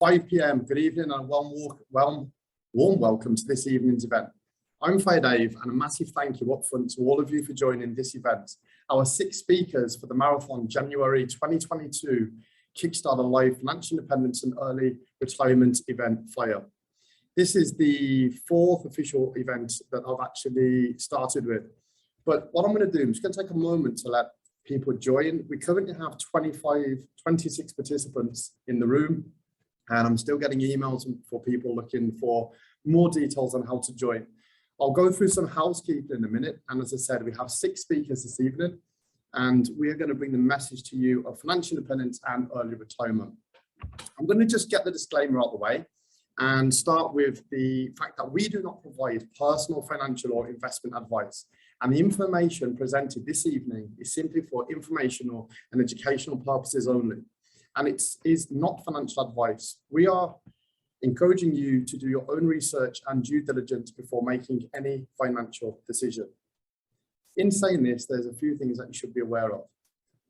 5 p.m. Good evening and warm welcome to this evening's event. I'm Dave, and a massive thank you up front to all of you for joining this event. Our 6 speakers for the Marathon January 2022 Kickstarter Live Financial Independence and Early Retirement event FIRE. This is the 4th official event that I've actually started with. But what I'm going to do, I'm just going to take a moment to let people join. We currently have 26 participants in the room, and I'm still getting emails for people looking for more details on how to join. I'll go through some housekeeping in a minute. And as I said, we have 6 speakers this evening, and we are going to bring the message to you of financial independence and early retirement. I'm going to just get the disclaimer out of the way and start with the fact that we do not provide personal financial or investment advice. And the information presented this evening is simply for informational and educational purposes only. And it is not financial advice. We are encouraging you to do your own research and due diligence before making any financial decision. In saying this, there's a few things that you should be aware of.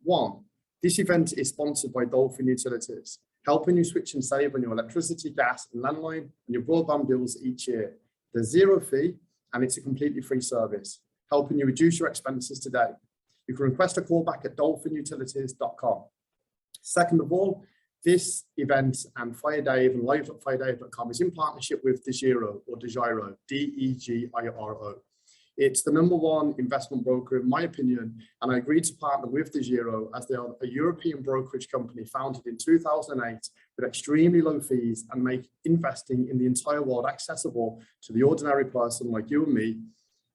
1, this event is sponsored by Dolphin Utilities, helping you switch and save on your electricity, gas, and landline and your broadband bills each year. There's 0 fee, and it's a completely free service, helping you reduce your expenses today. You can request a call back at dolphinutilities.com. Second of all, this event and Fire Dave and live.firedave.com is in partnership with Degiro, or Degiro, D-E-G-I-R-O. It's the #1 investment broker, in my opinion, and I agreed to partner with Degiro as they are a European brokerage company founded in 2008 with extremely low fees and make investing in the entire world accessible to the ordinary person like you and me.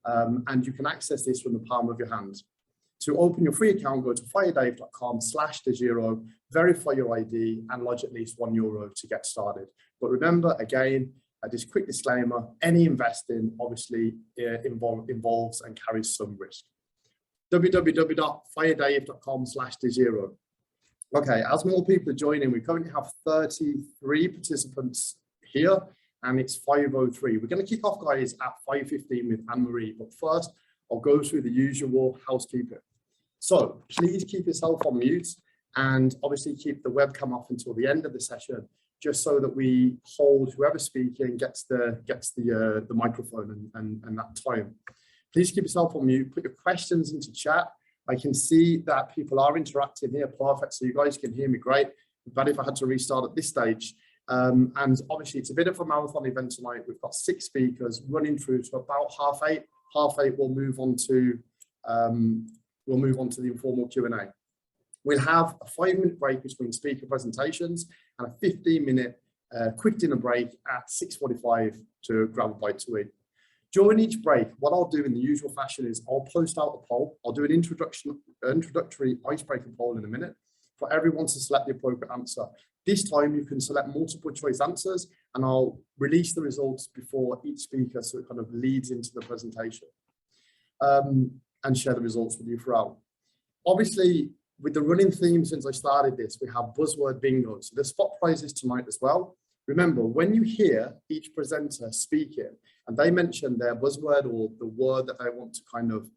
And you can access this from the palm of your hand. To open your free account, go to firedave.com/Degiro, verify your ID, and lodge at least €1 to get started. But remember, again, this quick disclaimer, any investing obviously involves and carries some risk. www.firedave.com/Degiro. Okay, as more people are joining, we currently have 33 participants here, and it's 5:03. We're going to kick off, guys, at 5:15 with Anne-Marie, but first, I'll go through the usual housekeeping. So please keep yourself on mute and obviously keep the webcam off until the end of the session, just so that we hold whoever's speaking gets the microphone and that time. Please keep yourself on mute, put your questions into chat. I can see that people are interacting here, perfect, so you guys can hear me great. But if I had to restart at this stage, and obviously it's a bit of a marathon event tonight. We've got 6 speakers running through to about 8:30. 8:30 we'll move on to the informal Q&A. We'll have a 5-minute break between speaker presentations and a 15-minute quick dinner break at 6:45 to grab a bite to eat. During each break, what I'll do in the usual fashion is I'll post out a poll. I'll do an introductory icebreaker poll in a minute for everyone to select the appropriate answer. This time you can select multiple choice answers, and I'll release the results before each speaker, so it kind of leads into the presentation, and share the results with you throughout. Obviously, with the running theme since I started this, we have buzzword bingo. So there's spot prizes tonight as well. Remember, when you hear each presenter speaking and they mention their buzzword or the word that they want to kind of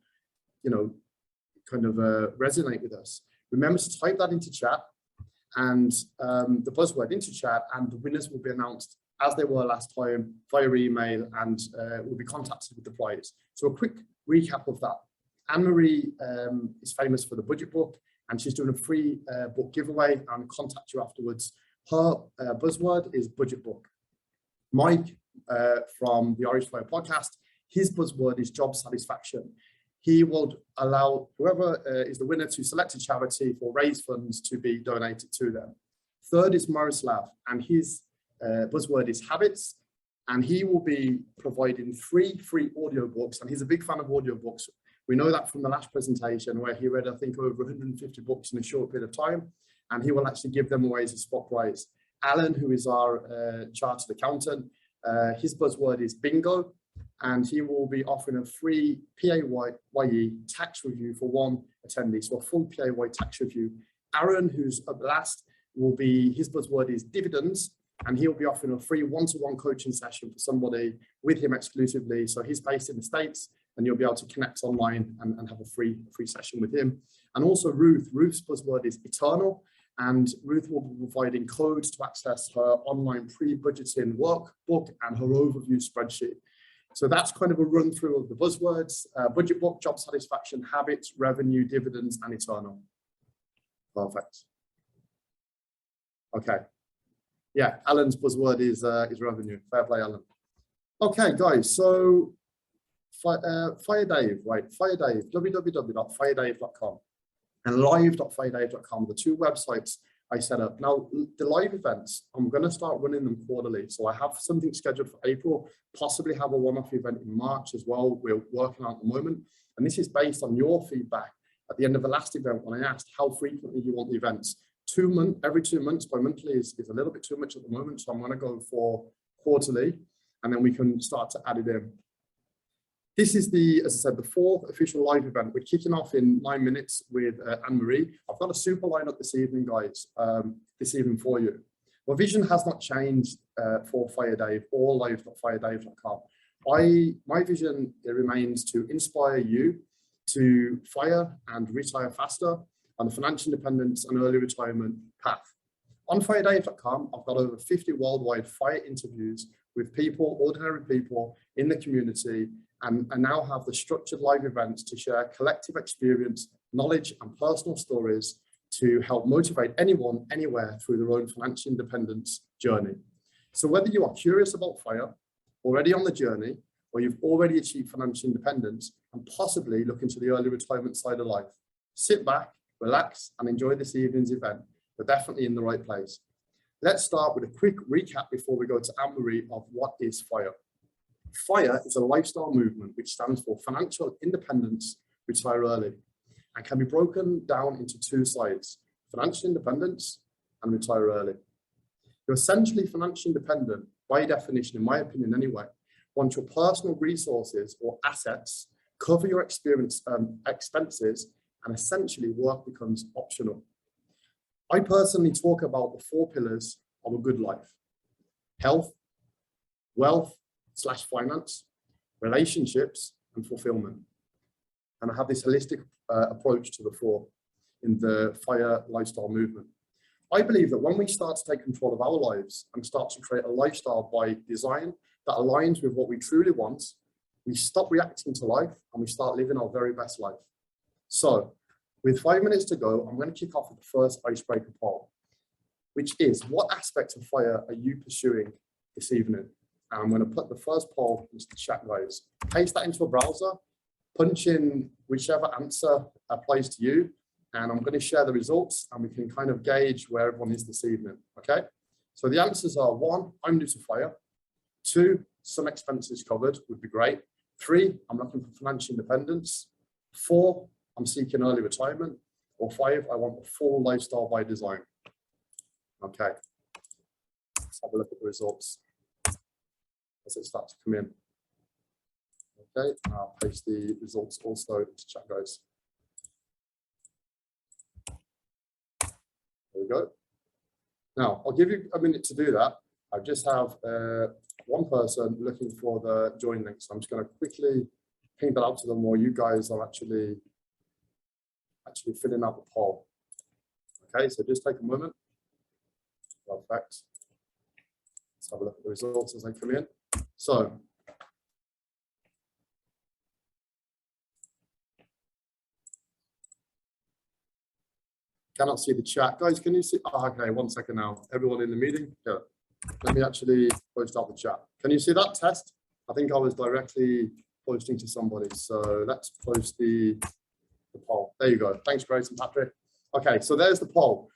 resonate with us, remember to type that into chat and the buzzword into chat, and the winners will be announced as they were last time via email, and will be contacted with the prize. So a quick recap of that. Anne-Marie is famous for the budget book, and she's doing a free book giveaway, and contact you afterwards. Her buzzword is budget book. Mike from the Irish Fire podcast, his buzzword is job satisfaction. He will allow whoever is the winner to select a charity for raise funds to be donated to them. Third is Miroslav, and his buzzword is habits, and he will be providing free audiobooks, and he's a big fan of audiobooks. We know that from the last presentation where he read, I think, over 150 books in a short period of time, and he will actually give them away as a spot prize. Alan, who is our chartered accountant, his buzzword is bingo, and he will be offering a free PAYE tax review for one attendee, so a full PAYE tax review. Aaron, who's up last, his buzzword is dividends, and he'll be offering a free one-to-one coaching session for somebody with him exclusively. So he's based in the States, and you'll be able to connect online and have a free session with him. And also Ruth's buzzword is eternal, And Ruth will be providing codes to access her online pre-budgeting workbook and her overview spreadsheet. So that's kind of a run through of the buzzwords: budget book, job satisfaction, habits, revenue, dividends, and eternal. Perfect. Okay. Yeah, Alan's buzzword is revenue. Fair play, Alan. Okay, guys. So Fire Dave, right? Fire Dave, www.firedave.com and live.firedave.com, the two websites I set up. Now, the live events, I'm going to start running them quarterly. So I have something scheduled for April, possibly have a one-off event in March as well. We're working on at the moment. And this is based on your feedback at the end of the last event when I asked how frequently you want the events. Every 2 months. By monthly is a little bit too much at the moment. So I'm going to go for quarterly, and then we can start to add it in. This is as I said, the 4th official live event. We're kicking off in 9 minutes with Anne-Marie. I've got a super lineup this evening, guys, this evening for you. My vision has not changed for Fire Dave or live.firedave.com. My vision, it remains to inspire you to fire and retire faster on the financial independence and early retirement path. On firedave.com, I've got over 50 worldwide fire interviews with people, ordinary people in the community, and I now have the structured live events to share collective experience, knowledge, and personal stories to help motivate anyone, anywhere through their own financial independence journey. So whether you are curious about fire, already on the journey, or you've already achieved financial independence and possibly looking to the early retirement side of life, sit back, relax, and enjoy this evening's event. We're definitely in the right place. Let's start with a quick recap before we go to Anne-Marie of what is FIRE. FIRE is a lifestyle movement which stands for Financial Independence, Retire Early, and can be broken down into two sides: financial independence and retire early. You're essentially financially independent by definition, in my opinion anyway, once your personal resources or assets cover your expenses and essentially work becomes optional. I personally talk about the 4 pillars of a good life: health, wealth / finance, relationships, and fulfillment. And I have this holistic approach to the 4 in the FIRE lifestyle movement. I believe that when we start to take control of our lives and start to create a lifestyle by design that aligns with what we truly want, we stop reacting to life and we start living our very best life. So with 5 minutes to go, I'm going to kick off with the first icebreaker poll, which is: what aspect of FIRE are you pursuing this evening? And I'm going to put the first poll into the chat, guys. Paste that into a browser, punch in whichever answer applies to you, and I'm going to share the results and we can kind of gauge where everyone is this evening, okay? So the answers are: 1, I'm new to FIRE. 2, some expenses covered would be great. 3, I'm looking for financial independence. 4, I'm seeking early retirement. Or 5, I want a full lifestyle by design. Okay, let's have a look at the results as it starts to come in. Okay, I'll paste the results also into chat, guys. There we go. Now, I'll give you a minute to do that. I just have one person looking for the join link, so I'm just going to quickly ping that out to them while you guys are actually filling out the poll. Okay, so just take a moment. Perfect. Let's have a look at the results as they come in. So, cannot see the chat. Guys, can you see? Oh, okay, 1 second now. Everyone in the meeting? Yeah. Let me actually post out the chat. Can you see that test? I think I was directly posting to somebody. So let's post the poll. There you go. Thanks, Grace and Patrick. Okay, so there's the poll.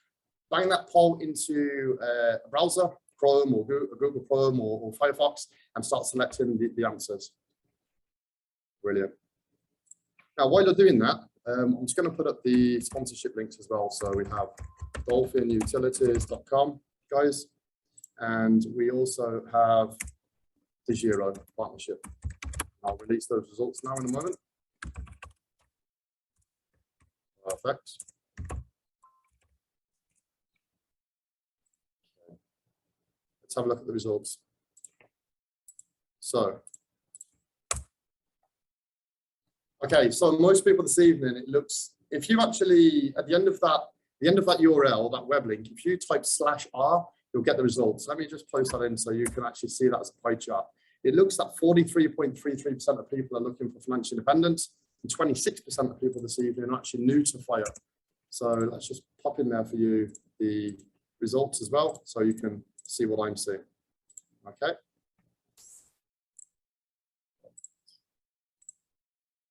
Bang that poll into a browser, Chrome or Google Chrome or Firefox, and start selecting the answers. Brilliant. Now, while you're doing that, I'm just going to put up the sponsorship links as well. So we have dolphinutilities.com, guys, and we also have Degiro partnership. I'll release those results now in a moment. Perfect. Let's have a look at the results. So, okay, so most people this evening, it looks, if you actually, at the end of that the end of that URL, that web link, if you type /r, you'll get the results. Let me just post that in so you can actually see that as a pie chart. It looks that 43.33% of people are looking for financial independence, and 26% of people this evening are actually new to FIRE. So let's just pop in there for you the results as well, so you can see what I'm seeing. Okay.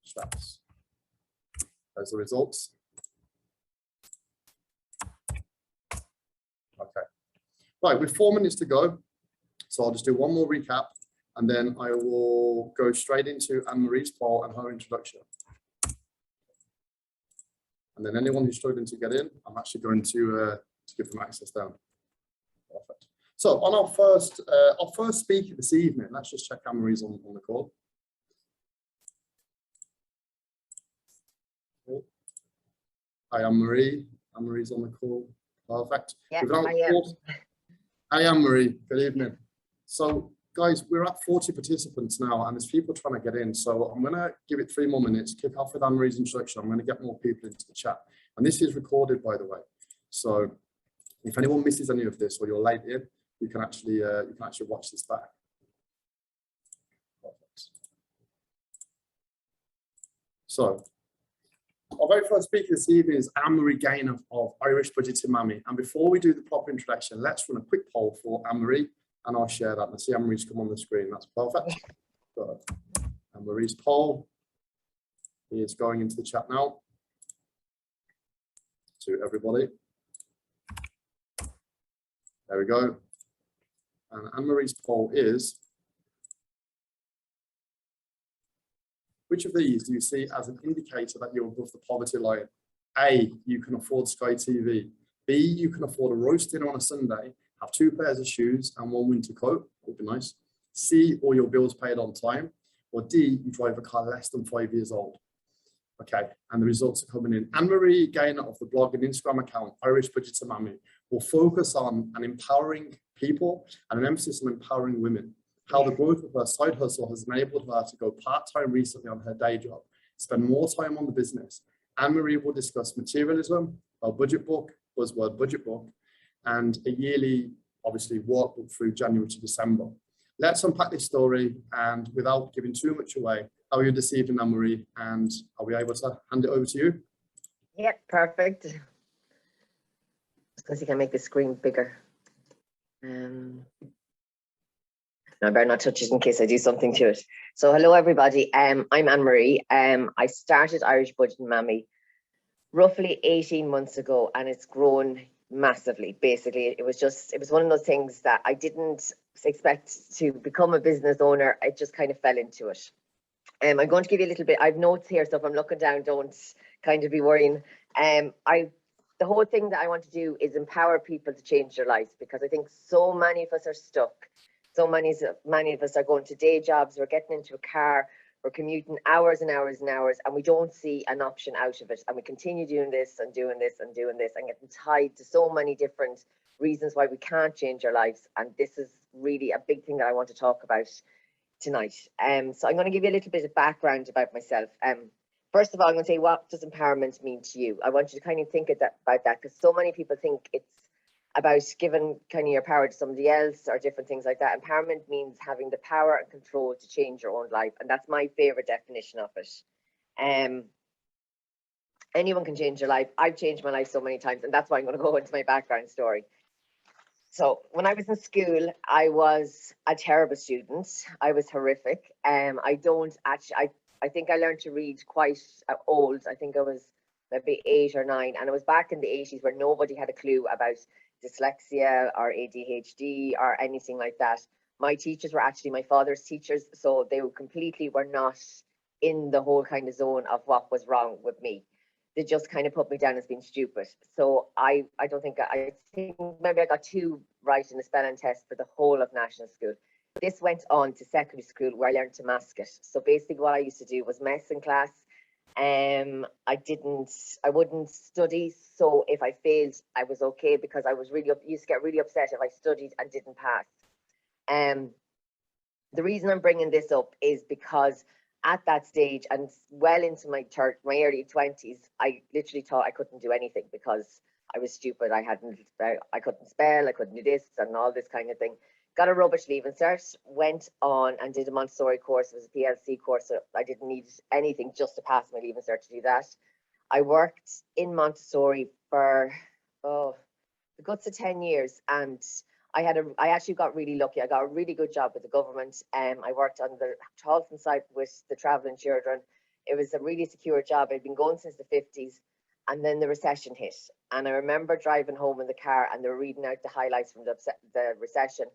Stats. There's the results. Okay. Right, with 4 minutes to go, so I'll just do one more recap, and then I will go straight into Anne-Marie's poll and her introduction. And then anyone who's struggling to get in, I'm actually going to give them access down. Perfect. So on our first speaker this evening, let's just check Anne-Marie's on the call. Cool. Hi, Anne-Marie. Anne-Marie's on the call. Perfect. Yeah, I am. Hi, Anne-Marie. Good evening. So, guys, we're at 40 participants now, and there's people trying to get in. So I'm going to give it 3 more minutes, kick off with Anne-Marie's introduction. I'm going to get more people into the chat. And this is recorded, by the way. So if anyone misses any of this or you're late in, you can actually watch this back. Perfect. So our very first speaker this evening is Anne-Marie Gaynor of Irish Budgeting Mammy. And before we do the proper introduction, let's run a quick poll for Anne-Marie, and I'll share that. And I see Anne-Marie's come on the screen. That's perfect. Good. Anne-Marie's poll is going into the chat now to everybody. There we go. And Anne-Marie's poll is, which of these do you see as an indicator that you're above the poverty line? A, you can afford Sky TV. B, you can afford a roast dinner on a Sunday, have 2 pairs of shoes and 1 winter coat, would be nice. C, all your bills paid on time. Or D, you drive a car less than 5 years old. Okay, and the results are coming in. Anne-Marie Gaynor of the blog and Instagram account, Irish Budgeting Mammy, will focus on an empowering people and an emphasis on empowering women. How the growth of her side hustle has enabled her to go part-time recently on her day job, spend more time on the business. Anne-Marie will discuss materialism, her budget book, buzzword budget book, and a yearly, obviously, workbook through January to December. Let's unpack this story, and without giving too much away, how are you this evening, Anne-Marie? And are we able to hand it over to you? Yeah, perfect. Just because you can make the screen bigger. No, I better not touch it in case I do something to it. So hello, everybody. I'm Anne-Marie. I started Irish Budgeting Mammy roughly 18 months ago, and it's grown massively. Basically, it was one of those things that I didn't expect to become a business owner. I just kind of fell into it. I'm going to give you a little bit. I've notes here, so if I'm looking down, don't kind of be worrying. The whole thing that I want to do is empower people to change their lives, because I think so many of us are stuck. So many of us are going to day jobs. We're getting into a car. We're commuting hours and hours and hours, and we don't see an option out of it. And we continue doing this and doing this and doing this and getting tied to so many different reasons why we can't change our lives. And this is really a big thing that I want to talk about tonight. So I'm going to give you a little bit of background about myself. First of all, I'm going to say, what does empowerment mean to you? I want you to kind of think about that, because so many people think it's about giving kind of your power to somebody else or different things like that. Empowerment means having the power and control to change your own life. And that's my favorite definition of it. Anyone can change your life. I've changed my life so many times, and that's why I'm going to go into my background story. So when I was in school, I was a terrible student. I was horrific. I think I learned to read quite old. I think I was maybe 8 or 9, and it was back in the 80s where nobody had a clue about dyslexia or ADHD or anything like that. My teachers were actually my father's teachers, so they were not in the whole kind of zone of what was wrong with me. They just kind of put me down as being stupid. So I think maybe I got 2 right in the spelling test for the whole of national school. This went on to secondary school, where I learned to mask it. So basically what I used to do was mess in class. I wouldn't study. So if I failed, I was okay, because I used to get really upset if I studied and didn't pass. The reason I'm bringing this up is because at that stage, and well into my early 20s, I literally thought I couldn't do anything, because I was stupid. I couldn't spell, I couldn't do this and all this kind of thing. Got a rubbish leaving cert, went on and did a Montessori course. It was a PLC course, so I didn't need anything just to pass my leaving cert to do that. I worked in Montessori for the guts of 10 years, and I actually got really lucky. I got a really good job with the government. I worked on the Charlton site with the travelling children. It was a really secure job. I'd been going since the 50s, and then the recession hit. And I remember driving home in the car, and they were reading out the highlights from the recession,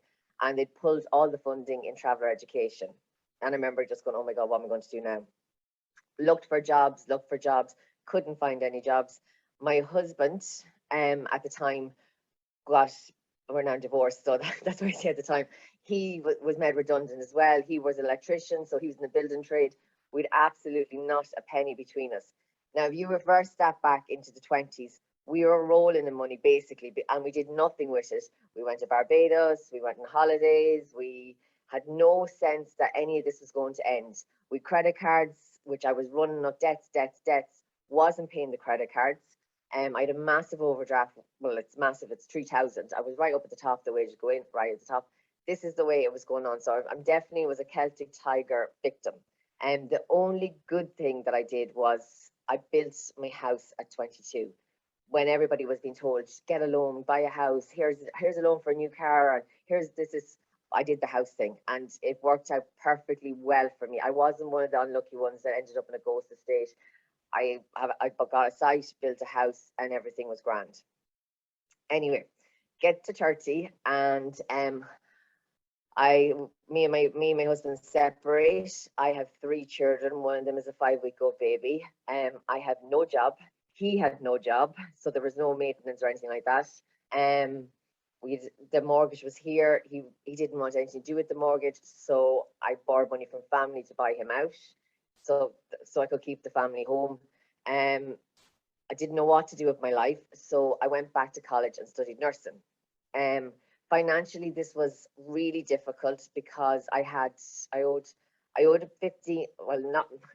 and they'd pulled all the funding in traveller education. And I remember just going, oh my God, what am I going to do now? Looked for jobs, couldn't find any jobs. My husband, at the time, we're now divorced, so that's what I say at the time. He was made redundant as well. He was an electrician, so he was in the building trade. We'd absolutely not a penny between us. Now, if you reverse that back into the 20s, we were rolling in money basically, and we did nothing with it. We went to Barbados, we went on holidays, we had no sense that any of this was going to end. We credit cards, which I was running up debts, wasn't paying the credit cards. I had a massive overdraft. Well, it's massive, it's 3,000. I was right up at the top, the way to go in, right at the top. This is the way it was going on. So I'm definitely was a Celtic Tiger victim. And the only good thing that I did was I built my house at 22. When everybody was being told, get a loan, buy a house, here's a loan for a new car, and I did the house thing, and it worked out perfectly well for me. I wasn't one of the unlucky ones that ended up in a ghost estate. I got a site, built a house, and everything was grand. Anyway, get to 30, and me and my husband separate. I have 3 children. One of them is a 5-week-old baby. I had no job. He had no job, so there was no maintenance or anything like that. The mortgage was here. He didn't want anything to do with the mortgage, so I borrowed money from family to buy him out, so I could keep the family home. I didn't know what to do with my life, so I went back to college and studied nursing. Financially, this was really difficult because I owed 50, well,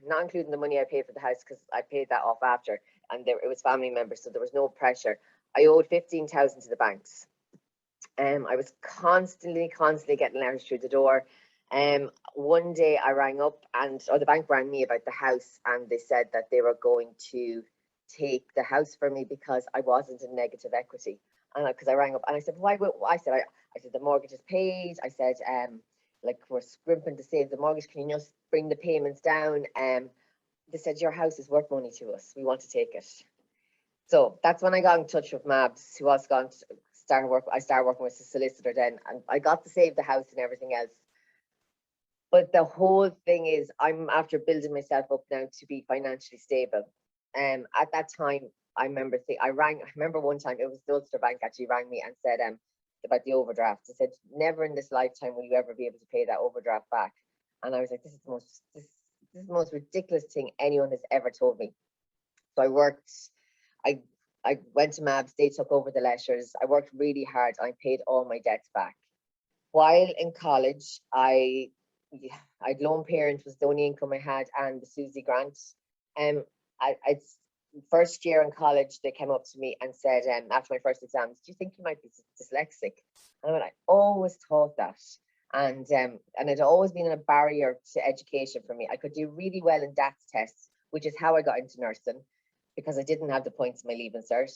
not including the money I paid for the house, because I paid that off after, and it was family members, so there was no pressure. I owed 15,000 to the banks. I was constantly getting letters through the door. One day I rang up, or the bank rang me about the house, and they said that they were going to take the house for me because I wasn't in negative equity. And because I rang up and I said, why? I said the mortgage is paid. I said, like, we're scrimping to save the mortgage. Can you just bring the payments down? They said, your house is worth money to us. We want to take it. So that's when I got in touch with Mabs, who was going to start work. I started working with the solicitor then, and I got to save the house and everything else. But the whole thing is, I'm after building myself up now to be financially stable. At that time, I remember one time, it was the Ulster Bank actually rang me and said about the overdraft. They said, never in this lifetime will you ever be able to pay that overdraft back. And I was like, this is the most ridiculous thing anyone has ever told me. So I went to Mabs, they took over the letters. I worked really hard, and I paid all my debts back. While in college, I'd loan parent was the only income I had, and the Susie grant. First year in college, they came up to me and said, after my first exams, do you think you might be dyslexic? And I always thought that. And it had always been a barrier to education for me. I could do really well in DATS tests, which is how I got into nursing, because I didn't have the points in my leaving cert.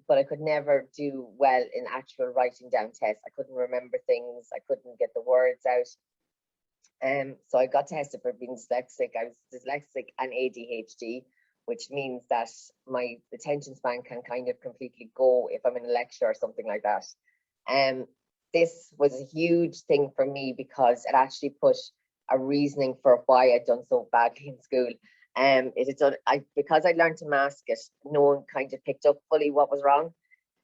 But I could never do well in actual writing down tests. I couldn't remember things. I couldn't get the words out. So I got tested for being dyslexic. I was dyslexic and ADHD, which means that my attention span can kind of completely go if I'm in a lecture or something like that. This was a huge thing for me because it actually put a reasoning for why I'd done so badly in school. Because I learned to mask it, no one kind of picked up fully what was wrong.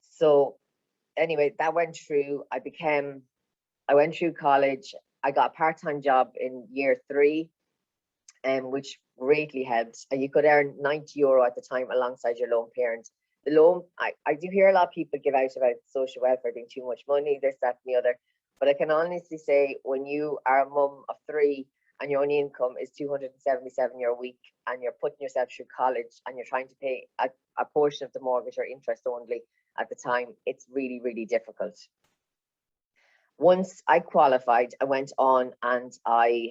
So anyway, that went through. I went through college. I got a part-time job in year 3, which greatly helped. And you could earn €90 at the time alongside your loan parent. The loan, I do hear a lot of people give out about social welfare being too much money, this, that, and the other. But I can honestly say, when you are a mum of 3 and your only income is €277 a week, and you're putting yourself through college and you're trying to pay a portion of the mortgage or interest only, at the time, it's really, really difficult. Once I qualified, I went on and I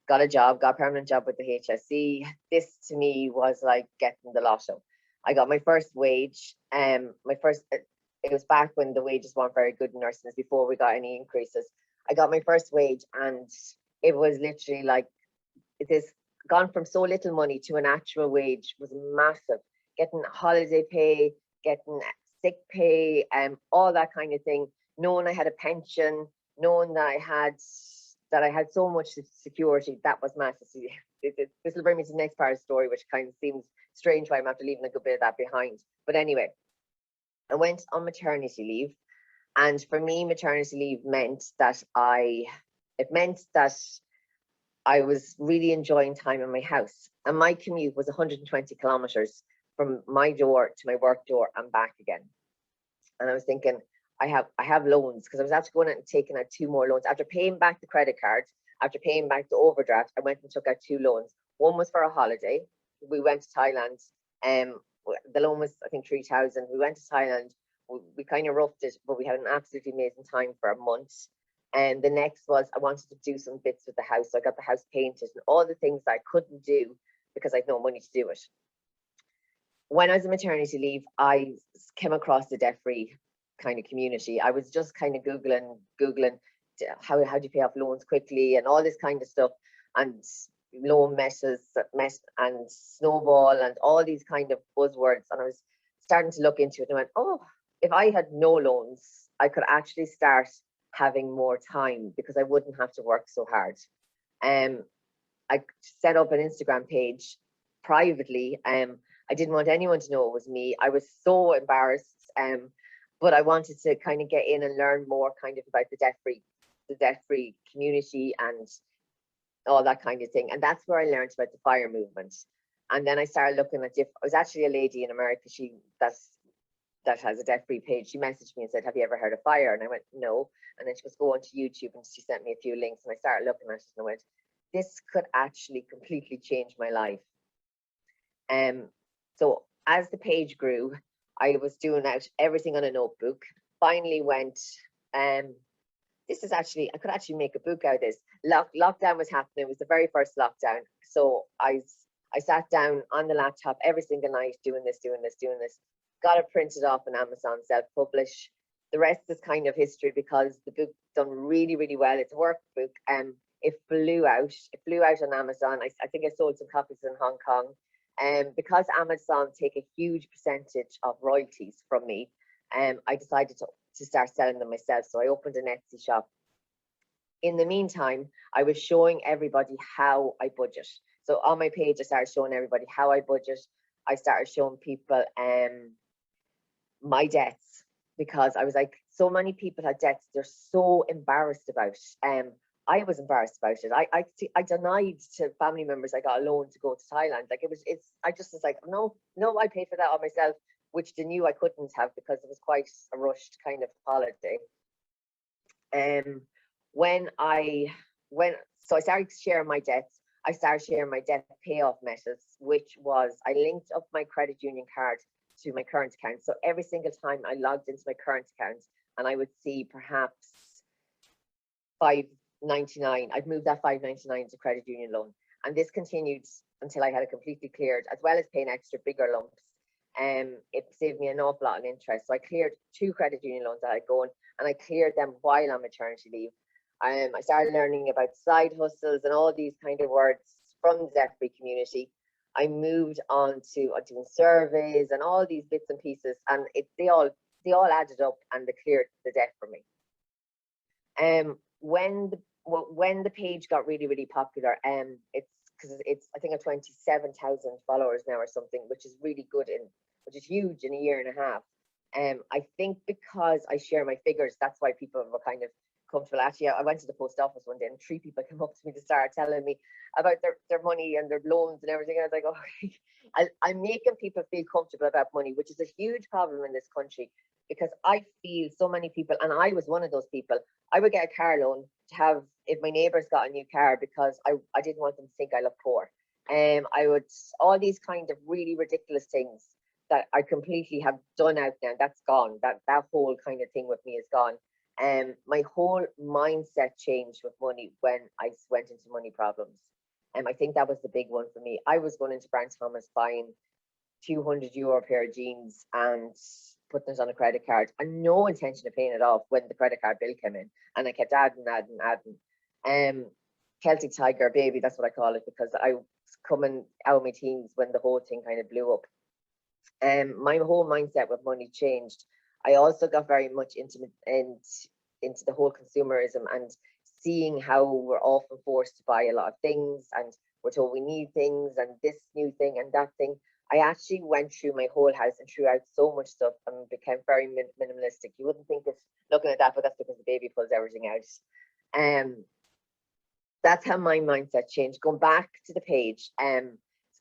got a job, got a permanent job with the HSE. This to me was like getting the lotto. I got my first wage. It was back when the wages weren't very good in nursing, before we got any increases. I got my first wage, and it was literally like, this gone from so little money to an actual wage was massive. Getting holiday pay, getting sick pay, all that kind of thing. Knowing I had a pension, knowing that I had so much security, that was massive. So this will bring me to the next part of the story, which kind of seems strange why I'm after leaving a good bit of that behind. But anyway, I went on maternity leave, and for me, maternity leave meant that I was really enjoying time in my house, and my commute was 120 kilometers from my door to my work door and back again. And I was thinking, I have loans, because I was after going out and taking out 2 more loans. After paying back the credit card, after paying back the overdraft, I went and took out 2 loans. One was for a holiday. We went to Thailand. The loan was, I think, 3,000. We went to Thailand. We kind of roughed it, but we had an absolutely amazing time for a month. And the next was, I wanted to do some bits with the house. So I got the house painted and all the things that I couldn't do because I had no money to do it. When I was on maternity leave, I came across the debt-free kind of community. I was just kind of Googling how do you pay off loans quickly and all this kind of stuff, and loan meshes and snowball and all these kind of buzzwords. And I was starting to look into it, and I went, oh, if I had no loans, I could actually start having more time because I wouldn't have to work so hard. I set up an Instagram page privately. I didn't want anyone to know it was me. I was so embarrassed, but I wanted to kind of get in and learn more kind of about the debt-free community and all that kind of thing. And that's where I learned about the FIRE movement. And then I started looking at I was actually a lady in America, that has a debt-free page. She messaged me and said, have you ever heard of FIRE? And I went, no. And then she was going to YouTube and she sent me a few links, and I started looking at it and I went, this could actually completely change my life. So as the page grew, I was doing out everything on a notebook. Finally went, I could actually make a book out of this. Lockdown was happening. It was the very first lockdown. So I sat down on the laptop every single night doing this. Got it printed off on Amazon, self-publish. The rest is kind of history because the book done really, really well. It's a workbook. It flew out on Amazon. I think I sold some copies in Hong Kong. Because Amazon take a huge percentage of royalties from me, I decided to start selling them myself. So I opened an Etsy shop. In the meantime, I was showing everybody how I budget. So on my page, I started showing everybody how I budget. I started showing people my debts, because I was like, so many people had debts they're so embarrassed about. I was embarrassed about it. I denied to family members I got a loan to go to Thailand. Like I just was like, no, I paid for that on myself, which they knew I couldn't have because it was quite a rushed kind of holiday. So I started sharing my debts. I started sharing my debt payoff methods, which was I linked up my credit union card to my current account. So every single time I logged into my current account and I would see perhaps $5.99, I'd move that $5.99 to credit union loan. And this continued until I had it completely cleared, as well as paying extra bigger lumps. It saved me an awful lot in interest. So I cleared 2 credit union loans that I'd gone, and I cleared them while on maternity leave. I started learning about side hustles and all these kind of words from the debt-free community. I moved on to doing surveys and all these bits and pieces, and they all added up and they cleared the debt for me. When the page got really, really popular, it's because it's I think at 27,000 followers now or something, which is really good which is huge in a year and a half. I think because I share my figures, that's why people were kind of comfortable. Actually, I went to the post office one day and 3 people came up to me to start telling me about their money and their loans and everything. I was like, oh, I'm making people feel comfortable about money, which is a huge problem in this country, because I feel so many people, and I was one of those people, I would get a car loan to have if my neighbours got a new car because I didn't want them to think I look poor. I would, all these kind of really ridiculous things. that I completely have done out now. That's gone. That whole kind of thing with me is gone. My whole mindset changed with money when I went into money problems. I think that was the big one for me. I was going into Brand Thomas buying €200 pair of jeans and putting it on a credit card, and no intention of paying it off when the credit card bill came in. And I kept adding. Celtic Tiger baby, that's what I call it, because I was coming out of my teens when the whole thing kind of blew up. My whole mindset with money changed. I also got very much into the whole consumerism and seeing how we're often forced to buy a lot of things, and we're told we need things and this new thing and that thing. I actually went through my whole house and threw out so much stuff and became very minimalistic. You wouldn't think it looking at that, but that's because the baby pulls everything out. That's how my mindset changed. Going back to the page, so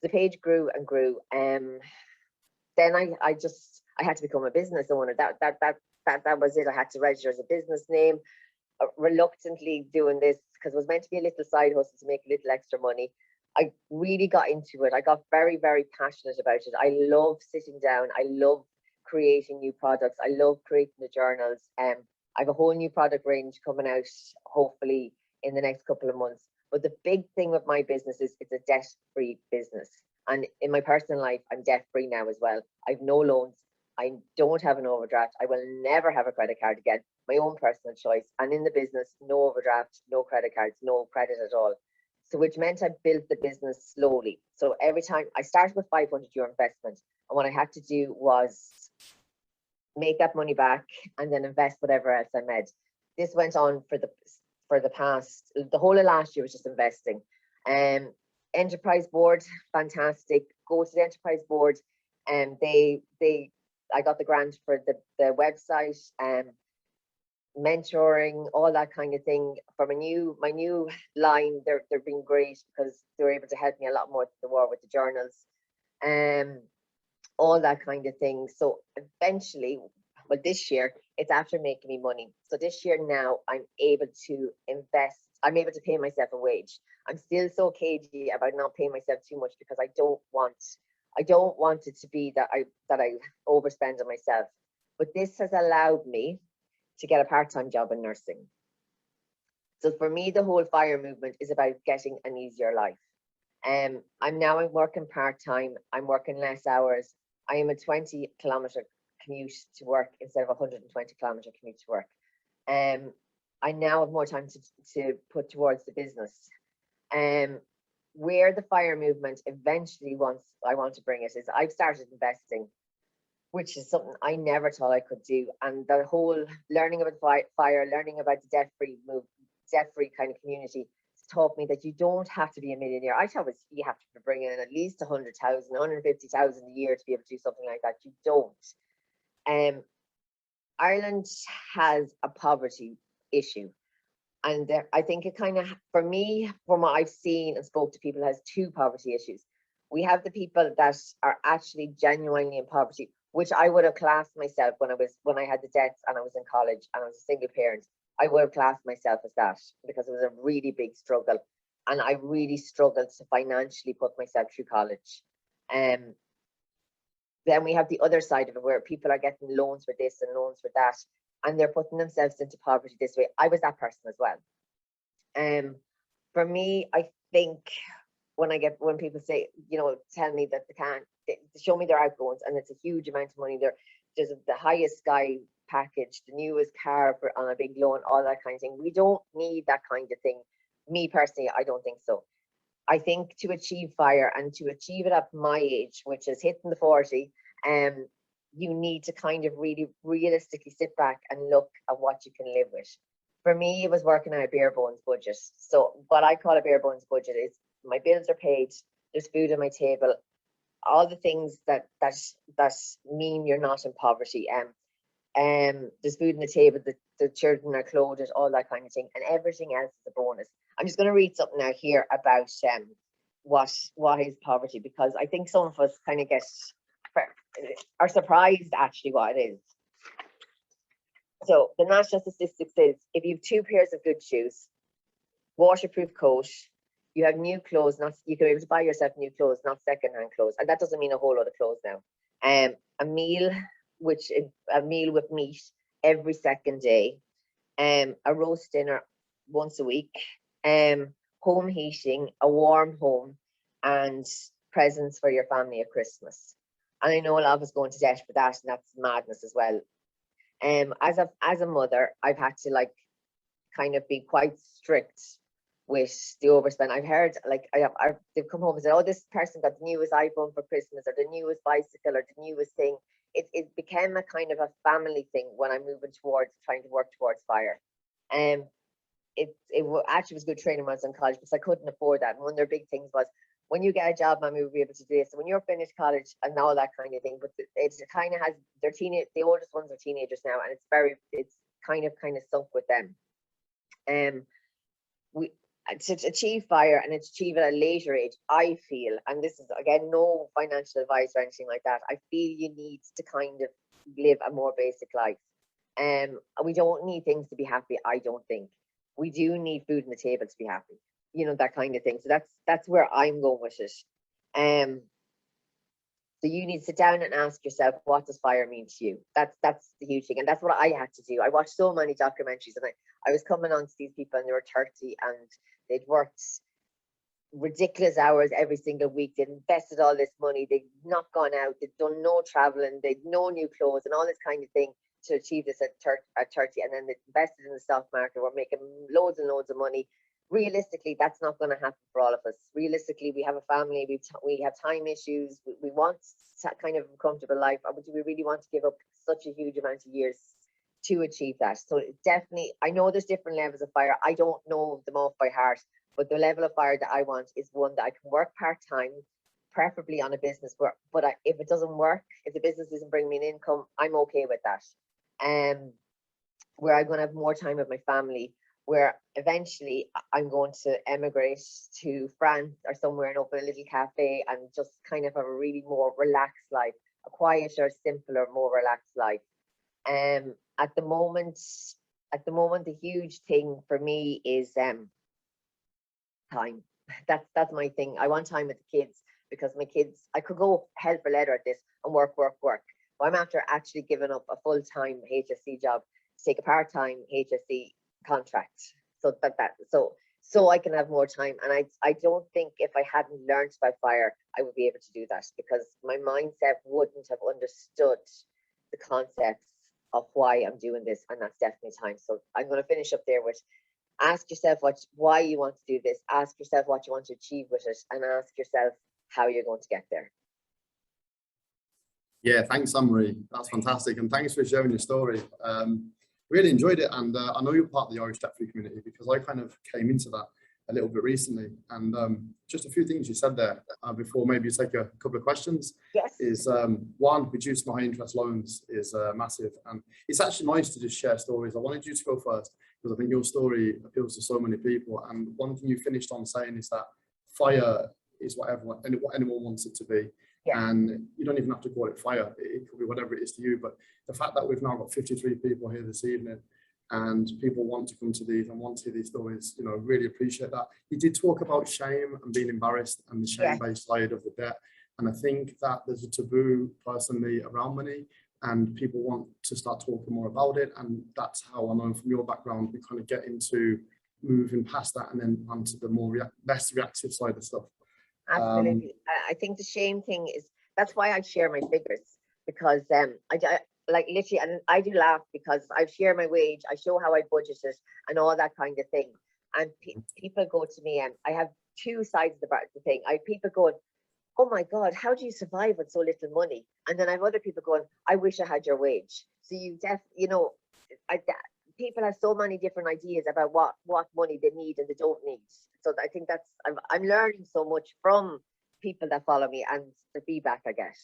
the page grew and grew. Then I had to become a business owner. That was it. I had to register as a business name. Reluctantly doing this because it was meant to be a little side hustle to make a little extra money. I really got into it. I got very, very passionate about it. I love sitting down. I love creating new products. I love creating the journals. I have a whole new product range coming out, hopefully in the next couple of months. But the big thing with my business is it's a debt-free business. And in my personal life, I'm debt-free now as well. I have no loans. I don't have an overdraft. I will never have a credit card again. My own personal choice. And in the business, no overdraft, no credit cards, no credit at all. So which meant I built the business slowly. So every time I started with €500 investment, and what I had to do was make that money back and then invest whatever else I made. This went on for the whole of last year was just investing. Enterprise board, fantastic. Go to the enterprise board, and I got the grant for the website, mentoring, all that kind of thing. For my new line, they're being great because they're able to help me a lot more than they were with the journals, all that kind of thing. So eventually, well, this year it's after making me money. So this year now I'm able to invest. I'm able to pay myself a wage. I'm still so cagey about not paying myself too much because I don't want it to be that I overspend on myself. But this has allowed me to get a part-time job in nursing. So for me, the whole FIRE movement is about getting an easier life. I'm working part-time. I'm working less hours. I am a 20-kilometer commute to work instead of a 120-kilometer commute to work. I now have more time to put towards the business. Where the FIRE movement eventually I want to bring it is I've started investing, which is something I never thought I could do. And the whole learning about FIRE, learning about the debt-free kind of community, taught me that you don't have to be a millionaire. I thought you have to bring in at least 100,000, 150,000 a year to be able to do something like that. You don't. Ireland has a poverty issue. And I think it kind of, for me, from what I've seen and spoke to people, has two poverty issues. We have the people that are actually genuinely in poverty, which I would have classed myself when I had the debts and I was in college and I was a single parent. I would have classed myself as that because it was a really big struggle. And I really struggled to financially put myself through college. Then we have the other side of it where people are getting loans for this and loans for that, and they're putting themselves into poverty this way. I was that person as well. For me, I think when people say, tell me that they show me their outgoings, and it's a huge amount of money. There's the highest Sky package, the newest car on a big loan, all that kind of thing. We don't need that kind of thing. Me personally, I don't think so. I think to achieve FIRE and to achieve it at my age, which is hitting the 40, you need to kind of really realistically sit back and look at what you can live with. For me, it was working on a bare bones budget. So what I call a bare bones budget is my bills are paid, there's food on my table, all the things that mean you're not in poverty. There's food on the table, the children are clothed, all that kind of thing, and everything else is a bonus. I'm just going to read something out here about what is poverty, because I think some of us kind of are surprised actually what it is. So the national statistics says if you have 2 pairs of good shoes, waterproof coat, you have new clothes, you can be able to buy yourself new clothes, not second-hand clothes. And that doesn't mean a whole lot of clothes now. a meal, which is a meal with meat every second day, a roast dinner once a week, home heating, a warm home, and presents for your family at Christmas. And I know a lot of us go into debt for that, and that's madness as well. As a mother, I've had to like kind of be quite strict with the overspend. I've heard like they've come home and said, oh, this person got the newest iPhone for Christmas, or the newest bicycle, or the newest thing. It became a kind of a family thing when I'm moving towards trying to work towards FIRE. It actually was good training when I was in college, because I couldn't afford that. And one of their big things was, when you get a job, Mommy will be able to do this. So when you're finished college and all that kind of thing, but it kind of has their the oldest ones are teenagers now, and it's kind of sunk with them. We to achieve FIRE and achieve it at a later age, I feel, and this is again no financial advice or anything like that, I feel you need to kind of live a more basic life. We don't need things to be happy, I don't think. We do need food on the table to be happy, you know, that kind of thing. So that's where I'm going with it. So you need to sit down and ask yourself, what does FIRE mean to you? That's the huge thing, and that's what I had to do. I watched so many documentaries, and I was coming on to these people, and they were 30, and they'd worked ridiculous hours every single week. They'd invested all this money. They'd not gone out. They'd done no traveling. They'd no new clothes and all this kind of thing to achieve this at 30. And then they invested in the stock market. We're making loads and loads of money. Realistically, that's not going to happen for all of us. Realistically, we have a family. We have time issues. We want kind of a comfortable life. Or do we really want to give up such a huge amount of years to achieve that? So definitely, I know there's different levels of FIRE. I don't know them off by heart, but the level of FIRE that I want is one that I can work part-time, preferably on a business. But if it doesn't work, if the business doesn't bring me an income, I'm okay with that. Where I'm going to have more time with my family, where eventually I'm going to emigrate to France or somewhere and open a little cafe and just kind of have a really more relaxed life, a quieter, simpler, more relaxed life. At the moment, the huge thing for me is time. That's my thing. I want time with the kids, because my kids, I could go hell for leather at this and work. But I'm after actually giving up a full-time HSC job to take a part-time HSC contract, so I can have more time. And I don't think if I hadn't learned about FIRE, I would be able to do that, because my mindset wouldn't have understood the concepts of why I'm doing this, and that's definitely time. So I'm going to finish up there with, ask yourself why you want to do this, ask yourself what you want to achieve with it, and ask yourself how you're going to get there. Yeah, thanks, Anne-Marie. That's fantastic, and thanks for sharing your story. Really enjoyed it, and I know you're part of the Irish debt-free community, because I kind of came into that a little bit recently. And just a few things you said there before maybe you take a couple of questions. Yes. Is one, reducing high interest loans is massive, and it's actually nice to just share stories. I wanted you to go first, because I think your story appeals to so many people. And one thing you finished on saying is that FIRE is what anyone wants it to be. Yeah. And you don't even have to call it FIRE. It could be whatever it is to you. But the fact that we've now got 53 people here this evening, and people want to come to these and want to hear these stories, you know, really appreciate that. You did talk about shame and being embarrassed and the shame-based side of the debt. And I think that there's a taboo personally around money, and people want to start talking more about it. And that's how I know from your background, we kind of get into moving past that and then onto the more less reactive side of stuff. Absolutely. I think the shame thing is, that's why I share my figures, because I like literally, and I do laugh because I share my wage, I show how I budgeted and all that kind of thing. And people go to me, and I have two sides of the thing. I have people going, oh my God, how do you survive with so little money? And then I have other people going, I wish I had your wage. So people have so many different ideas about what money they need and they don't need. So I think that's, I'm learning so much from people that follow me and the feedback I get.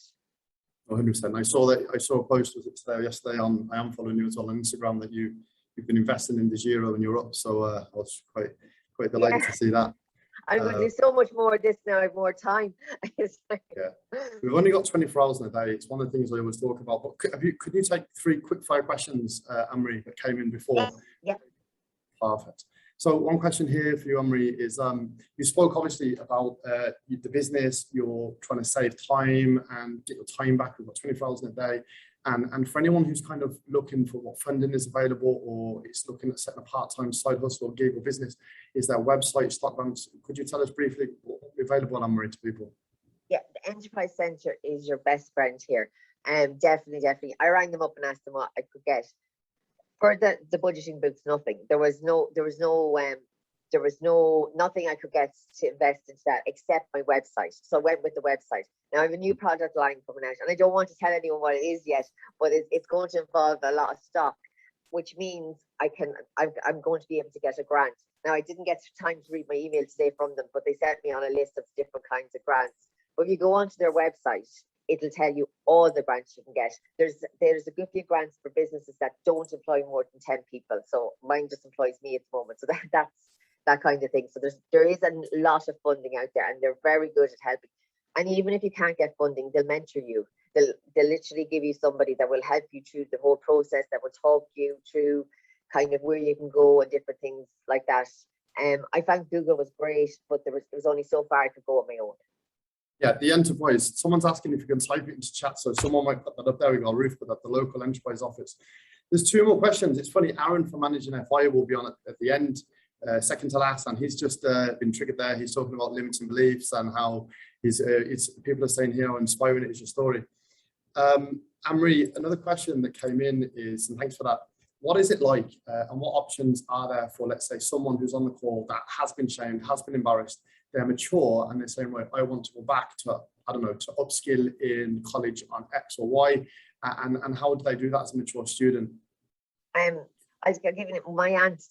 100%. I saw a post, was it today or yesterday, I am following you as well on Instagram, that you've been investing in Degiro and you're up. So I was quite delighted to see that. I'm going to do so much more of this now. I have more time. Yeah, we've only got 24 hours in a day. It's one of the things I always talk about. But could you take 3 quick fire questions, Anne-Marie, that came in before? Yes. Yeah. Perfect. So one question here for you, Omri, is you spoke obviously about the business, you're trying to save time and get your time back. We've got 24 hours in a day. And for anyone who's kind of looking for what funding is available, or is looking at setting a part-time side hustle or gig or business, is their website, stock grants? Could you tell us briefly what's available on Omri to people? Yeah, the Enterprise Centre is your best friend here. Definitely. I rang them up and asked them what I could get. For the budgeting books, nothing. There was nothing I could get to invest into that except my website. So I went with the website. Now I have a new product line coming out, and I don't want to tell anyone what it is yet, but it's going to involve a lot of stock, which means I'm going to be able to get a grant. Now I didn't get time to read my email today from them, but they sent me on a list of different kinds of grants. But if you go onto their website, it'll tell you all the grants you can get. There's a good few grants for businesses that don't employ more than 10 people. So mine just employs me at the moment. So that's that kind of thing. So there is a lot of funding out there, and they're very good at helping. And even if you can't get funding, they'll mentor you. They'll literally give you somebody that will help you through the whole process, that will talk you through kind of where you can go and different things like that. I found Google was great, but there was only so far I could go on my own. Yeah, the enterprise. Someone's asking if you can type it into chat, so someone might put that up. There we go, Ruth, put that, the local enterprise office. There's two more questions. It's funny, Aaron from Managing FI will be on at the end, second to last, and he's just been triggered there. He's talking about limiting beliefs and how people are saying here how inspiring it is, your story. Amri, another question that came in is, and thanks for that, what is it like and what options are there for, let's say, someone who's on the call that has been shamed, has been embarrassed, they're mature and they're saying, well, I want to go back to, I don't know, to upskill in college on X or Y, and how do they do that as a mature student? I've given it, my aunt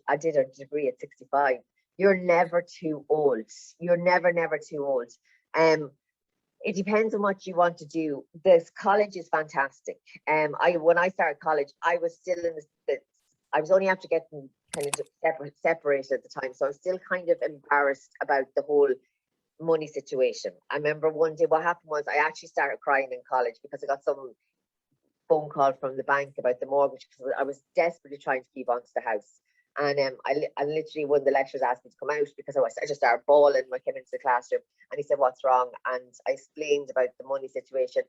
I did her degree at 65. You're never too old. You're never too old. It depends on what you want to do. This college is fantastic. When I started college, I was still I was only after getting kind of separated at the time, so I was still kind of embarrassed about the whole money situation. I remember one day what happened was I actually started crying in college because I got some phone call from the bank about the mortgage, because I was desperately trying to keep on to the house. And I literally, one of the lecturers asked me to come out because I just started bawling when I came into the classroom, and he said, what's wrong? And I explained about the money situation.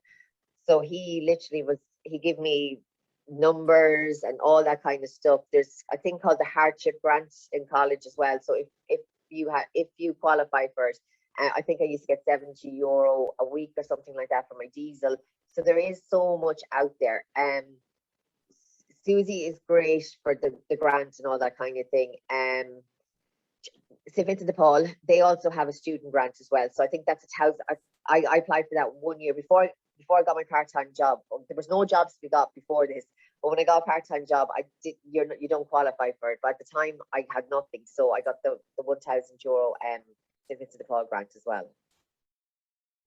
So he literally he gave me numbers and all that kind of stuff. There's a thing called the hardship grant in college as well. So if you qualify for it, I think I used to get €70 a week or something like that for my diesel. So there is so much out there. Susie is great for the grant and all that kind of thing. St. Vincent de Paul, they also have a student grant as well. So I think that's how I applied for that 1 year before I got my part-time job. There was no jobs to be got before this, but when I got a part-time job, you don't qualify for it. But at the time, I had nothing, so I got the €1,000 St. Vincent de Paul grant as well.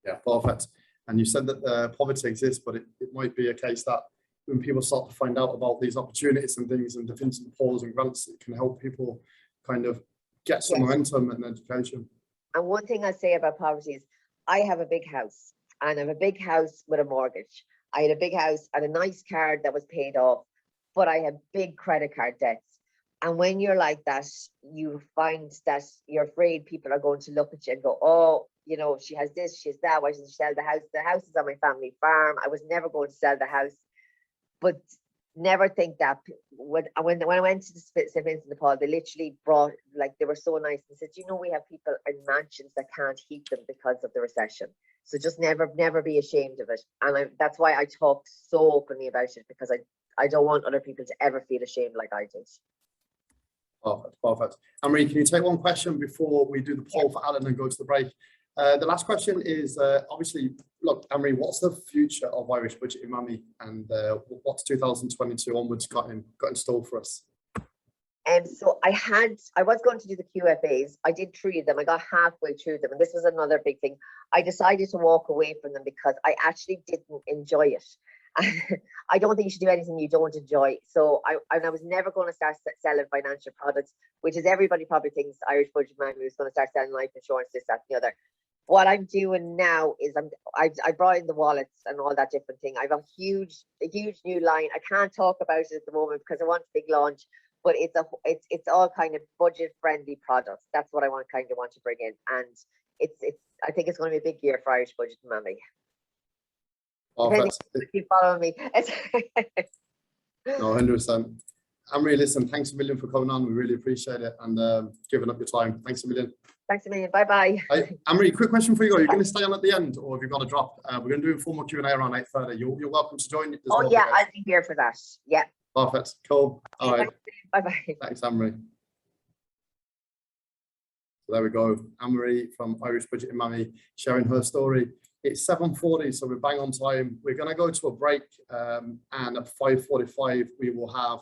Yeah, perfect. And you said that poverty exists, but it might be a case that when people start to find out about these opportunities and things and St. Vincent de Paul's and grants, it can help people kind of get some momentum and education. And one thing I say about poverty is I have a big house, and I have a big house with a mortgage. I had a big house and a nice car that was paid off, but I had big credit card debts. And when you're like that, you find that you're afraid people are going to look at you and go, oh, you know, she has this, she has that, why doesn't she sell the house? The house is on my family farm. I was never going to sell the house. But never think that when I went to the St. Vincent de Paul, they literally brought, like, they were so nice and said, you know, we have people in mansions that can't heat them because of the recession. So just never be ashamed of it. And that's why I talk so openly about it, because I don't want other people to ever feel ashamed like I did. Perfect. Anne-Marie, can you take one question before we do the poll for Alan and go to the break? The last question is, obviously, look, Anne-Marie, what's the future of Irish Budgeting Mammy, and what's 2022 onwards got in store for us? So I was going to do the QFAs. I did 3 of them. I got halfway through them, and this was another big thing. I decided to walk away from them because I actually didn't enjoy it. I don't think you should do anything you don't enjoy. So I was never going to start selling financial products, which is everybody probably thinks Irish Budgeting Mammy was going to start selling life insurance, this, that, and the other. What I'm doing now is I brought in the wallets and all that different thing. I have a huge new line. I can't talk about it at the moment because I want a big launch, but it's all kind of budget friendly products. That's what I want to bring in, and I think it's going to be a big year for Irish Budgeting Mammy. Depending if you follow me. No, 100%. Anne-Marie, listen, thanks a million for coming on. We really appreciate it and giving up your time. Thanks a million. Thanks a million. Bye-bye. Anne-Marie, quick question for you. Are you going to stay on at the end, or have you got to drop? We're going to do informal Q&A around 8:30. You're welcome to join. Oh, yeah, I'll be here for that. Yeah. Perfect. Cool. All right. Bye-bye. Thanks, Anne-Marie. So there we go. Anne-Marie from Irish Budgeting Mammy sharing her story. It's 7:40, so we're bang on time. We're going to go to a break, and at 5:45, we will have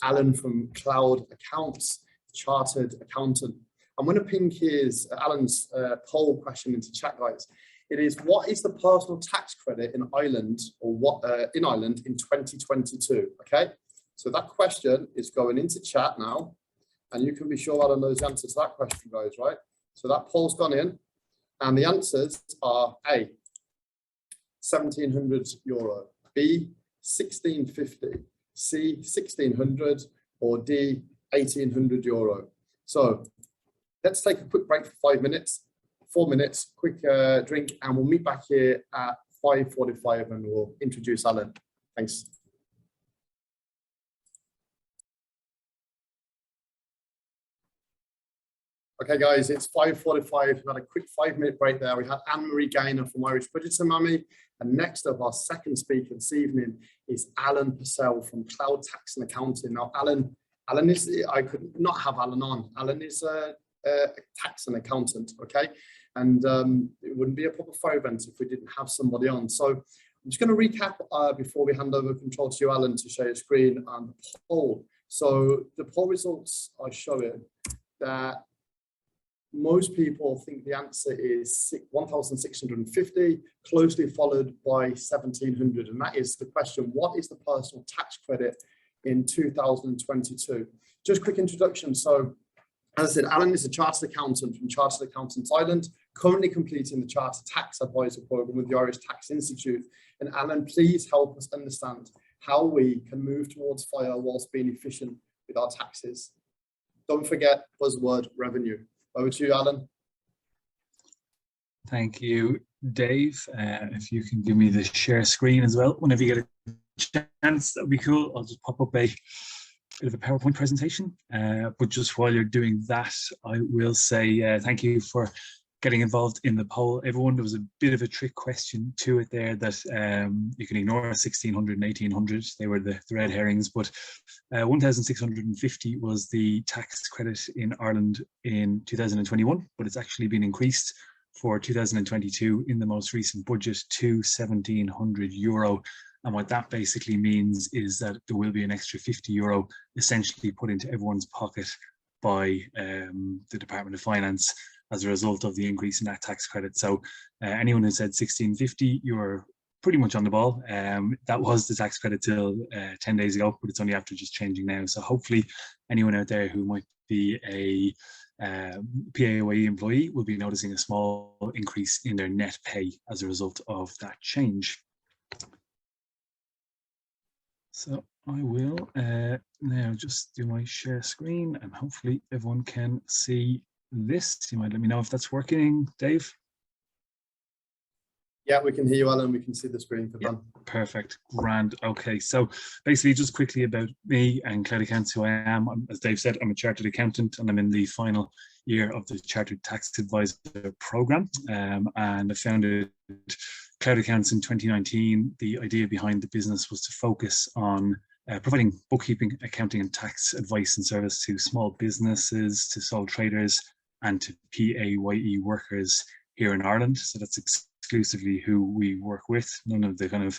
Alan from Cloud Accounts, chartered accountant. I'm going to ping Alan's poll question into chat, guys. It is, what is the personal tax credit in Ireland, or in Ireland in 2022? Okay, so that question is going into chat now, and you can be sure Alan knows the answer to that question, guys, right? So that poll's gone in, and the answers are A, €1,700, B, 1,650, C, 1,600, or D, €1,800. So let's take a quick break for 5 minutes, 4 minutes, quick drink, and we'll meet back here at 5:45 and we'll introduce Alan. Thanks. Okay, guys, it's 5:45. We've had a quick 5-minute break there. We had Anne-Marie Gaynor from Irish Budgeting Mammy. And next up, our second speaker this evening is Alan Purcell from Cloud Tax and Accounting. Now, Alan is, I could not have Alan on. Alan is a tax and accountant, okay? And it wouldn't be a proper fire event if we didn't have somebody on. So I'm just going to recap before we hand over control to you, Alan, to share your screen and the poll. So the poll results are showing that most people think the answer is 1,650, closely followed by 1,700. And that is the question, what is the personal tax credit in 2022? Just a quick introduction. So as I said, Alan is a chartered accountant from Chartered Accountants Ireland, currently completing the Chartered Tax Advisor Program with the Irish Tax Institute. And Alan, please help us understand how we can move towards FIRE whilst being efficient with our taxes. Don't forget buzzword revenue. Over to you, Alan. Thank you, Dave. If you can give me the share screen as well, whenever you get a chance, that would be cool. I'll just pop up a bit of a PowerPoint presentation. But just while you're doing that, I will say thank you for getting involved in the poll. Everyone, there was a bit of a trick question to it there that you can ignore 1,600 and 1,800. They were the red herrings, but 1,650 was the tax credit in Ireland in 2021, but it's actually been increased for 2022 in the most recent budget to €1,700. And what that basically means is that there will be an extra €50 essentially put into everyone's pocket by the Department of Finance as a result of the increase in that tax credit. So anyone who said 1,650, you're pretty much on the ball. That was the tax credit till 10 days ago, but it's only after just changing now. So hopefully anyone out there who might be a PAYE employee will be noticing a small increase in their net pay as a result of that change. So I will now just do my share screen and hopefully everyone can see this. You might let me know if that's working, Dave. Yeah, we can hear you, Alan. We can see the screen for them. Perfect, grand. Okay, so basically just quickly about me and Cloud Accounts, who I am. As Dave said, I'm a chartered accountant and I'm in the final year of the Chartered Tax Advisor program. And I founded Cloud Accounts in 2019. The idea behind the business was to focus on providing bookkeeping, accounting and tax advice and service to small businesses, to sole traders and to PAYE workers here in Ireland. So that's exclusively who we work with. None of the kind of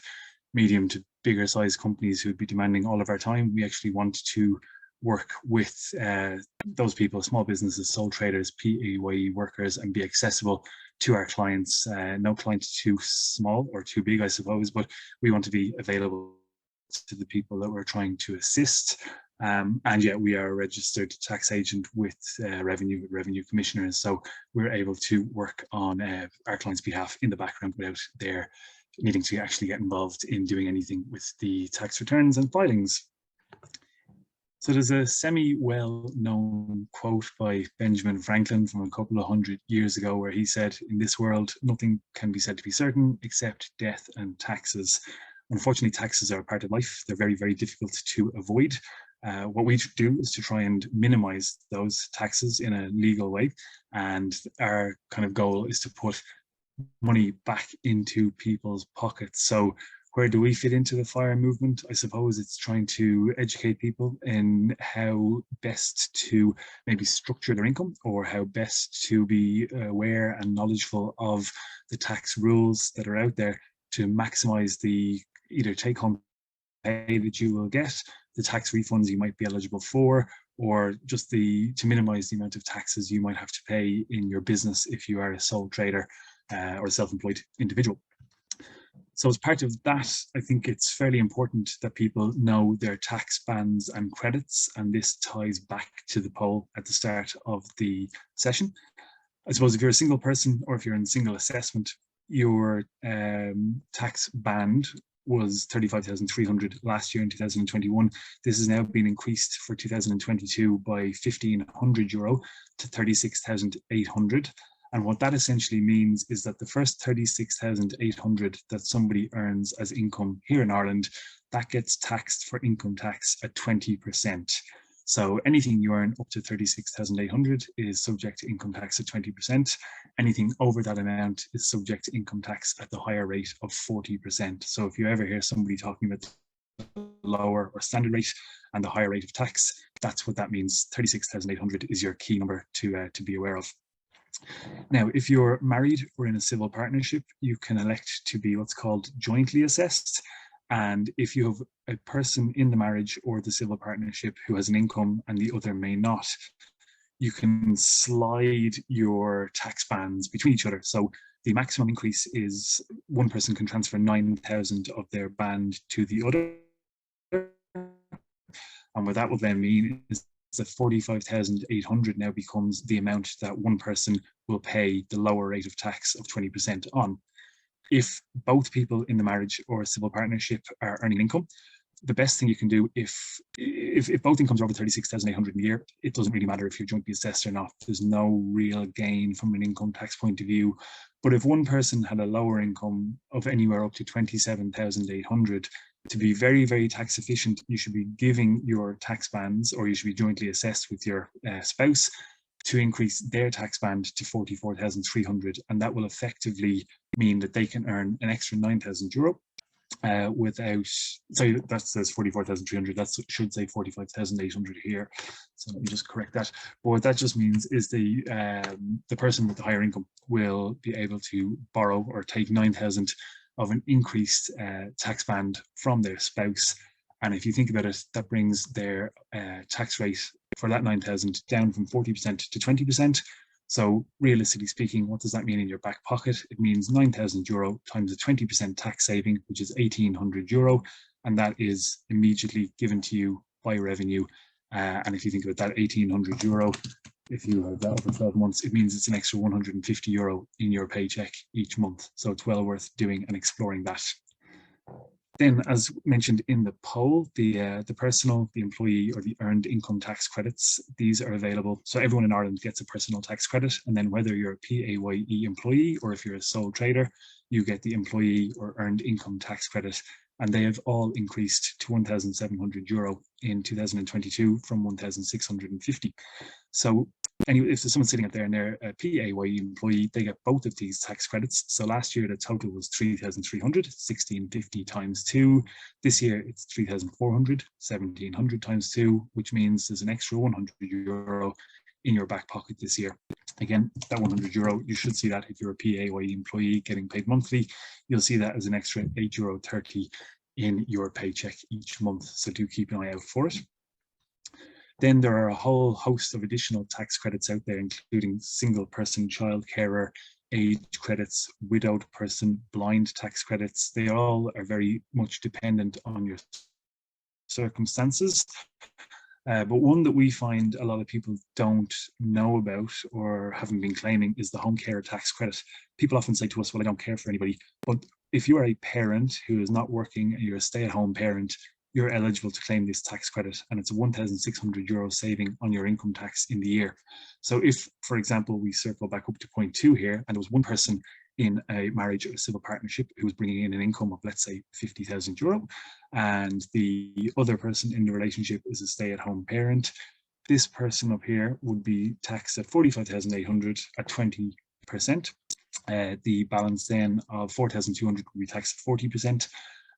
medium to bigger size companies who would be demanding all of our time. We actually want to work with those people, small businesses, sole traders, PAYE workers, and be accessible to our clients. No client too small or too big, I suppose, but we want to be available to the people that we're trying to assist. And yet we are a registered tax agent with revenue commissioners, so we're able to work on our clients' behalf in the background without their needing to actually get involved in doing anything with the tax returns and filings. So there's a semi-well-known quote by Benjamin Franklin from a couple of hundred years ago where he said, "In this world, nothing can be said to be certain except death and taxes." Unfortunately, taxes are a part of life. They're very, very difficult to avoid. What we do is to try and minimize those taxes in a legal way. And our kind of goal is to put money back into people's pockets. So where do we fit into the FIRE movement? I suppose it's trying to educate people in how best to maybe structure their income, or how best to be aware and knowledgeable of the tax rules that are out there to maximize the either take-home pay that you will get, the tax refunds you might be eligible for, or just to minimize the amount of taxes you might have to pay in your business if you are a sole trader or a self-employed individual. So as part of that, I think it's fairly important that people know their tax bands and credits, and this ties back to the poll at the start of the session. I suppose if you're a single person or if you're in single assessment, your tax band was 35,300 last year in 2021. This has now been increased for 2022 by €1,500 to 36,800. And what that essentially means is that the first 36,800 that somebody earns as income here in Ireland, that gets taxed for income tax at 20%. So anything you earn up to 36,800 is subject to income tax at 20%. Anything over that amount is subject to income tax at the higher rate of 40%. So if you ever hear somebody talking about the lower or standard rate and the higher rate of tax, that's what that means. 36,800 is your key number to be aware of. Now, if you're married or in a civil partnership, you can elect to be what's called jointly assessed. And if you have a person in the marriage or the civil partnership who has an income and the other may not, you can slide your tax bands between each other. So the maximum increase is one person can transfer 9,000 of their band to the other. And what that will then mean is that 45,800 now becomes the amount that one person will pay the lower rate of tax of 20% on. If both people in the marriage or civil partnership are earning income, the best thing you can do if both incomes are over 36,800 in a year, it doesn't really matter if you're jointly assessed or not. There's no real gain from an income tax point of view. But if one person had a lower income of anywhere up to 27,800, to be very, very tax efficient, you should be giving your tax bands, or you should be jointly assessed with your spouse, to increase their tax band to 44,300, and that will effectively mean that they can earn an extra €9,000 without, sorry, that says 44,300, that should say 45,800 here, so let me just correct that. But what that just means is the person with the higher income will be able to borrow or take 9,000 of an increased tax band from their spouse. And if you think about it, that brings their tax rate for that 9,000 down from 40% to 20%. So realistically speaking, what does that mean in your back pocket? It means €9,000 times a 20% tax saving, which is €1,800. And that is immediately given to you by revenue. And if you think about that €1,800, if you have that over 12 months, it means it's an extra €150 in your paycheck each month. So it's well worth doing and exploring that. Then, as mentioned in the poll, the personal, the employee, or the earned income tax credits, these are available. So everyone in Ireland gets a personal tax credit, and then whether you're a PAYE employee or if you're a sole trader, you get the employee or earned income tax credit, and they have all increased to €1,700 in 2022 from 1,650. So anyway, if there's someone sitting out there and they're a PAYE employee, they get both of these tax credits. So last year the total was 3,300, 1,650 times 2. This year it's 3,400, 1,700 times 2, which means there's an extra €100 in your back pocket this year. Again, that €100, you should see that if you're a PAYE employee getting paid monthly, you'll see that as an extra €8.30 in your paycheck each month. So do keep an eye out for it. Then there are a whole host of additional tax credits out there, including single person child carer, age credits, widowed person, blind tax credits. They all are very much dependent on your circumstances. But one that we find a lot of people don't know about or haven't been claiming is the home care tax credit. People often say to us, well, I don't care for anybody. But if you are a parent who is not working and you're a stay-at-home parent, you're eligible to claim this tax credit, and it's a €1,600 saving on your income tax in the year. So if, for example, we circle back up to point 2 here, and there was one person in a marriage or a civil partnership who was bringing in an income of, let's say, €50,000, and the other person in the relationship is a stay-at-home parent, this person up here would be taxed at 45,800 at 20%. The balance then of 4,200 would be taxed at 40%.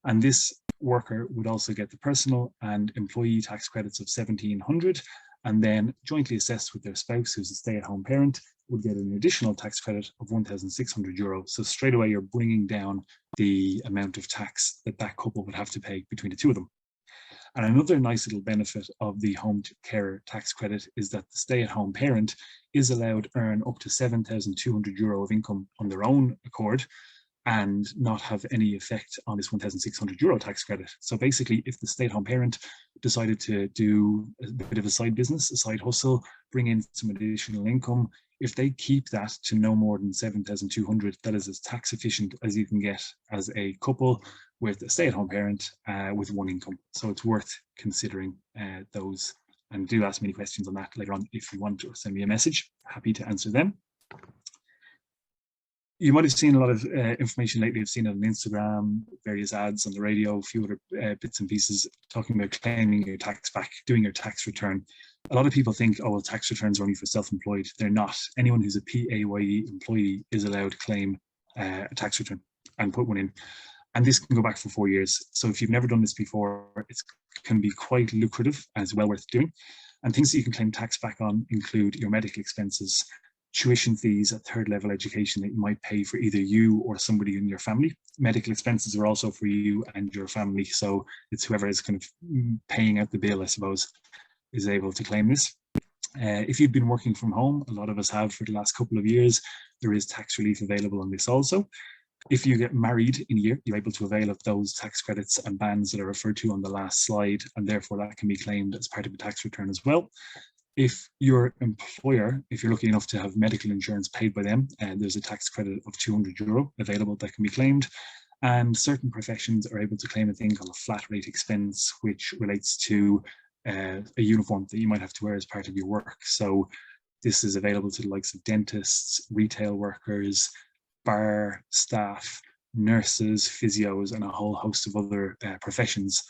And this worker would also get the personal and employee tax credits of 1,700, and then jointly assessed with their spouse, who's a stay-at-home parent, would get an additional tax credit of €1,600. So straight away, you're bringing down the amount of tax that that couple would have to pay between the two of them. And another nice little benefit of the home carer tax credit is that the stay-at-home parent is allowed to earn up to €7,200 of income on their own accord, and not have any effect on this €1,600 tax credit. So basically, if the stay-at-home parent decided to do a bit of a side business, a side hustle, bring in some additional income, if they keep that to no more than 7,200, that is as tax efficient as you can get as a couple with a stay-at-home parent with one income. So it's worth considering those. And do ask me any questions on that later on if you want, or send me a message. Happy to answer them. You might have seen a lot of information lately. I've seen it on Instagram, various ads on the radio, a few other bits and pieces talking about claiming your tax back, doing your tax return. A lot of people think, oh, well, tax returns are only for self-employed. They're not. Anyone who's a PAYE employee is allowed to claim a tax return and put one in. And this can go back for 4 years. So if you've never done this before, it can be quite lucrative and it's well worth doing. And things that you can claim tax back on include your medical expenses, tuition fees at third level education that you might pay for either you or somebody in your family. Medical expenses are also for you and your family. So it's whoever is kind of paying out the bill, I suppose, is able to claim this. If you've been working from home, a lot of us have for the last couple of years, there is tax relief available on this also. If you get married in a year, you're able to avail of those tax credits and bans that are referred to on the last slide, and therefore that can be claimed as part of a tax return as well. If your employer, if you're lucky enough to have medical insurance paid by them, there's a tax credit of €200 available that can be claimed. And certain professions are able to claim a thing called a flat rate expense, which relates to a uniform that you might have to wear as part of your work. So this is available to the likes of dentists, retail workers, bar staff, nurses, physios, and a whole host of other professions.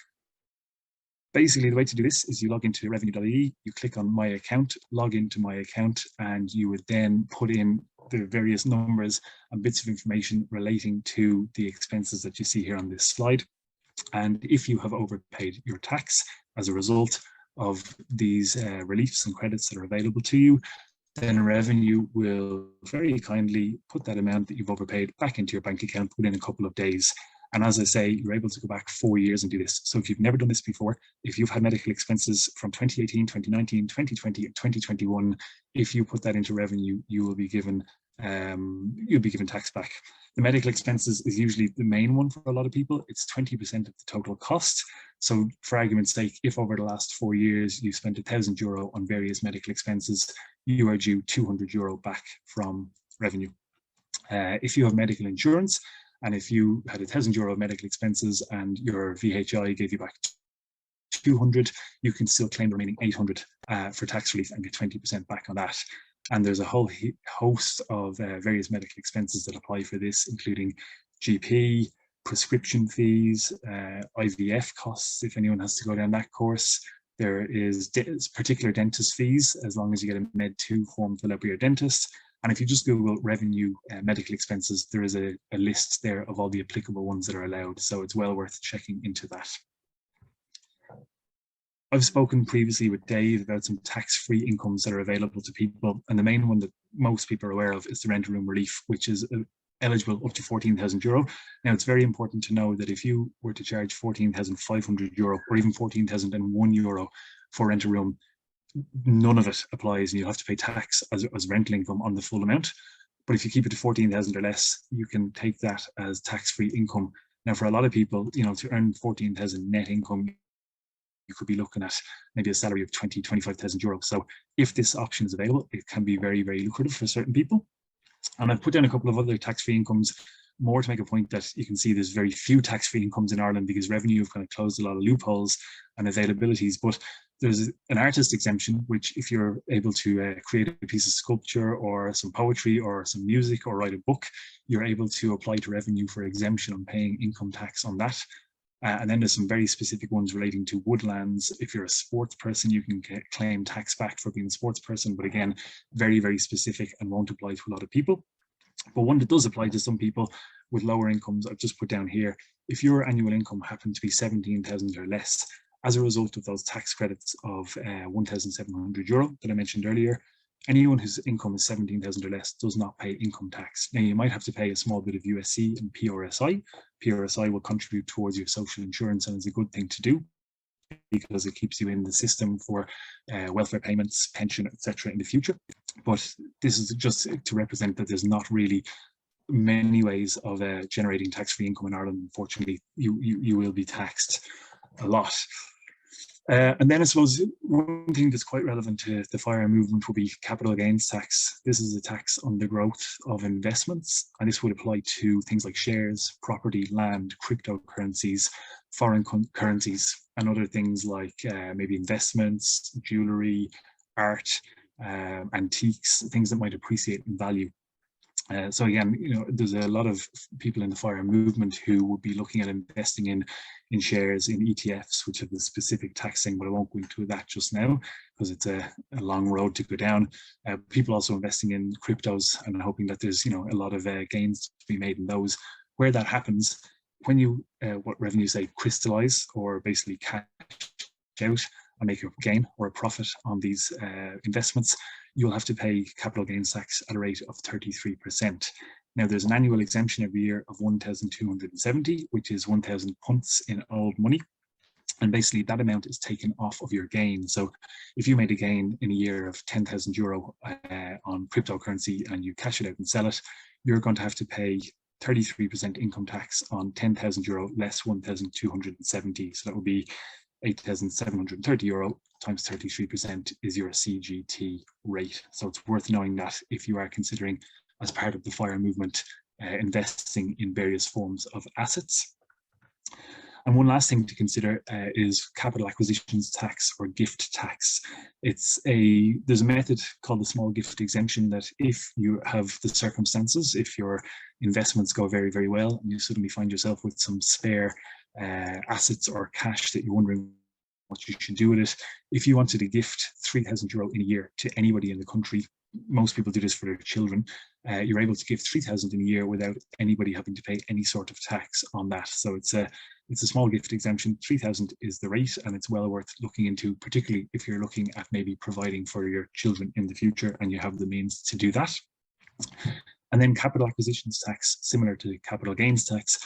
Basically, the way to do this is you log into revenue.ie, you click on my account, log into my account, and you would then put in the various numbers and bits of information relating to the expenses that you see here on this slide. And if you have overpaid your tax as a result of these reliefs and credits that are available to you, then revenue will very kindly put that amount that you've overpaid back into your bank account within a couple of days. And as I say, you're able to go back 4 years and do this. So if you've never done this before, if you've had medical expenses from 2018, 2019, 2020, and 2021, if you put that into revenue, you will be given tax back. The medical expenses is usually the main one for a lot of people. It's 20% of the total cost. So for argument's sake, if over the last 4 years you spent €1,000 on various medical expenses, you are due €200 back from revenue. If you have medical insurance, and if you had €1,000 of medical expenses and your VHI gave you back 200, you can still claim the remaining 800 for tax relief and get 20% back on that. And there's a whole host of various medical expenses that apply for this, including GP, prescription fees, IVF costs, if anyone has to go down that course. There is particular dentist fees, as long as you get a Med 2 form filled out by your dentist. And if you just Google revenue medical expenses, there is a list there of all the applicable ones that are allowed. So it's well worth checking into that. I've spoken previously with Dave about some tax-free incomes that are available to people. And the main one that most people are aware of is the rent room relief, which is eligible up to €14,000. Now, it's very important to know that if you were to charge €14,500 or even €14,001 for rent a room, none of it applies and you'll have to pay tax as rental income on the full amount. But if you keep it to 14,000 or less, you can take that as tax-free income. Now, for a lot of people, to earn 14,000 net income, you could be looking at maybe a salary of 20,000, 25,000 euros. So if this option is available, it can be very, very lucrative for certain people. And I've put down a couple of other tax-free incomes more to make a point that you can see there's very few tax-free incomes in Ireland because revenue have kind of closed a lot of loopholes and availabilities. But there's an artist exemption, which if you're able to create a piece of sculpture or some poetry or some music or write a book, you're able to apply to revenue for exemption on paying income tax on that. And then there's some very specific ones relating to woodlands. If you're a sports person, you can claim tax back for being a sports person, but again, very, very specific and won't apply to a lot of people. But one that does apply to some people with lower incomes, I've just put down here, if your annual income happened to be 17,000 or less, as a result of those tax credits of €1,700 that I mentioned earlier, anyone whose income is 17,000 or less does not pay income tax. Now, you might have to pay a small bit of USC and PRSI. PRSI will contribute towards your social insurance, and is a good thing to do because it keeps you in the system for welfare payments, pension, etc. in the future. But this is just to represent that there's not really many ways of generating tax-free income in Ireland. Unfortunately, you will be taxed a lot. And then I suppose one thing that's quite relevant to the FIRE movement would be capital gains tax. This is a tax on the growth of investments, and this would apply to things like shares, property, land, cryptocurrencies, foreign currencies, and other things like maybe investments, jewelry, art, antiques, things that might appreciate in value. So again, there's a lot of people in the FIRE movement who would be looking at investing in shares, in ETFs, which have the specific taxing, but I won't go into that just now because it's a long road to go down. People also investing in cryptos and hoping that there's a lot of gains to be made in those. Where that happens, when you what revenue say crystallize or basically cash out and make a gain or a profit on these investments, you'll have to pay capital gains tax at a rate of 33%. Now, there's an annual exemption every year of 1,270, which is 1,000 punts in old money. And basically that amount is taken off of your gain. So if you made a gain in a year of €10,000 on cryptocurrency and you cash it out and sell it, you're going to have to pay 33% income tax on €10,000 less 1,270. So that would be €8,730 times 33% is your CGT rate. So it's worth knowing that if you are considering, as part of the FIRE movement, investing in various forms of assets. And one last thing to consider is capital acquisitions tax or gift tax. There's a method called the small gift exemption that if you have the circumstances, if your investments go very, very well and you suddenly find yourself with some spare assets or cash that you're wondering what you should do with it. If you wanted to gift €3,000 in a year to anybody in the country, most people do this for their children, you're able to give 3,000 in a year without anybody having to pay any sort of tax on that. So it's a small gift exemption. 3,000 is the rate, and it's well worth looking into, particularly if you're looking at maybe providing for your children in the future and you have the means to do that. And then capital acquisitions tax, similar to capital gains tax,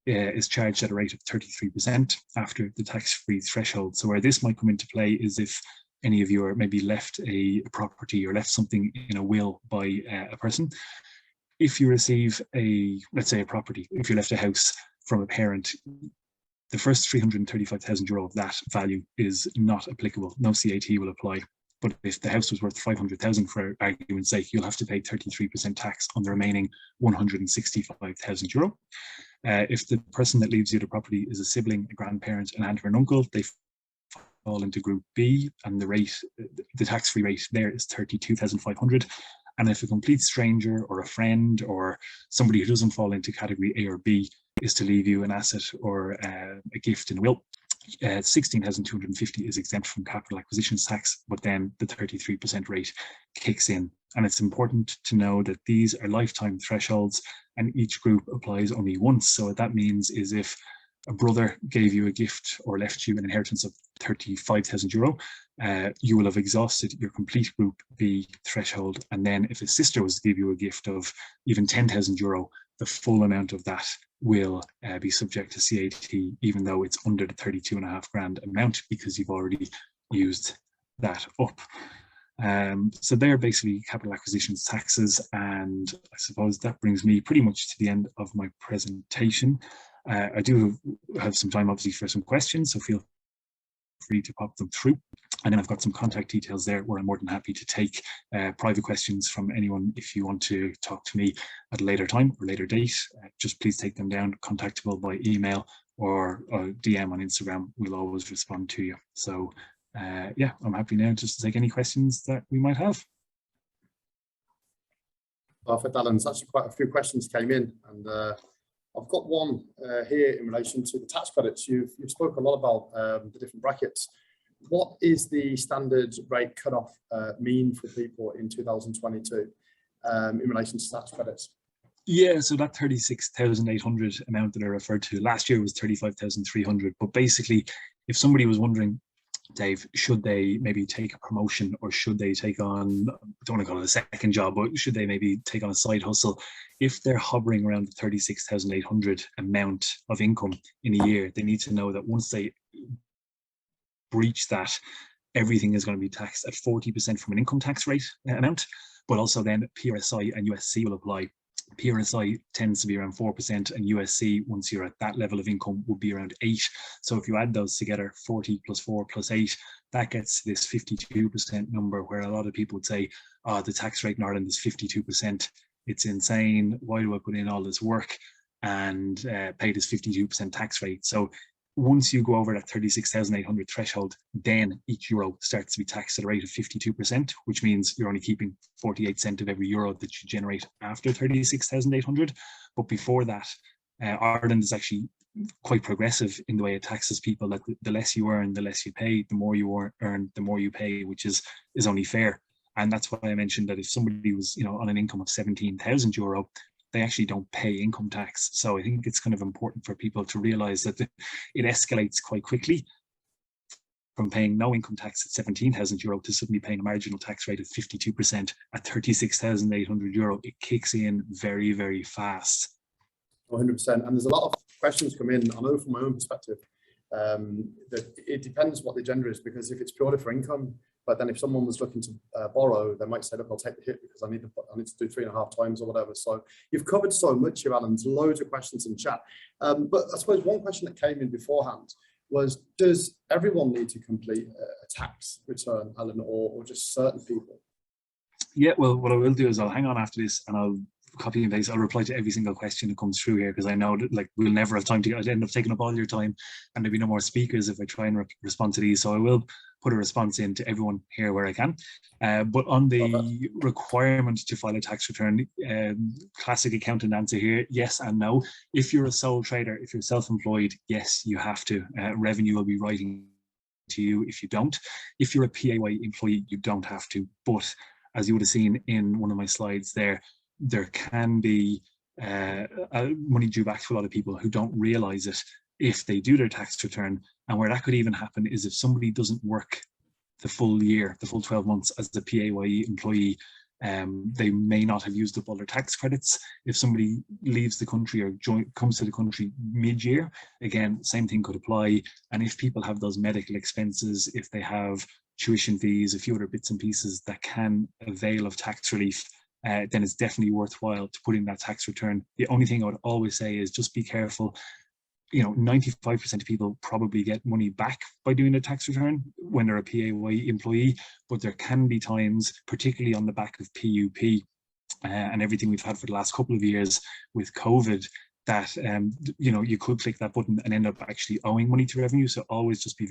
is charged at a rate of 33% after the tax-free threshold. So where this might come into play is if any of you are maybe left a property or left something in a will by a person. If you receive let's say a property, if you left a house from a parent, the first €335,000 of that value is not applicable. No CAT will apply. But if the house was worth 500,000 for argument's sake, you'll have to pay 33% tax on the remaining €165,000. If the person that leaves you the property is a sibling, a grandparent, an aunt or an uncle, they fall into group B, and the tax-free rate there is 32,500. And if a complete stranger or a friend or somebody who doesn't fall into category A or B is to leave you an asset or a gift in will, 16,250 is exempt from capital acquisitions tax, but then the 33% rate kicks in. And it's important to know that these are lifetime thresholds and each group applies only once. So what that means is if a brother gave you a gift or left you an inheritance of €35,000, you will have exhausted your complete group B threshold. And then if a sister was to give you a gift of even €10,000, the full amount of that will be subject to CAT, even though it's under the 32.5 grand amount, because you've already used that up. So they're basically capital acquisitions taxes, and I suppose that brings me pretty much to the end of my presentation. I do have some time obviously for some questions, so feel free to pop them through. And then I've got some contact details there where I'm more than happy to take private questions from anyone. If you want to talk to me at a later time or later date, just please take them down, contactable by email or DM on Instagram. We'll always respond to you. So yeah, I'm happy now just to take any questions that we might have. Perfect, Alan. There's actually quite a few questions came in, and I've got one here in relation to the tax credits. You've spoke a lot about the different brackets. What is the standard rate cutoff mean for people in 2022 in relation to tax credits? Yeah, so that 36,800 amount that I referred to last year was 35,300. But basically, if somebody was wondering, Dave, should they maybe take a promotion, or should they take on, I don't want to call it a second job, but should they maybe take on a side hustle? If they're hovering around the 36,800 amount of income in a year, they need to know that once they breach that, everything is going to be taxed at 40% from an income tax rate amount, but also then PRSI and USC will apply. PRSI tends to be around 4%, and USC, once you're at that level of income, would be around 8%. So if you add those together, 40 plus 4 plus 8, that gets this 52% number, where a lot of people would say, oh, the tax rate in Ireland is 52%. It's insane. Why do I put in all this work and pay this 52% tax rate? So once you go over that 36,800 threshold, then each euro starts to be taxed at a rate of 52%, which means you're only keeping 48 cents of every euro that you generate after 36,800. But before that, Ireland is actually quite progressive in the way it taxes people. Like the less you earn, the less you pay. The more you earn, the more you pay, which is only fair. And that's why I mentioned that if somebody was, on an income of 17,000 euro, they actually don't pay income tax. So I think it's kind of important for people to realize that it escalates quite quickly from paying no income tax at 17,000 euro to suddenly paying a marginal tax rate of 52% at 36,800 euro. It kicks in very, very fast. 100%. And there's a lot of questions come in. I know from my own perspective that it depends what the gender is, because if it's purely for income, but then if someone was looking to borrow, they might say, look, I'll take the hit because I need to do 3.5 times or whatever. So you've covered so much here, Alan. There's loads of questions in chat. But I suppose one question that came in beforehand was, does everyone need to complete a tax return, Alan, or just certain people? Yeah, well, what I will do is I'll hang on after this and I'll copy and paste. I'll reply to every single question that comes through here, because I know that we'll never have time to I'd end up taking up all your time and there'll be no more speakers if I try and respond to these. So I will put a response in to everyone here where I can. But on the requirement to file a tax return, classic accountant answer here, yes and no. If you're a sole trader, if you're self-employed, yes, you have to. Revenue will be writing to you if you don't. If you're a PAYE employee, you don't have to. But as you would have seen in one of my slides there can be money due back to a lot of people who don't realize it if they do their tax return. And where that could even happen is if somebody doesn't work the full year, the full 12 months as a PAYE employee, they may not have used up all their tax credits. If somebody leaves the country or comes to the country mid-year, again, same thing could apply. And if people have those medical expenses, if they have tuition fees, a few other bits and pieces that can avail of tax relief, then it's definitely worthwhile to put in that tax return. The only thing I would always say is just be careful. 95% of people probably get money back by doing a tax return when they're a PAYE employee, but there can be times, particularly on the back of PUP and everything we've had for the last couple of years with COVID, that you could click that button and end up actually owing money to revenue. So always just be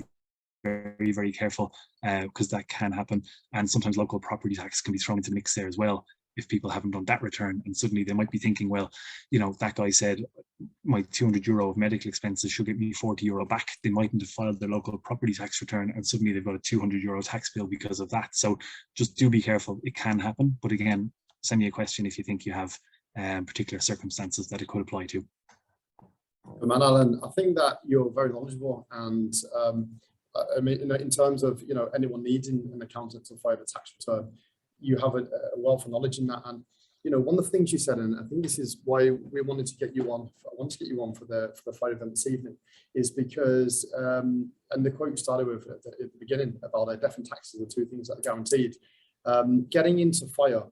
very, very careful, because that can happen. And sometimes local property tax can be thrown into the mix there as well if people haven't done that return, and suddenly they might be thinking, well, that guy said my 200 euro of medical expenses should get me 40 euro back. They mightn't have filed their local property tax return, and suddenly they've got a 200 euro tax bill because of that. So just do be careful. It can happen, but again, send me a question if you think you have particular circumstances that it could apply to. Man, Alan, I think that you're very knowledgeable, and I mean, in terms of anyone needing an accountant to file a tax return, you have a wealth of knowledge in that. And one of the things you said, and I think this is why we wanted to get you on. I want to get you on for the Friday event this evening, is because and the quote you started with at the beginning about death and taxes are two things that are guaranteed. Getting into fire,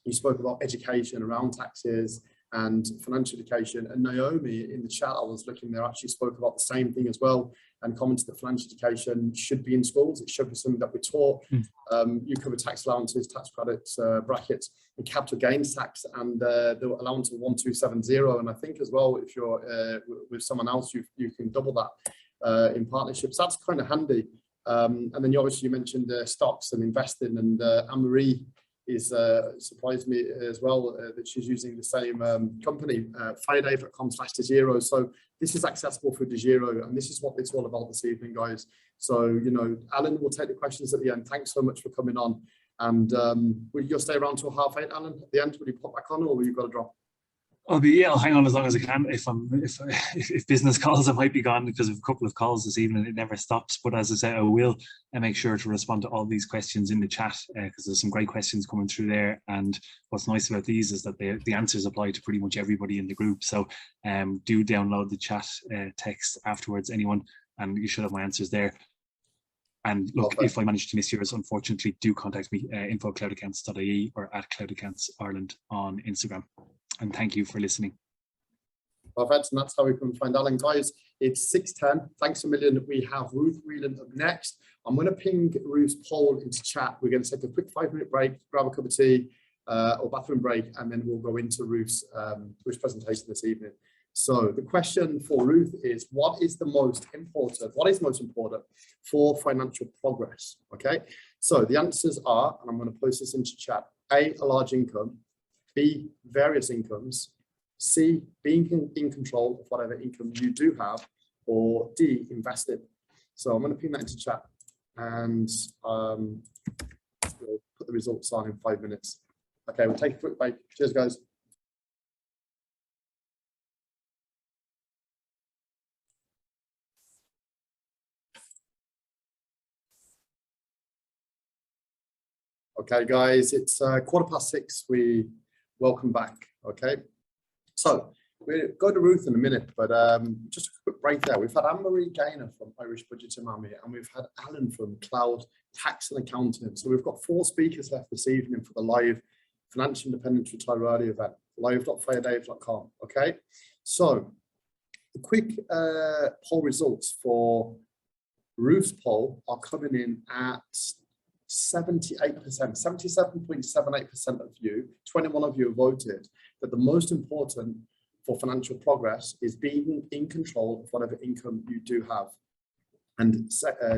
you spoke about education around taxes and financial education, and Naomi in the chat I was looking there actually spoke about the same thing as well. and commented that financial education should be in schools. It should be something that we're taught. You cover tax allowances, tax credits, brackets, and capital gains tax, and the allowance of 1270. And I think as well, if you're with someone else, you can double that in partnerships. That's kind of handy. And then you mentioned stocks and investing, and Anne-Marie is surprised me as well that she's using the same company, firedave.com/Degiro. So this is accessible for Degiro, and this is what it's all about this evening, guys. So, you know, Alan will take the questions at the end. Thanks so much for coming on. And will you stay around till 8:30, Alan, at the end? Will you pop back on, or will you got to drop? I'll hang on as long as I can. If business calls, I might be gone because of a couple of calls this evening. It never stops. But as I said, I will make sure to respond to all these questions in the chat because there's some great questions coming through there. And what's nice about these is that the answers apply to pretty much everybody in the group. So do download the chat text afterwards, anyone, and you should have my answers there. And look, if I manage to miss yours, unfortunately, do contact me, info@cloudaccounts.ie or @cloudaccountsireland on Instagram. And thank you for listening. Perfect, and that's how we can find Alan. Guys, it's 6:10. Thanks a million. We have Ruth Wheelan up next. I'm going to ping Ruth's poll into chat. We're going to take a quick 5-minute break, grab a cup of tea or bathroom break, and then we'll go into Ruth's presentation this evening. So the question for Ruth is, what is most important for financial progress? Okay, so the answers are, and I'm going to post this into chat: A, a large income; B, various incomes; C, being in control of whatever income you do have; or D, investing. So I'm going to ping that into chat, and we'll put the results on in 5 minutes. Okay, we'll take a quick break. Cheers, guys. Okay, guys, it's 6:15. Welcome back. Okay, so we'll go to Ruth in a minute, but just a quick break there. We've had Anne-Marie Gaynor from Irish Budgeting Mammy, and we've had Alan from Cloud Tax and Accounting. So we've got 4 speakers left this evening for the live Financial Independence Retire Early event, live.firedave.com. Okay, so the quick poll results for Ruth's poll are coming in at 78%, 77.78% of you, 21 of you have voted that the most important for financial progress is being in control of whatever income you do have. And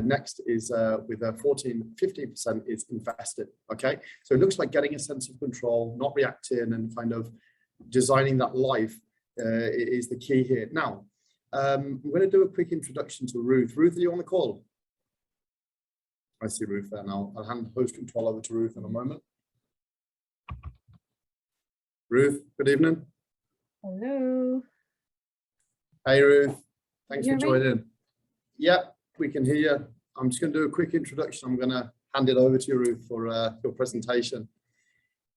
next is with 15% is invested. Okay, so it looks like getting a sense of control, not reacting, and kind of designing that life is the key here. Now, I'm going to do a quick introduction to Ruth. Ruth, are you on the call? I see Ruth there now. I'll hand host control over to Ruth in a moment. Ruth, good evening. Hello. Hey, Ruth. Thanks for Me? joining. Yeah, we can hear you. I'm just going to do a quick introduction. I'm going to hand it over to you, Ruth, for your presentation.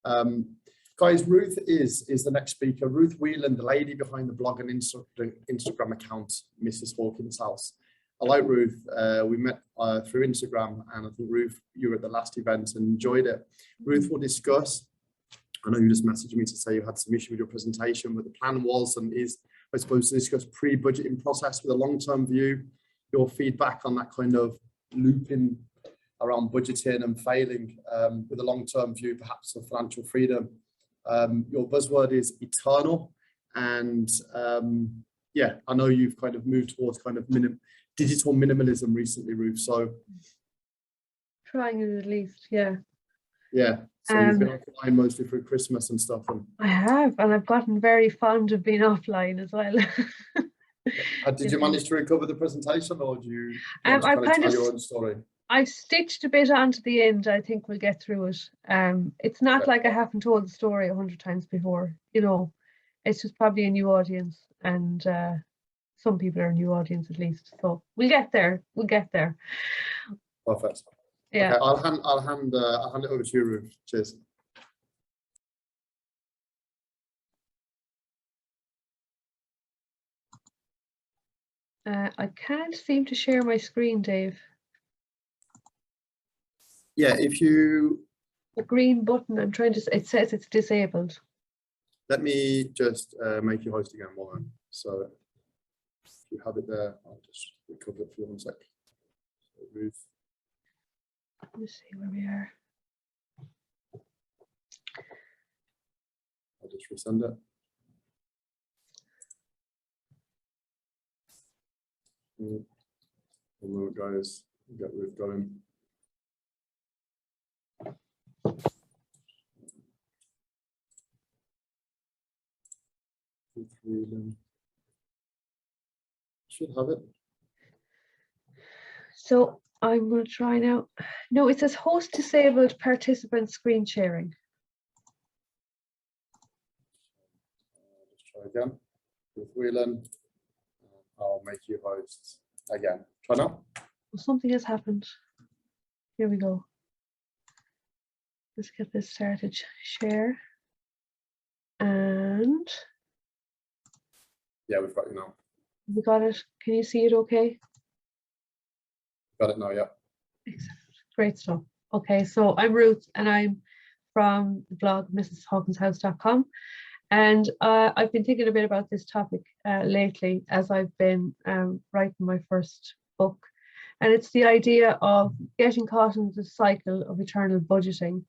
Guys, Ruth is the next speaker. Ruth Wheelan, the lady behind the blog and Instagram account, Mrs. Hawkins' House. I like Ruth. We met through Instagram, and I think, Ruth, you were at the last event and enjoyed it. Ruth will discuss, I know you just messaged me to say you had some issue with your presentation, but the plan was and is, I suppose, to discuss pre-budgeting process with a long-term view, your feedback on that kind of looping around budgeting and failing with a long-term view, perhaps of financial freedom. Your buzzword is eternal, and yeah, I know you've kind of moved towards kind of digital minimalism recently, Ruth. So Trying it at least, yeah. Yeah, so you've been offline mostly through Christmas and stuff. And I have, and I've gotten very fond of being offline as well. did you manage to recover the presentation, or do you I kind of kind tell of your own story? I stitched a bit onto the end. I think we'll get through it. It's not Okay. like I haven't told the story 100 times before, you know. It's just probably a new audience, and some people are a new audience at least. So we'll get there. We'll get there. Perfect. Yeah. Okay, I'll hand it over to you, Ruth. Cheers. I can't seem to share my screen, Dave. Yeah, if you The green button, I'm trying to, it says it's disabled. let me just make you host again, Wheelan. So if you have it there, I'll just recover it for you 1 sec. So Ruth. Let me see where we are. I'll just resend it. One more, guys. Get Ruth going. Wheelan. Should have it. So I'm going to try now. No, it says host disabled participant screen sharing. Let's try again with Wheelan. I'll make you host again. Try now. Well, something has happened. Here we go. Let's get this started. Share. And Yeah, we've got you now. we got it. Can you see it okay? Got it now, yeah. Excellent. Great stuff. Okay, so I'm Ruth and I'm from the blog mrshawkinshouse.com. And I've been thinking a bit about this topic lately as I've been writing my first book. And it's the idea of getting caught in the cycle of eternal budgeting,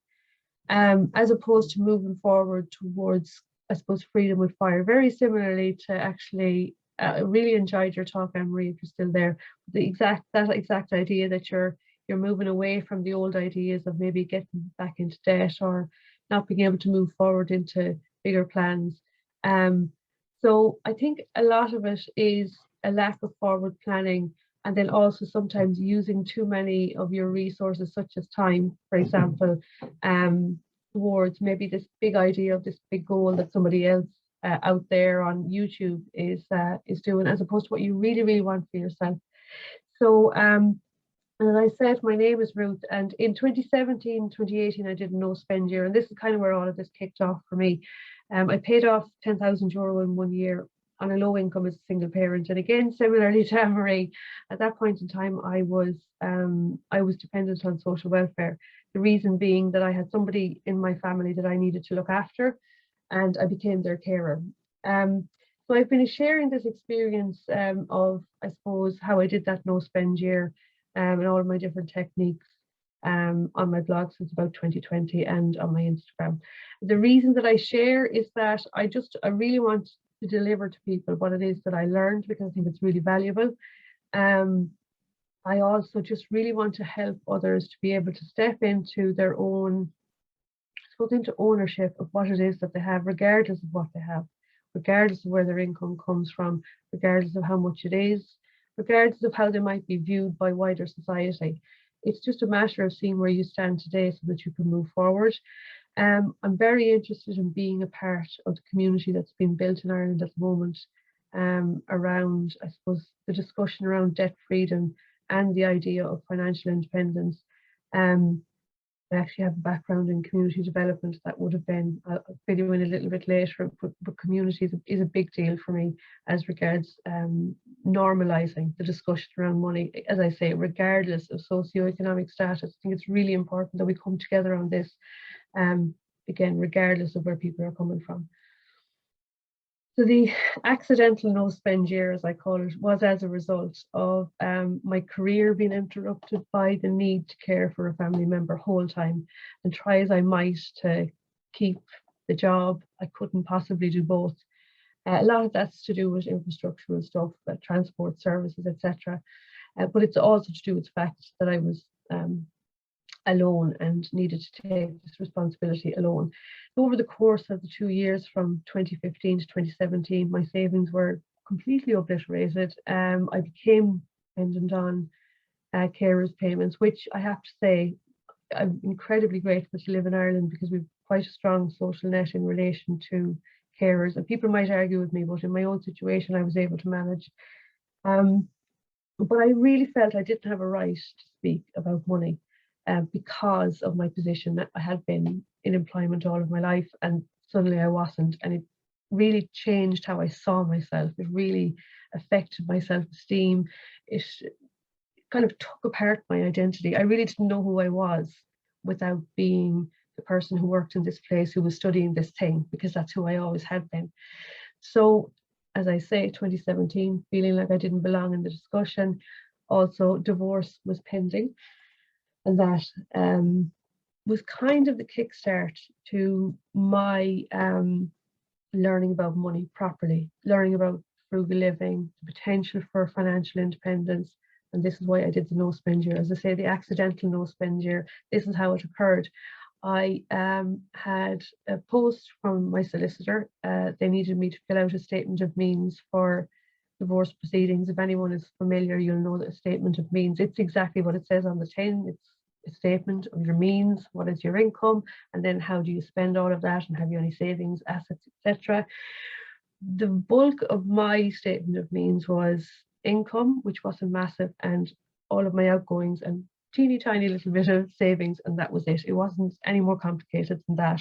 as opposed to moving forward towards, I suppose, freedom with fire. Very similarly to actually, I really enjoyed your talk, Anne-Marie, if you're still there. That exact idea that you're moving away from the old ideas of maybe getting back into debt or not being able to move forward into bigger plans. So I think a lot of it is a lack of forward planning, and then also sometimes using too many of your resources, such as time, for example, towards maybe this big idea of this big goal that somebody else out there on YouTube is doing, as opposed to what you really, really want for yourself. So and as I said, my name is Ruth, and in 2017, 2018, I did a no spend year, and this is kind of where all of this kicked off for me. I paid off €10,000 in 1 year on a low income as a single parent, and again, similarly to Anne-Marie, at that point in time, I was dependent on social welfare. The reason being that I had somebody in my family that I needed to look after, and I became their carer. So I've been sharing this experience of, I suppose, how I did that no spend year. And all of my different techniques on my blog since about 2020 and on my Instagram. The reason that I share is that I really want to deliver to people what it is that I learned, because I think it's really valuable. I also just really want to help others to be able to step into their own, into ownership of what it is that they have, regardless of what they have, regardless of where their income comes from, regardless of how much it is, regardless of how they might be viewed by wider society. It's just a matter of seeing where you stand today so that you can move forward. I'm very interested in being a part of the community that's been built in Ireland at the moment, around, I suppose, the discussion around debt freedom and the idea of financial independence. I actually have a background in community development. That would have been, I'll fill you in a little bit later, but community is a big deal for me as regards normalising the discussion around money. As I say, regardless of socioeconomic status, I think it's really important that we come together on this, again, regardless of where people are coming from. So the accidental no spend year, as I call it, was as a result of my career being interrupted by the need to care for a family member whole time. And try as I might to keep the job, I couldn't possibly do both. A lot of that's to do with infrastructural stuff, transport services, etc. But it's also to do with the fact that I was alone and needed to take this responsibility alone. Over the course of the 2 years from 2015 to 2017, my savings were completely obliterated. I became dependent on carers payments, which I have to say, I'm incredibly grateful to live in Ireland, because we've quite a strong social net in relation to carers. And people might argue with me, but in my own situation, I was able to manage. But I really felt I didn't have a right to speak about money. Because of my position. I had been in employment all of my life, and suddenly I wasn't, and it really changed how I saw myself. It really affected my self-esteem. It kind of took apart my identity. I really didn't know who I was without being the person who worked in this place, who was studying this thing, because that's who I always had been. So as I say, 2017, feeling like I didn't belong in the discussion. Also, divorce was pending, and that was kind of the kickstart to my learning about money properly, learning about frugal living, the potential for financial independence. And this is why I did the no spend year. As I say, the accidental no spend year, this is how it occurred. I had a post from my solicitor. They needed me to fill out a statement of means for divorce proceedings. If anyone is familiar, you'll know that a statement of means, it's exactly what it says on the tin. It's a statement of your means, what is your income, and then how do you spend all of that, and have you any savings, assets, etc. The bulk of my statement of means was income, which wasn't massive, and all of my outgoings and teeny tiny little bit of savings, and that was it. It wasn't any more complicated than that.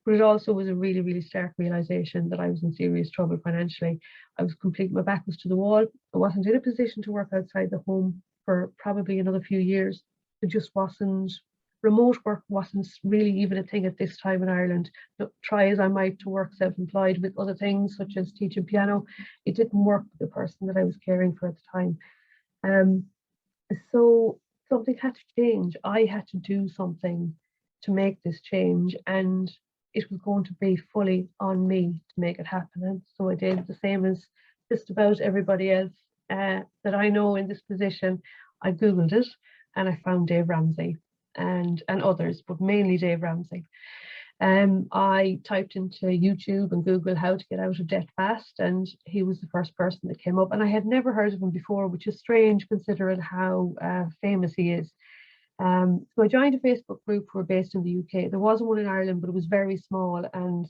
But it also was a really, really stark realization that I was in serious trouble financially. I was completely, my back was to the wall. I wasn't in a position to work outside the home for probably another few years. It just wasn't, remote work wasn't really even a thing at this time in Ireland. But try as I might to work self-employed with other things such as teaching piano, it didn't work with the person that I was caring for at the time. So something had to change. I had to do something to make this change, and it was going to be fully on me to make it happen. And so I did, the same as just about everybody else that I know in this position. I Googled it and I found Dave Ramsey and others, but mainly Dave Ramsey. I typed into YouTube and Google how to get out of debt fast, and he was the first person that came up. And I had never heard of him before, which is strange considering how famous he is. So I joined a Facebook group who were based in the UK. There wasn't one in Ireland, but it was very small, and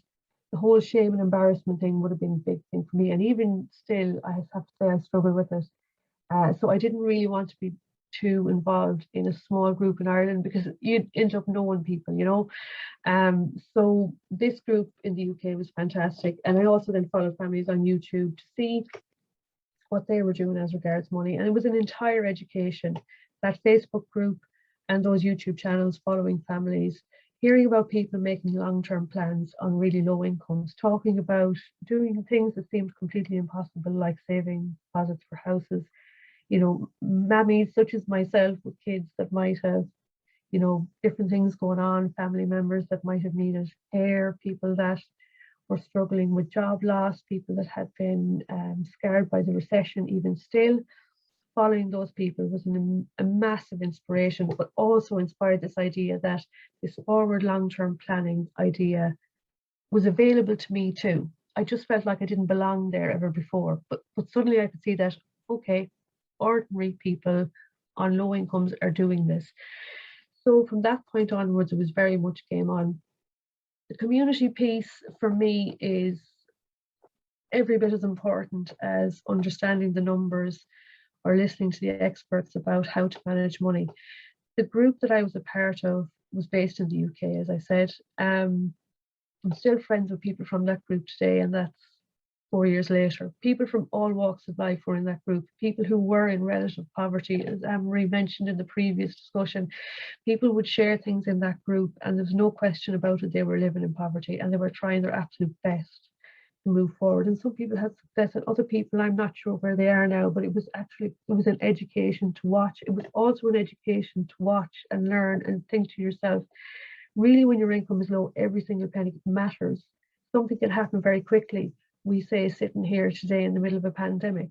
the whole shame and embarrassment thing would have been a big thing for me. And even still, I have to say I struggle with it. So I didn't really want to be too involved in a small group in Ireland because you'd end up knowing people, you know. So this group in the UK was fantastic. And I also then followed families on YouTube to see what they were doing as regards money. And it was an entire education, that Facebook group and those YouTube channels following families, hearing about people making long-term plans on really low incomes, talking about doing things that seemed completely impossible, like saving deposits for houses. You know, mammies such as myself with kids that might have, you know, different things going on, family members that might have needed care, people that were struggling with job loss, people that had been scarred by the recession. Even still, following those people was a massive inspiration, but also inspired this idea that this forward long-term planning idea was available to me too. I just felt like I didn't belong there ever before, but suddenly I could see that, okay, ordinary people on low incomes are doing this. So from that point onwards, it was very much game on. The community piece for me is every bit as important as understanding the numbers or listening to the experts about how to manage money. The group that I was a part of was based in the UK, as I said. I'm still friends with people from that group today, and that's 4 years later. People from all walks of life were in that group. People who were in relative poverty, as Anne-Marie mentioned in the previous discussion. People would share things in that group, and there's no question about it, they were living in poverty and they were trying their absolute best to move forward. And some people had success, and other people, I'm not sure where they are now, but it was an education to watch. It was also an education to watch and learn and think to yourself, really, when your income is low, every single penny matters. Something can happen very quickly. We say sitting here today in the middle of a pandemic,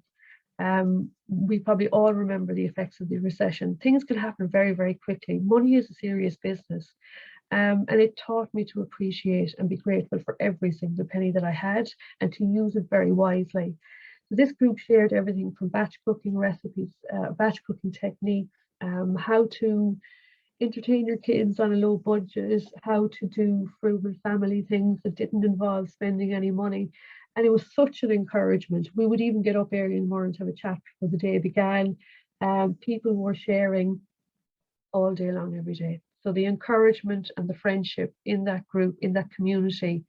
we probably all remember the effects of the recession. Things can happen very, very quickly. Money is a serious business. And it taught me to appreciate and be grateful for every single penny that I had and to use it very wisely. So this group shared everything from batch cooking recipes, batch cooking techniques, how to entertain your kids on a low budget, how to do frugal family things that didn't involve spending any money. And it was such an encouragement. We would even get up early in the morning to have a chat before the day began. People were sharing all day long, every day. So the encouragement and the friendship in that group, in that community,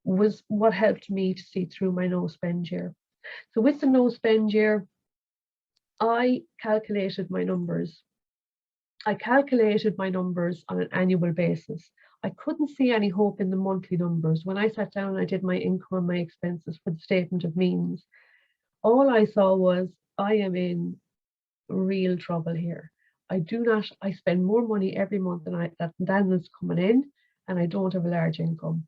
was what helped me to see through my no spend year. So with the no spend year, I calculated my numbers. I calculated my numbers on an annual basis. I couldn't see any hope in the monthly numbers. When I sat down and I did my income and my expenses for the statement of means, all I saw was I am in real trouble here. I spend more money every month than is coming in, and I don't have a large income.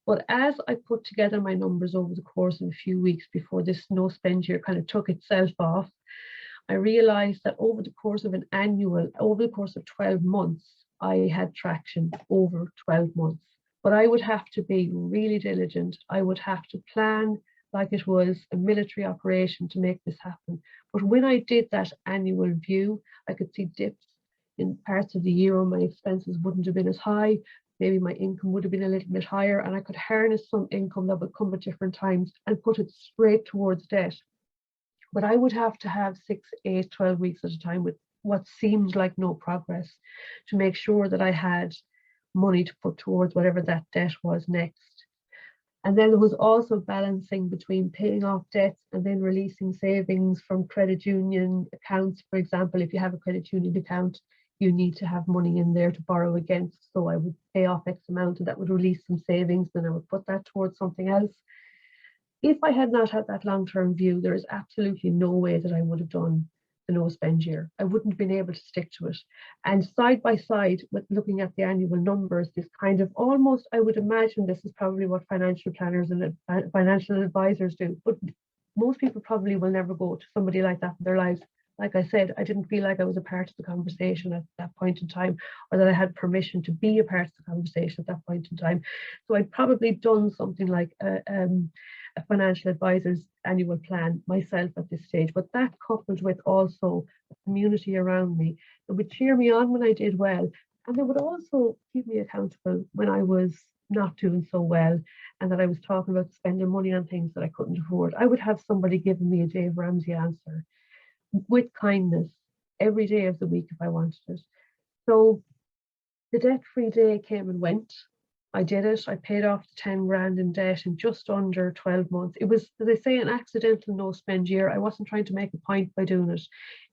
But as I put together my numbers over the course of a few weeks before this no spend year kind of took itself off, I realized that over the course of 12 months, I had traction over 12 months. But I would have to be really diligent. I would have to plan like it was a military operation to make this happen. But when I did that annual view, I could see dips in parts of the year where my expenses wouldn't have been as high. Maybe my income would have been a little bit higher, and I could harness some income that would come at different times and put it straight towards debt. But I would have to have 6, 8, 12 weeks at a time with what seemed like no progress to make sure that I had money to put towards whatever that debt was next. And then there was also balancing between paying off debts and then releasing savings from credit union accounts. For example, if you have a credit union account, you need to have money in there to borrow against. So I would pay off X amount and that would release some savings, then I would put that towards something else. If I had not had that long-term view, there is absolutely no way that I would have done the no spend year. I wouldn't have been able to stick to it. And side by side with looking at the annual numbers, this kind of almost, I would imagine this is probably what financial planners and financial advisors do, but most people probably will never go to somebody like that in their lives. Like I said, I didn't feel like I was a part of the conversation at that point in time, or that I had permission to be a part of the conversation at that point in time. So I'd probably done something like a financial advisor's annual plan myself at this stage, but that coupled with also a community around me that would cheer me on when I did well, and they would also keep me accountable when I was not doing so well, and that I was talking about spending money on things that I couldn't afford. I would have somebody giving me a Dave Ramsey answer with kindness every day of the week if I wanted it. So the debt-free day came and went. I did it. I paid off the 10 grand in debt in just under 12 months. It was, as I say, an accidental no spend year. I wasn't trying to make a point by doing it.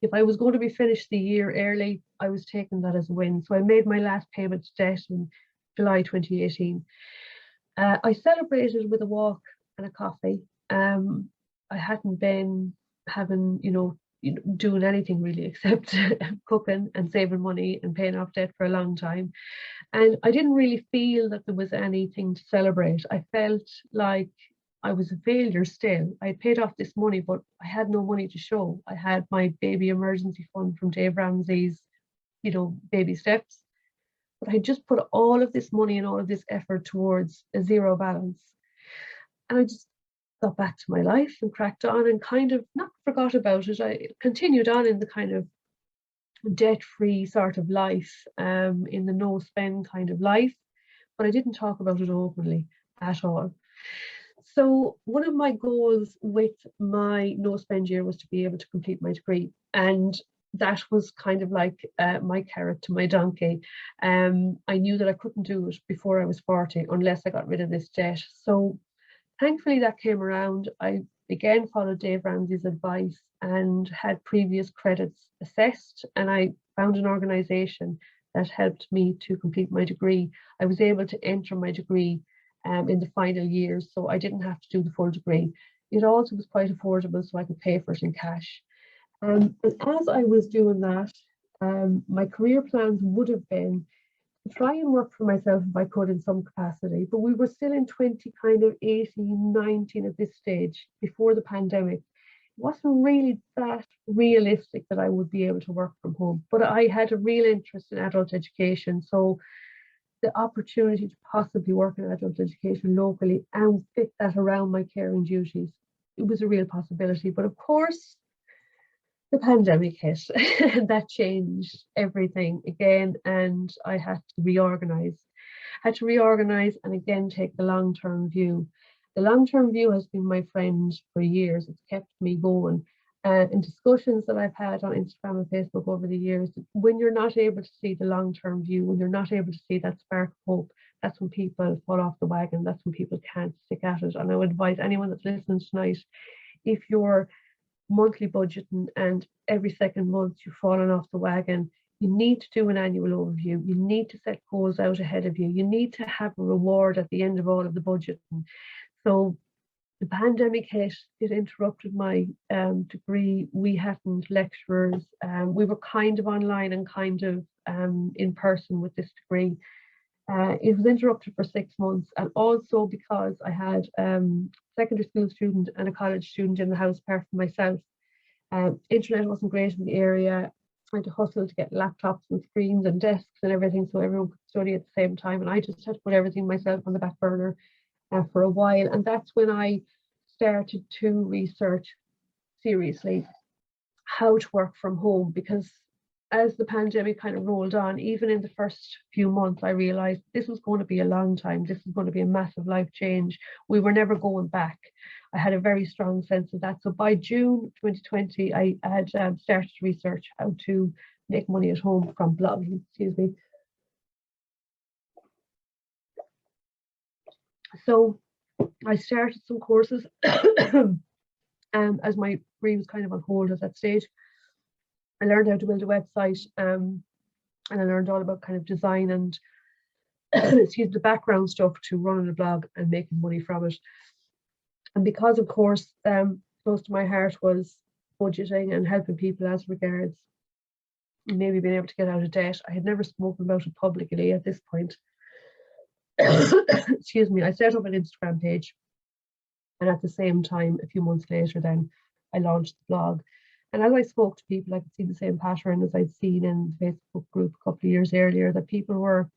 If I was going to be finished the year early, I was taking that as a win. So I made my last payment to debt in July 2018. I celebrated with a walk and a coffee. I hadn't been having, doing anything really except cooking and saving money and paying off debt for a long time. And I didn't really feel that there was anything to celebrate. I felt like I was a failure still. I had paid off this money, but I had no money to show. I had my baby emergency fund from Dave Ramsey's, baby steps. But I just put all of this money and all of this effort towards a zero balance. And I just got back to my life and cracked on and kind of not forgot about it. I continued on in the kind of debt-free sort of life, in the no spend kind of life, but I didn't talk about it openly at all. So one of my goals with my no spend year was to be able to complete my degree, and that was kind of like my carrot to my donkey. I knew that I couldn't do it before I was 40 unless I got rid of this debt. So thankfully that came around. I again followed Dave Ramsey's advice and had previous credits assessed, and I found an organisation that helped me to complete my degree. I was able to enter my degree in the final years, so I didn't have to do the full degree. It also was quite affordable, so I could pay for it in cash. And as I was doing that, my career plans would have been to try and work for myself if I could in some capacity, but we were still in 2018, 19 at this stage before the pandemic. It wasn't really that realistic that I would be able to work from home, but I had a real interest in adult education. So the opportunity to possibly work in adult education locally and fit that around my caring duties, it was a real possibility. But of course, the pandemic hit and that changed everything again, and I had to reorganize. And again take the long-term view. The long-term view has been my friend for years. It's kept me going. In discussions that I've had on Instagram and Facebook over the years, when you're not able to see the long-term view, when you're not able to see that spark of hope, that's when people fall off the wagon. That's when people can't stick at it. And I would advise anyone that's listening tonight, if you're monthly budgeting and every second month you've fallen off the wagon, You need to do an annual overview. You need to set goals out ahead of you. You need to have a reward at the end of all of the budgeting. So the pandemic hit, it interrupted my degree. We hadn't lecturers. We were kind of online and kind of in person with this degree. It was interrupted for 6 months, and also because I had secondary school student and a college student in the house apart from myself. Internet wasn't great in the area, trying to hustle to get laptops and screens and desks and everything so everyone could study at the same time, and I just had to put everything myself on the back burner for a while. And that's when I started to research seriously how to work from home, because as the pandemic kind of rolled on, even in the first few months, I realized this was going to be a long time. This is going to be a massive life change. We were never going back. I had a very strong sense of that. So by June 2020, I had started to research how to make money at home from blogging, excuse me. So I started some courses as my degree was kind of on hold at that stage. I learned how to build a website, and I learned all about kind of design and excuse the background stuff to running a blog and making money from it. And because, of course, close to my heart was budgeting and helping people as regards maybe being able to get out of debt. I had never spoken about it publicly at this point. Excuse me. I set up an Instagram page, and at the same time, a few months later, then I launched the blog. And as I spoke to people, I could see the same pattern as I'd seen in the Facebook group a couple of years earlier, that people were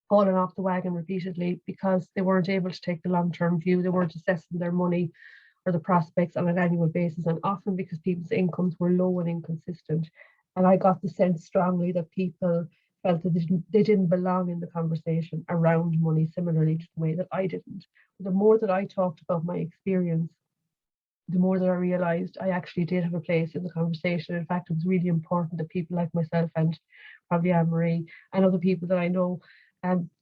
falling off the wagon repeatedly because they weren't able to take the long-term view. They weren't assessing their money or the prospects on an annual basis, and often because people's incomes were low and inconsistent. And I got the sense strongly that people felt that they didn't belong in the conversation around money, similarly to the way that I didn't. The more that I talked about my experience, the more that I realized I actually did have a place in the conversation. In fact, it was really important that people like myself and probably Anne-Marie and other people that I know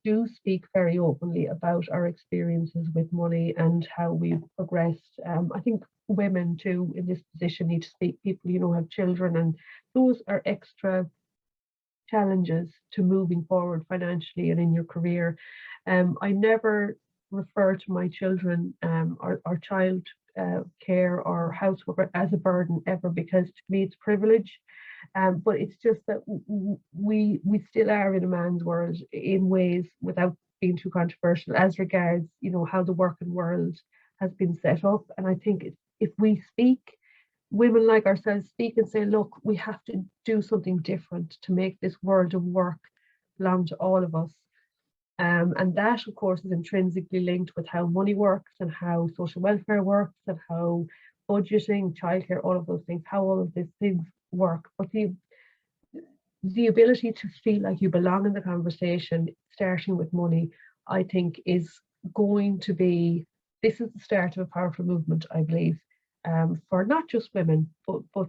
do speak very openly about our experiences with money and how we've progressed. I think women too in this position need to speak. People, you know, have children, and those are extra challenges to moving forward financially and in your career. I never refer to my children or child care or housework as a burden ever, because to me it's privilege. But it's just that we still are in a man's world in ways, without being too controversial, as regards, you know, how the working world has been set up. And I think if we speak, women like ourselves speak and say, look, we have to do something different to make this world of work belong to all of us. And that, of course, is intrinsically linked with how money works and how social welfare works and how budgeting, childcare, all of those things, how all of these things work. But the ability to feel like you belong in the conversation, starting with money, I think is going to be, this is the start of a powerful movement, I believe, for not just women, but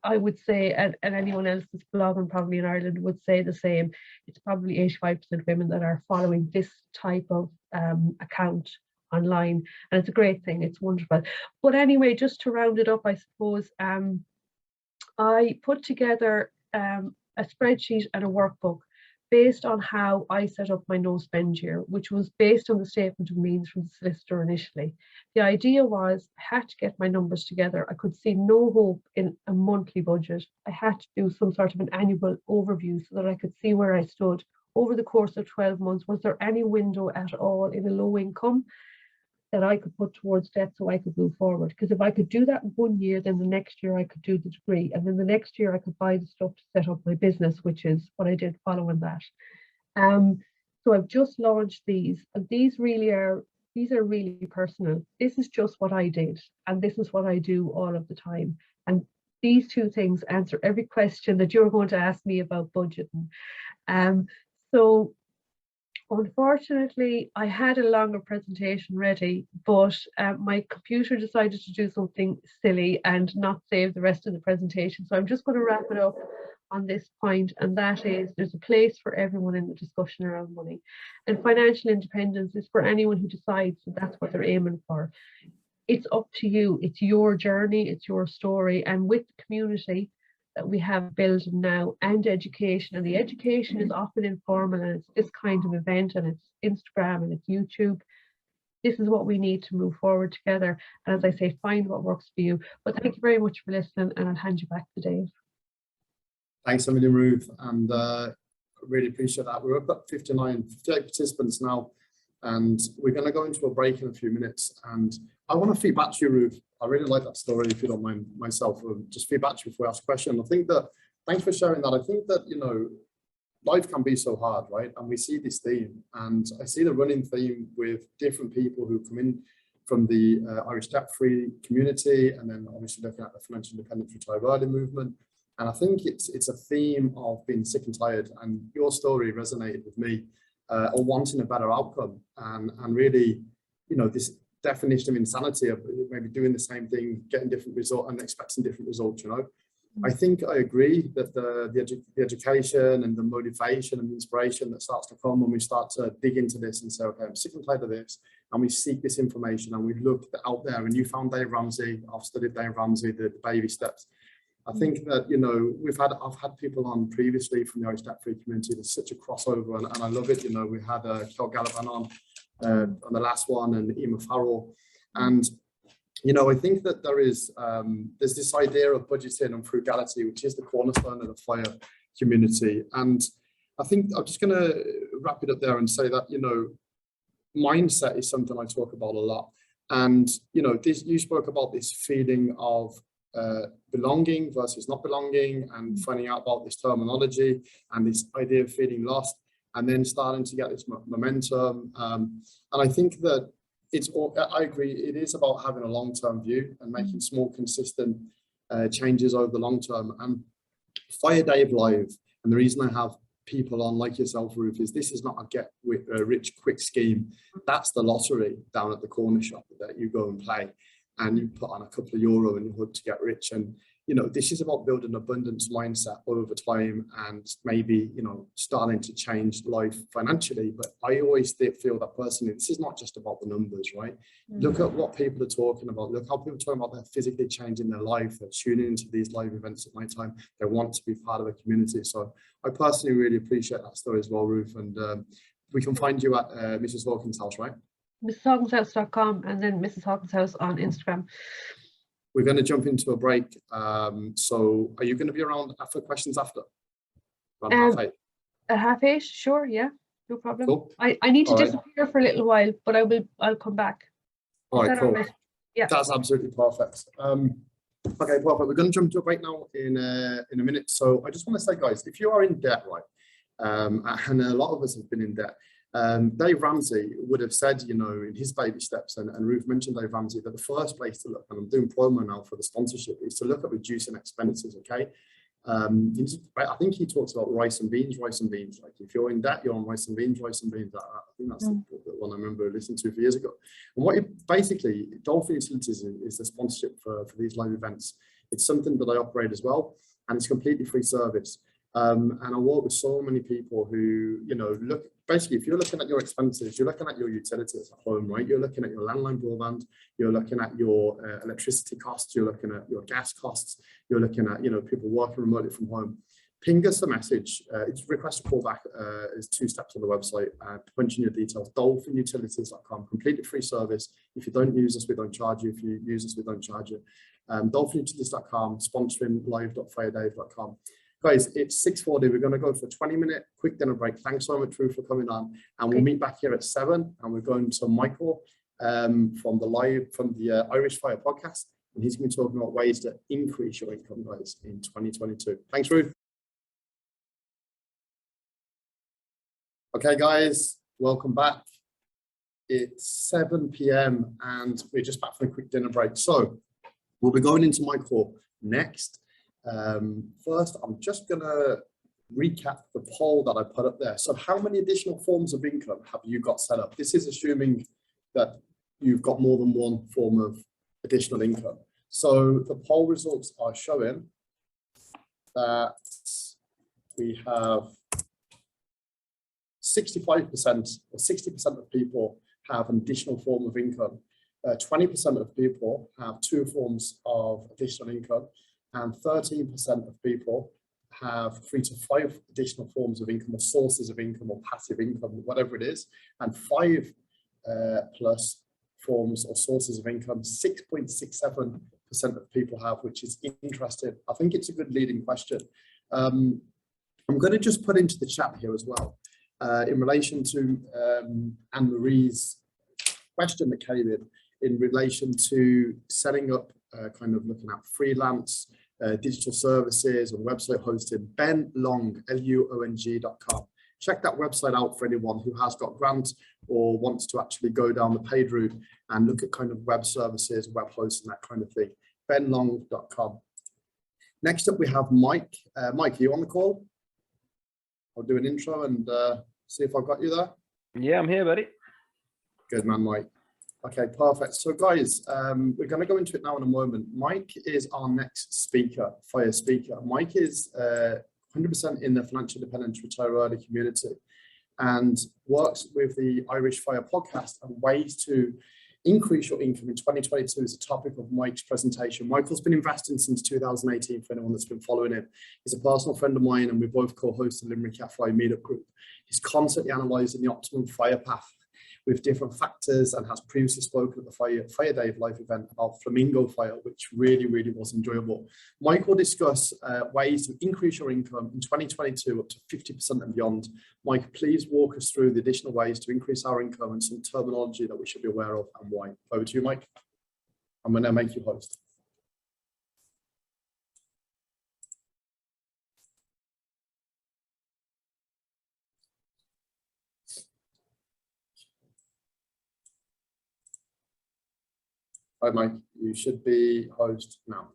I would say, and anyone else that's blogging probably in Ireland would say the same, it's probably 85% women that are following this type of account online, and it's a great thing, it's wonderful. But anyway, just to round it up, I suppose, I put together a spreadsheet and a workbook based on how I set up my no spend year, which was based on the statement of means from the solicitor initially. The idea was I had to get my numbers together. I could see no hope in a monthly budget. I had to do some sort of an annual overview so that I could see where I stood over the course of 12 months. Was there any window at all in a low income that I could put towards debt so I could move forward? Because if I could do that in 1 year, then the next year I could do the degree, and then the next year I could buy the stuff to set up my business, which is what I did following that. So I've just launched these, and these are really personal. This is just what I did, and this is what I do all of the time. And these two things answer every question that you're going to ask me about budgeting. So unfortunately, I had a longer presentation ready, but my computer decided to do something silly and not save the rest of the presentation. So I'm just going to wrap it up on this point, and that is, there's a place for everyone in the discussion around money. And financial independence is for anyone who decides that that's what they're aiming for. It's up to you. It's your journey. It's your story. And with the community, that we have building now, and education. And the education is often informal, and it's this kind of event, and it's Instagram and it's YouTube. This is what we need to move forward together. And as I say, find what works for you. But thank you very much for listening, and I'll hand you back to Dave. Thanks a million, Ruth, and really appreciate that. We're up at 58 participants now, and we're going to go into a break in a few minutes. And I want to feed back to you, Ruth. I really like that story, if you don't mind myself, just feed back to you before I ask a question. I think that, thanks for sharing that. I think that, you know, life can be so hard, right? And we see this theme, and I see the running theme with different people who come in from the Irish debt-free community, and then obviously looking at the financial independence retire early movement. And I think it's a theme of being sick and tired, and your story resonated with me, or wanting a better outcome, and really, you know, this definition of insanity of maybe doing the same thing, getting different results and expecting different results, you know. I think I agree that the education and the motivation and the inspiration that starts to come when we start to dig into this and say, okay, I'm sick and tired of this, and we seek this information, and we've looked out there, and you found Dave Ramsey, I've studied Dave Ramsey, the baby steps. I think that, you know, I've had people on previously from the Irish debt-free community. There's such a crossover, and I love it. You know, we had Kel Gallagher on the last one, and Emma Farrell, and you know, I think that there's this idea of budgeting and frugality, which is the cornerstone of the FIRE community. And I think I'm just going to wrap it up there and say that, you know, mindset is something I talk about a lot. And, you know, you spoke about this feeling of belonging versus not belonging, and finding out about this terminology and this idea of feeling lost, and then starting to get this momentum. And I think that I agree, it is about having a long-term view and making small, consistent changes over the long term. And Fire Dave Live, and the reason I have people on like yourself, Ruth, is this is not a get rich quick scheme. That's the lottery down at the corner shop that you go and play, and you put on a couple of euro and you hope to get rich. And you know, this is about building an abundance mindset over time, and maybe, you know, starting to change life financially. But I always feel that personally, this is not just about the numbers, right? Look at what people are talking about. Look how people are talking about they're physically changing their life. They're tuning into these live events at night time. They want to be part of a community. So I personally really appreciate that story as well, Ruth. And we can find you at Mrs. Hawkins' house, right? MrsHawkinsHouse.com, and then Mrs. Hawkins House on Instagram. We're going to jump into a break. So are you going to be around for questions after? Around 8:30? At 8:30, sure, yeah, no problem. Cool. I need to disappear for a little while, but I'll come back. All right, cool. Right? Yeah. That's absolutely perfect. Okay, well, we're going to jump to a break now in a minute. So I just want to say, guys, if you are in debt, right, and a lot of us have been in debt, Dave Ramsey would have said, you know, in his baby steps, and Ruth mentioned Dave Ramsey, that the first place to look, and I'm doing promo now for the sponsorship, is to look at reducing expenses, okay? I think he talks about rice and beans. Like if you're in debt, you're on rice and beans. I think that's the one I remember listening to a few years ago. And what basically, Dolphin Utilities is the sponsorship for these live events. It's something that I operate as well, and it's completely free service. And I work with so many people who, you know, basically, if you're looking at your expenses, you're looking at your utilities at home, right? You're looking at your landline broadband, you're looking at your electricity costs, you're looking at your gas costs, you're looking at, you know, people working remotely from home. Ping us a message. It's request a call back. Is 2 steps on the website. Punch in your details. dolphinutilities.com. Completely free service. If you don't use us, we don't charge you. If you use us, we don't charge you. dolphinutilities.com. Sponsoring live.firedave.com. Guys, it's 6:40. We're going to go for a 20-minute quick dinner break. Thanks so much, Ruth, for coming on. And we'll meet back here at 7. And we're going to Michael from the Irish Fire podcast. And he's going to be talking about ways to increase your income, guys, in 2022. Thanks, Ruth. Okay, guys, welcome back. It's 7 p.m. and we're just back from a quick dinner break. So we'll be going into Michael next. First, I'm just going to recap the poll that I put up there. So how many additional forms of income have you got set up? This is assuming that you've got more than one form of additional income. So the poll results are showing that we have 65% or 60% of people have an additional form of income. 20% of people have 2 forms of additional income. and 13% of people have 3 to 5 additional forms of income or sources of income or passive income, whatever it is, and 5 plus forms or sources of income, 6.67% of people have, which is interesting. I think it's a good leading question. I'm going to just put into the chat here as well, in relation to Anne-Marie's question that came in relation to setting up, kind of looking at freelance, digital services and website hosting. Ben Long, LUONG.com. Check that website out for anyone who has got grants or wants to actually go down the paid route and look at kind of web services, web hosting, that kind of thing. benlong.com. Next up, we have Mike. Mike, are you on the call? I'll do an intro and see if I've got you there. Yeah, I'm here, buddy. Good man, Mike. Okay, perfect. So guys, we're going to go into it now in a moment. Mike is our next speaker, fire speaker. Mike is 100% in the financial independence retire early community and works with the Irish Fire podcast and ways to increase your income in 2022 is a topic of Mike's presentation. Michael's been investing since 2018 for anyone that's been following him. He's a personal friend of mine and we both co-host the Limerick FI meetup group. He's constantly analysing the optimum fire path with different factors and has previously spoken at the Fire Day live event about flamingo fire, which really, really was enjoyable. Mike will discuss ways to increase your income in 2022 up to 50% and beyond. Mike, please walk us through the additional ways to increase our income and some terminology that we should be aware of and why. Over to you, Mike. I'm going to make you host. Hi, Mike, you should be host now.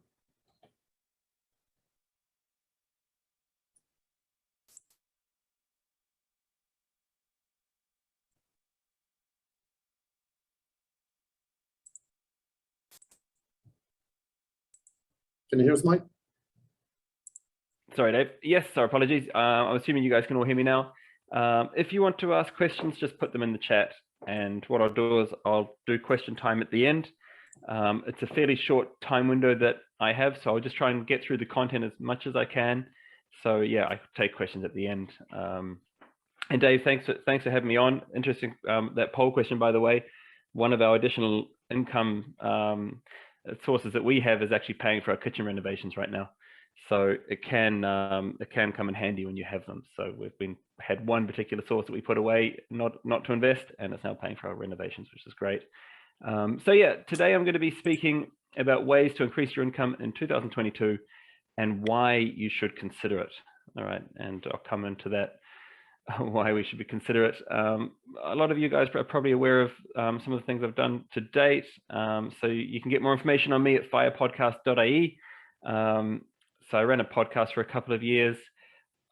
Can you hear us, Mike? Sorry, Dave. Yes, sorry, apologies. I'm assuming you guys can all hear me now. If you want to ask questions, just put them in the chat. And what I'll do is I'll do question time at the end. It's a fairly short time window that I have, so I'll just try and get through the content as much as I can. So yeah, I take questions at the end. And Dave, thanks for having me on. Interesting, that poll question, by the way. One of our additional income sources that we have is actually paying for our kitchen renovations right now. So it can come in handy when you have them. So we've had one particular source that we put away, not to invest, and it's now paying for our renovations, which is great. So yeah, today I'm going to be speaking about ways to increase your income in 2022 and why you should consider it. All right, and I'll come into that, why we should be considerate. A lot of you guys are probably aware of some of the things I've done to date. So you can get more information on me at firepodcast.ie. So I ran a podcast for a couple of years.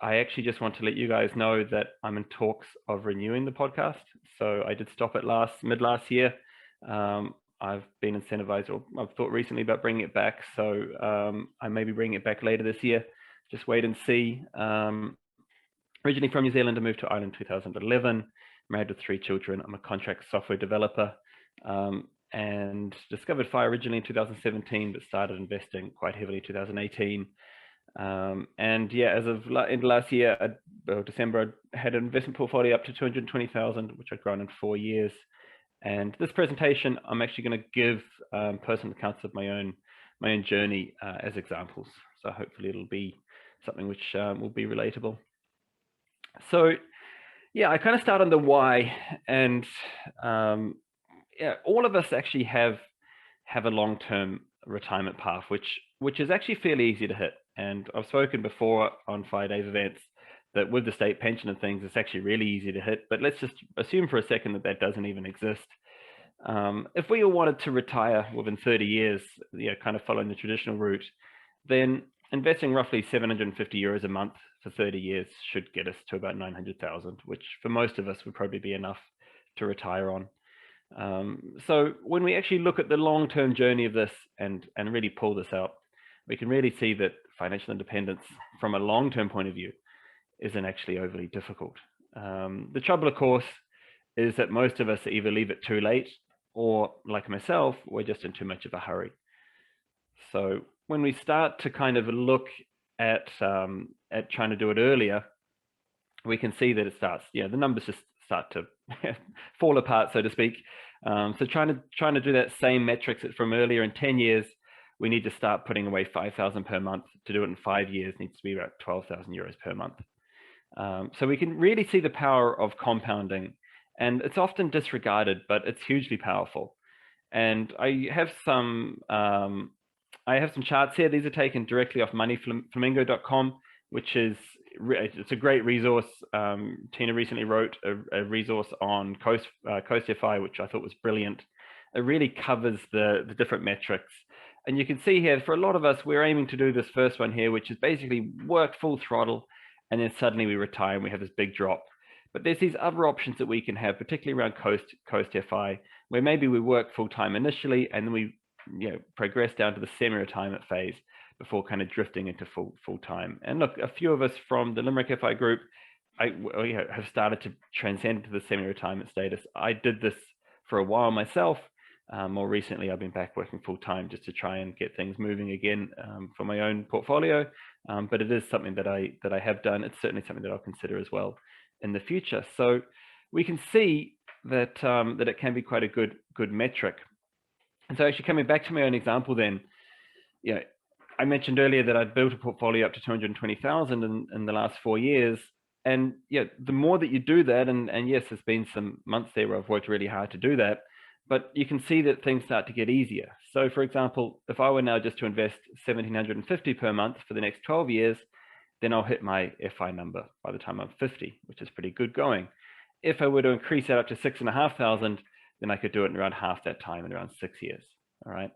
I actually just want to let you guys know that I'm in talks of renewing the podcast. So I did stop it mid last year. I've been incentivized, or I've thought recently about bringing it back. So I may be bringing it back later this year. Just wait and see. Originally from New Zealand, I moved to Ireland in 2011, married with 3 children. I'm a contract software developer and discovered FIRE originally in 2017, but started investing quite heavily in 2018. And yeah, as of end of last year, December, I had an investment portfolio up to 220,000, which I'd grown in 4 years. And this presentation, I'm actually going to give personal accounts of my own journey as examples. So hopefully it'll be something which will be relatable. So yeah, I kind of start on the why, and yeah, all of us actually have a long-term retirement path, which is actually fairly easy to hit. And I've spoken before on 5 days events that with the state pension and things, it's actually really easy to hit. But let's just assume for a second that that doesn't even exist. If we all wanted to retire within 30 years, you know, kind of following the traditional route, then investing roughly 750 euros a month for 30 years should get us to about 900,000, which for most of us would probably be enough to retire on. So when we actually look at the long-term journey of this and really pull this out, we can really see that financial independence from a long-term point of view isn't actually overly difficult. The trouble, of course, is that most of us either leave it too late or, like myself, we're just in too much of a hurry. So when we start to kind of look at trying to do it earlier, we can see that it starts, the numbers just start to fall apart, so to speak. So trying to do that same metrics from earlier in 10 years, we need to start putting away 5,000 per month. To do it in 5 years needs to be about 12,000 euros per month. So we can really see the power of compounding, and it's often disregarded, but it's hugely powerful. And I have some charts here. These are taken directly off moneyflamingo.com, which is it's a great resource. Tina recently wrote a resource on CoastFI, which I thought was brilliant. It really covers the different metrics. And you can see here, for a lot of us, we're aiming to do this first one here, which is basically work full throttle, and then suddenly we retire and we have this big drop. But there's these other options that we can have, particularly around CoastFI, where maybe we work full time initially, and then we progress down to the semi-retirement phase before kind of drifting into full time. And look, a few of us from the Limerick FI group have started to transcend to the semi-retirement status. I did this for a while myself. More recently, I've been back working full time just to try and get things moving again for my own portfolio. But it is something that I have done. It's certainly something that I'll consider as well in the future. So we can see that that it can be quite a good metric. And so actually coming back to my own example, then, I mentioned earlier that I'd built a portfolio up to 220,000 in the last 4 years. And the more that you do that, and yes, there's been some months there where I've worked really hard to do that, but you can see that things start to get easier. So for example, if I were now just to invest 1,750 per month for the next 12 years, then I'll hit my FI number by the time I'm 50, which is pretty good going. If I were to increase that up to 6,500, then I could do it in around half that time, in around 6 years. All right.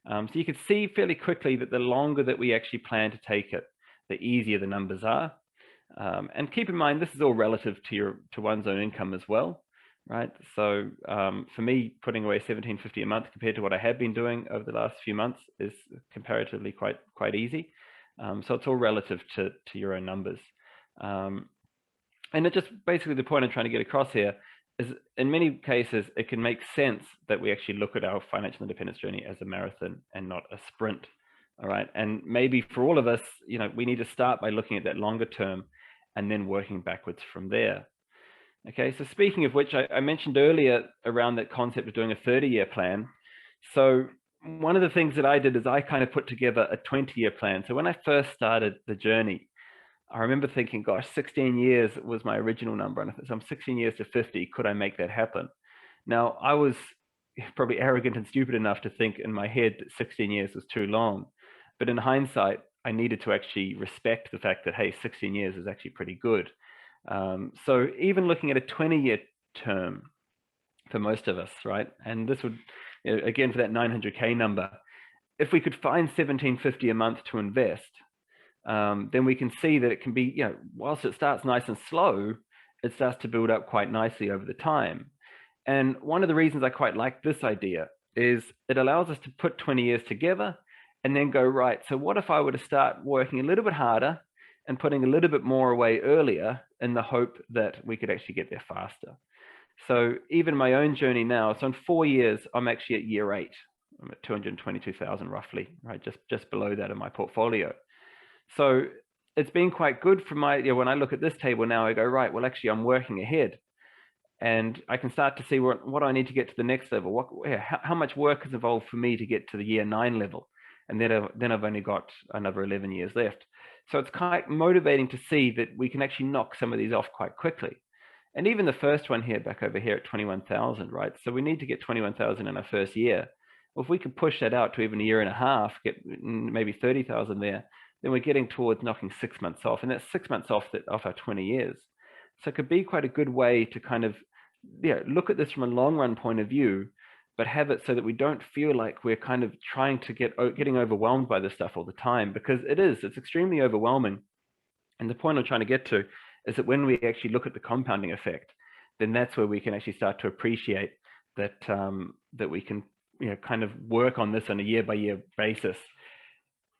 So you can see fairly quickly that the longer that we actually plan to take it, the easier the numbers are. And keep in mind, this is all relative to one's own income as well, right? So for me, putting away 1,750 a month compared to what I have been doing over the last few months is comparatively quite easy. So it's all relative to your own numbers. And it just basically the point I'm trying to get across here is, in many cases, it can make sense that we actually look at our financial independence journey as a marathon and not a sprint. All right. And maybe for all of us, we need to start by looking at that longer term and then working backwards from there. Okay. So speaking of which, I mentioned earlier around that concept of doing a 30-year plan. So one of the things that I did is I kind of put together a 20-year plan. So when I first started the journey, I remember thinking, gosh, 16 years was my original number. And if I'm 16 years to 50, could I make that happen? Now, I was probably arrogant and stupid enough to think in my head that 16 years was too long. But in hindsight, I needed to actually respect the fact that, hey, 16 years is actually pretty good. So even looking at a 20-year term for most of us, right? And this would, again, for that 900K number, if we could find 1,750 a month to invest, then we can see that it can be, whilst it starts nice and slow, it starts to build up quite nicely over the time. And one of the reasons I quite like this idea is it allows us to put 20 years together and then go, right, so what if I were to start working a little bit harder and putting a little bit more away earlier in the hope that we could actually get there faster? So even my own journey now, so in 4 years, I'm actually at year 8. I'm at 222,000 roughly, right? Just below that in my portfolio. So it's been quite good for my, when I look at this table now, I go, right, well, actually, I'm working ahead. And I can start to see what do I need to get to the next level? How much work is involved for me to get to the year 9 level? And then I've only got another 11 years left. So it's quite motivating to see that we can actually knock some of these off quite quickly. And even the first one here, back over here at 21,000, right? So we need to get 21,000 in our first year. Well, if we can push that out to even a year and a half, get maybe 30,000 there, then we're getting towards knocking 6 months off. And that's 6 months off our 20 years. So it could be quite a good way to kind of look at this from a long run point of view, but have it so that we don't feel like we're kind of trying to getting overwhelmed by this stuff all the time, because it's extremely overwhelming. And the point I'm trying to get to is that when we actually look at the compounding effect, then that's where we can actually start to appreciate that that we can kind of work on this on a year by year basis.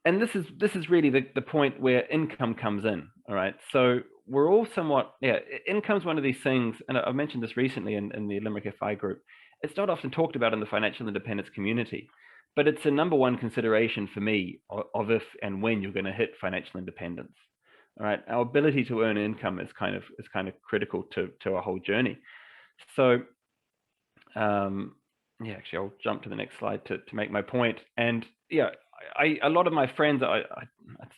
And this is really the point where income comes in. All right. So we're all somewhat, income's one of these things, and I've mentioned this recently in the Limerick FI group. It's not often talked about in the financial independence community, but it's a #1 consideration for me of if and when you're going to hit financial independence. All right, our ability to earn income is kind of critical to our whole journey. So, yeah, actually, I'll jump to the next slide to make my point. And yeah, a lot of my friends,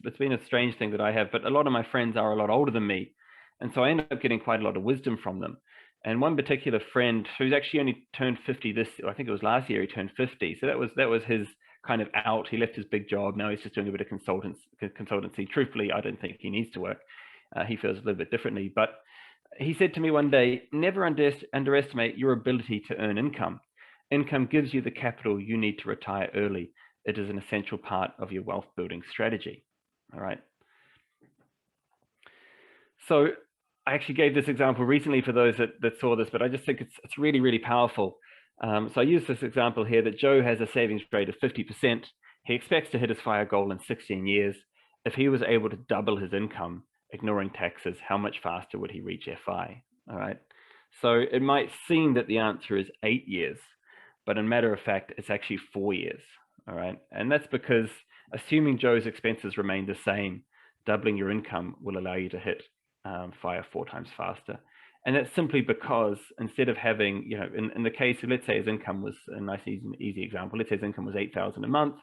it's been a strange thing that I have, but a lot of my friends are a lot older than me, and so I end up getting quite a lot of wisdom from them. And one particular friend who's actually only turned 50 I think it was last year he turned 50. So that was his kind of out. He left his big job. Now he's just doing a bit of consultancy. Truthfully, I don't think he needs to work. He feels a little bit differently. But he said to me one day, never underestimate your ability to earn income. Income gives you the capital you need to retire early. It is an essential part of your wealth building strategy. All right. So I actually gave this example recently for those that saw this, but I just think it's really, really powerful. So I use this example here that Joe has a savings rate of 50%. He expects to hit his FIRE goal in 16 years. If he was able to double his income, ignoring taxes, how much faster would he reach FI? All right. So it might seem that the answer is 8 years, but in matter of fact, it's actually 4 years. All right. And that's because assuming Joe's expenses remain the same, doubling your income will allow you to hit FIRE 4 times faster. And that's simply because instead of having, you know, in the case of, let's say his income was a nice, easy example, let's say his income was 8,000 a month,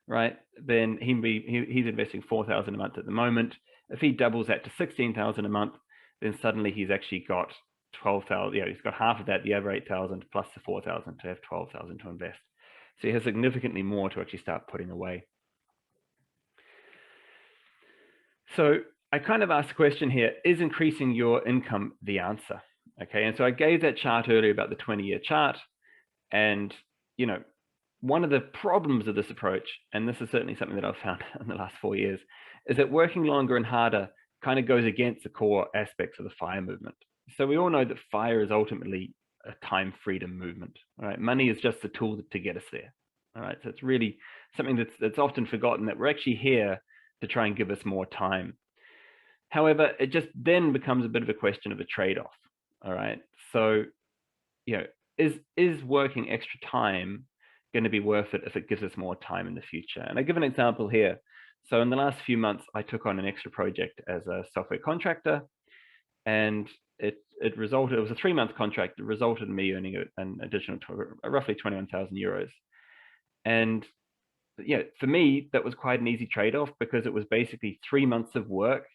right? Then he's investing 4,000 a month at the moment. If he doubles that to 16,000 a month, then suddenly he's actually got 12,000, he's got half of that, the other 8,000 plus the 4,000 to have 12,000 to invest. So he has significantly more to actually start putting away. So I kind of asked the question here, is increasing your income the answer? Okay, and so I gave that chart earlier about the 20-year chart. And, you know, one of the problems of this approach, and this is certainly something that I've found in the last 4 years, is that working longer and harder kind of goes against the core aspects of the FIRE movement. So we all know that FIRE is ultimately a time freedom movement, all right? Money is just a tool to get us there, all right? So it's really something that's often forgotten, that we're actually here to try and give us more time. However, it just then becomes a bit of a question of a trade-off, all right? So, you know, is working extra time going to be worth it if it gives us more time in the future? And I give an example here. So in the last few months, I took on an extra project as a software contractor, and it resulted, it was a 3-month contract. It resulted in me earning an additional roughly 21,000 euros. And yeah, for me, that was quite an easy trade-off, because it was basically 3 months of work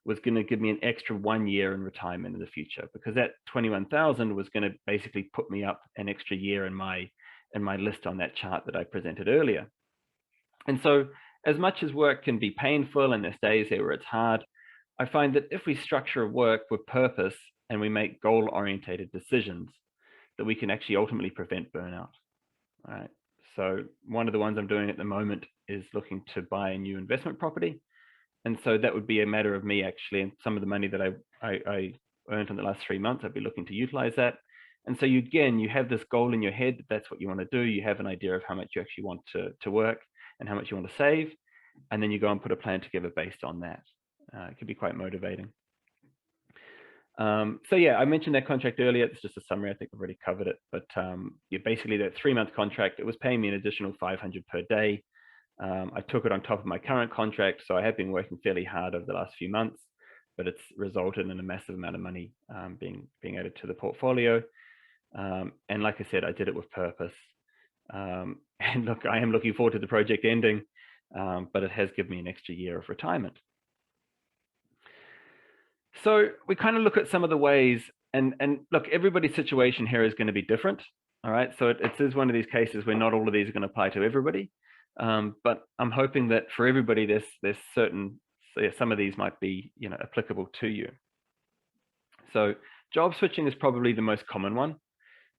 was going to give me an extra 1 year in retirement in the future, because that 21,000 was going to basically put me up an extra year in my list on that chart that I presented earlier. And so as much as work can be painful, and there's days there where it's hard, I find that if we structure work with purpose and we make goal-orientated decisions, that we can actually ultimately prevent burnout. All right. So one of the ones I'm doing at the moment is looking to buy a new investment property. And so that would be a matter of me actually, and some of the money that I earned in the last 3 months, I'd be looking to utilize that. And so you have this goal in your head, that's what you want to do. You have an idea of how much you actually want to work and how much you want to save. And then you go and put a plan together based on that. It can be quite motivating. So yeah, I mentioned that contract earlier. It's just a summary. I think I've already covered it. But yeah, basically that 3-month contract, it was paying me an additional 500 per day. I took it on top of my current contract. So I have been working fairly hard over the last few months, but it's resulted in a massive amount of money being added to the portfolio. And like I said, I did it with purpose. And look, I am looking forward to the project ending, but it has given me an extra year of retirement. So we kind of look at some of the ways, and look, everybody's situation here is going to be different. All right. So it is one of these cases where not all of these are going to apply to everybody. But I'm hoping that for everybody, there's certain, so yeah, some of these might be, you know, applicable to you. So job switching is probably the most common one.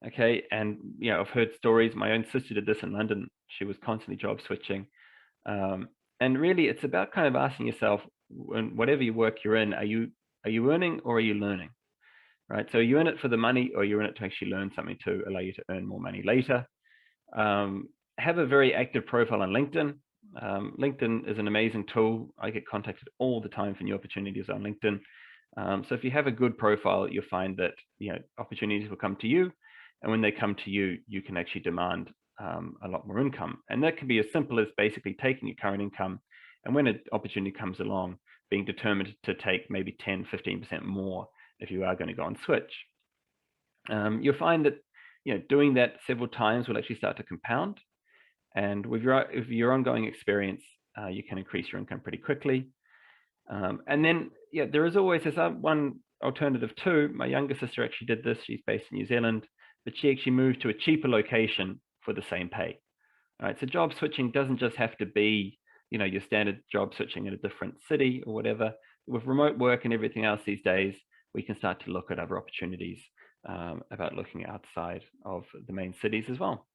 Okay. And, you know, I've heard stories. My own sister did this in London. She was constantly job switching. And really it's about kind of asking yourself, when whatever your work you're in, are you earning or are you learning? Right. So you in it for the money, or you're in it to actually learn something to allow you to earn more money later. Have a very active profile on LinkedIn. LinkedIn is an amazing tool. I get contacted all the time for new opportunities on LinkedIn. So if you have a good profile, you'll find that opportunities will come to you, and when they come to you, you can actually demand a lot more income. And that can be as simple as basically taking your current income, and when an opportunity comes along, being determined to take maybe 10, 15% more if you are going to go and switch. You'll find that doing that several times will actually start to compound, and with your ongoing experience, you can increase your income pretty quickly. And then there is always this one alternative too. My younger sister actually did this. She's based in New Zealand, but she actually moved to a cheaper location for the same pay. All right, so job switching doesn't just have to be your standard job switching in a different city or whatever. With remote work and everything else these days, we can start to look at other opportunities about looking outside of the main cities as well.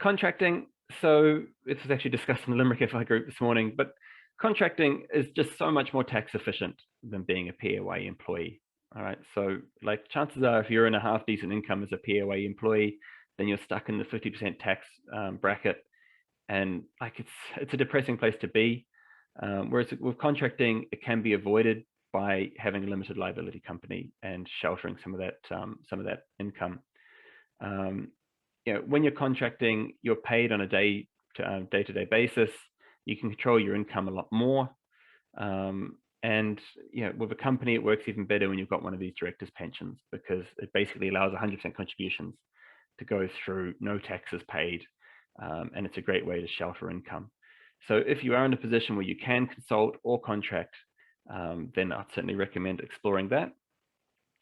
Contracting. So this was actually discussed in the Limerick FI group this morning, but contracting is just so much more tax efficient than being a PAYE employee. All right, so like chances are, if you're in a half decent income as a PAYE employee, then you're stuck in the 50% tax bracket, and like it's a depressing place to be. Whereas with contracting, it can be avoided by having a limited liability company and sheltering some of that income. When you're contracting, you're paid on a day-to-day basis. You can control your income a lot more. And with a company, it works even better when you've got one of these directors' pensions, because it basically allows 100% contributions to go through, no taxes paid, and it's a great way to shelter income. So if you are in a position where you can consult or contract, then I'd certainly recommend exploring that.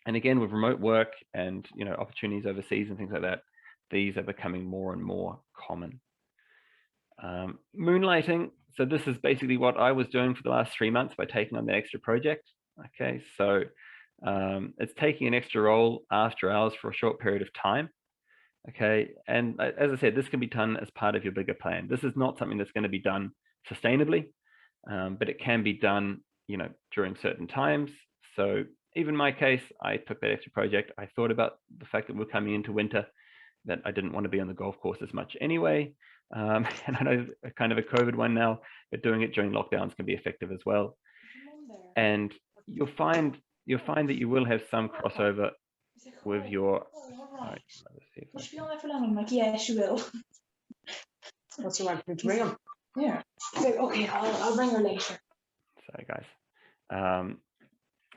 And again, with remote work and opportunities overseas and things like that, these are becoming more and more common. Moonlighting. So this is basically what I was doing for the last 3 months by taking on the extra project. Okay, so it's taking an extra role after hours for a short period of time. Okay, and as I said, this can be done as part of your bigger plan. This is not something that's going to be done sustainably, but it can be done, during certain times. So even in my case, I took that extra project. I thought about the fact that we're coming into winter, that I didn't want to be on the golf course as much anyway. And I know kind of a COVID one now, but doing it during lockdowns can be effective as well. And you'll find that you will have some crossover with your. Moet je even lang, maar yes, you will. What's the right thing to ring him? Yeah. Okay, I'll ring her later. Sorry, guys.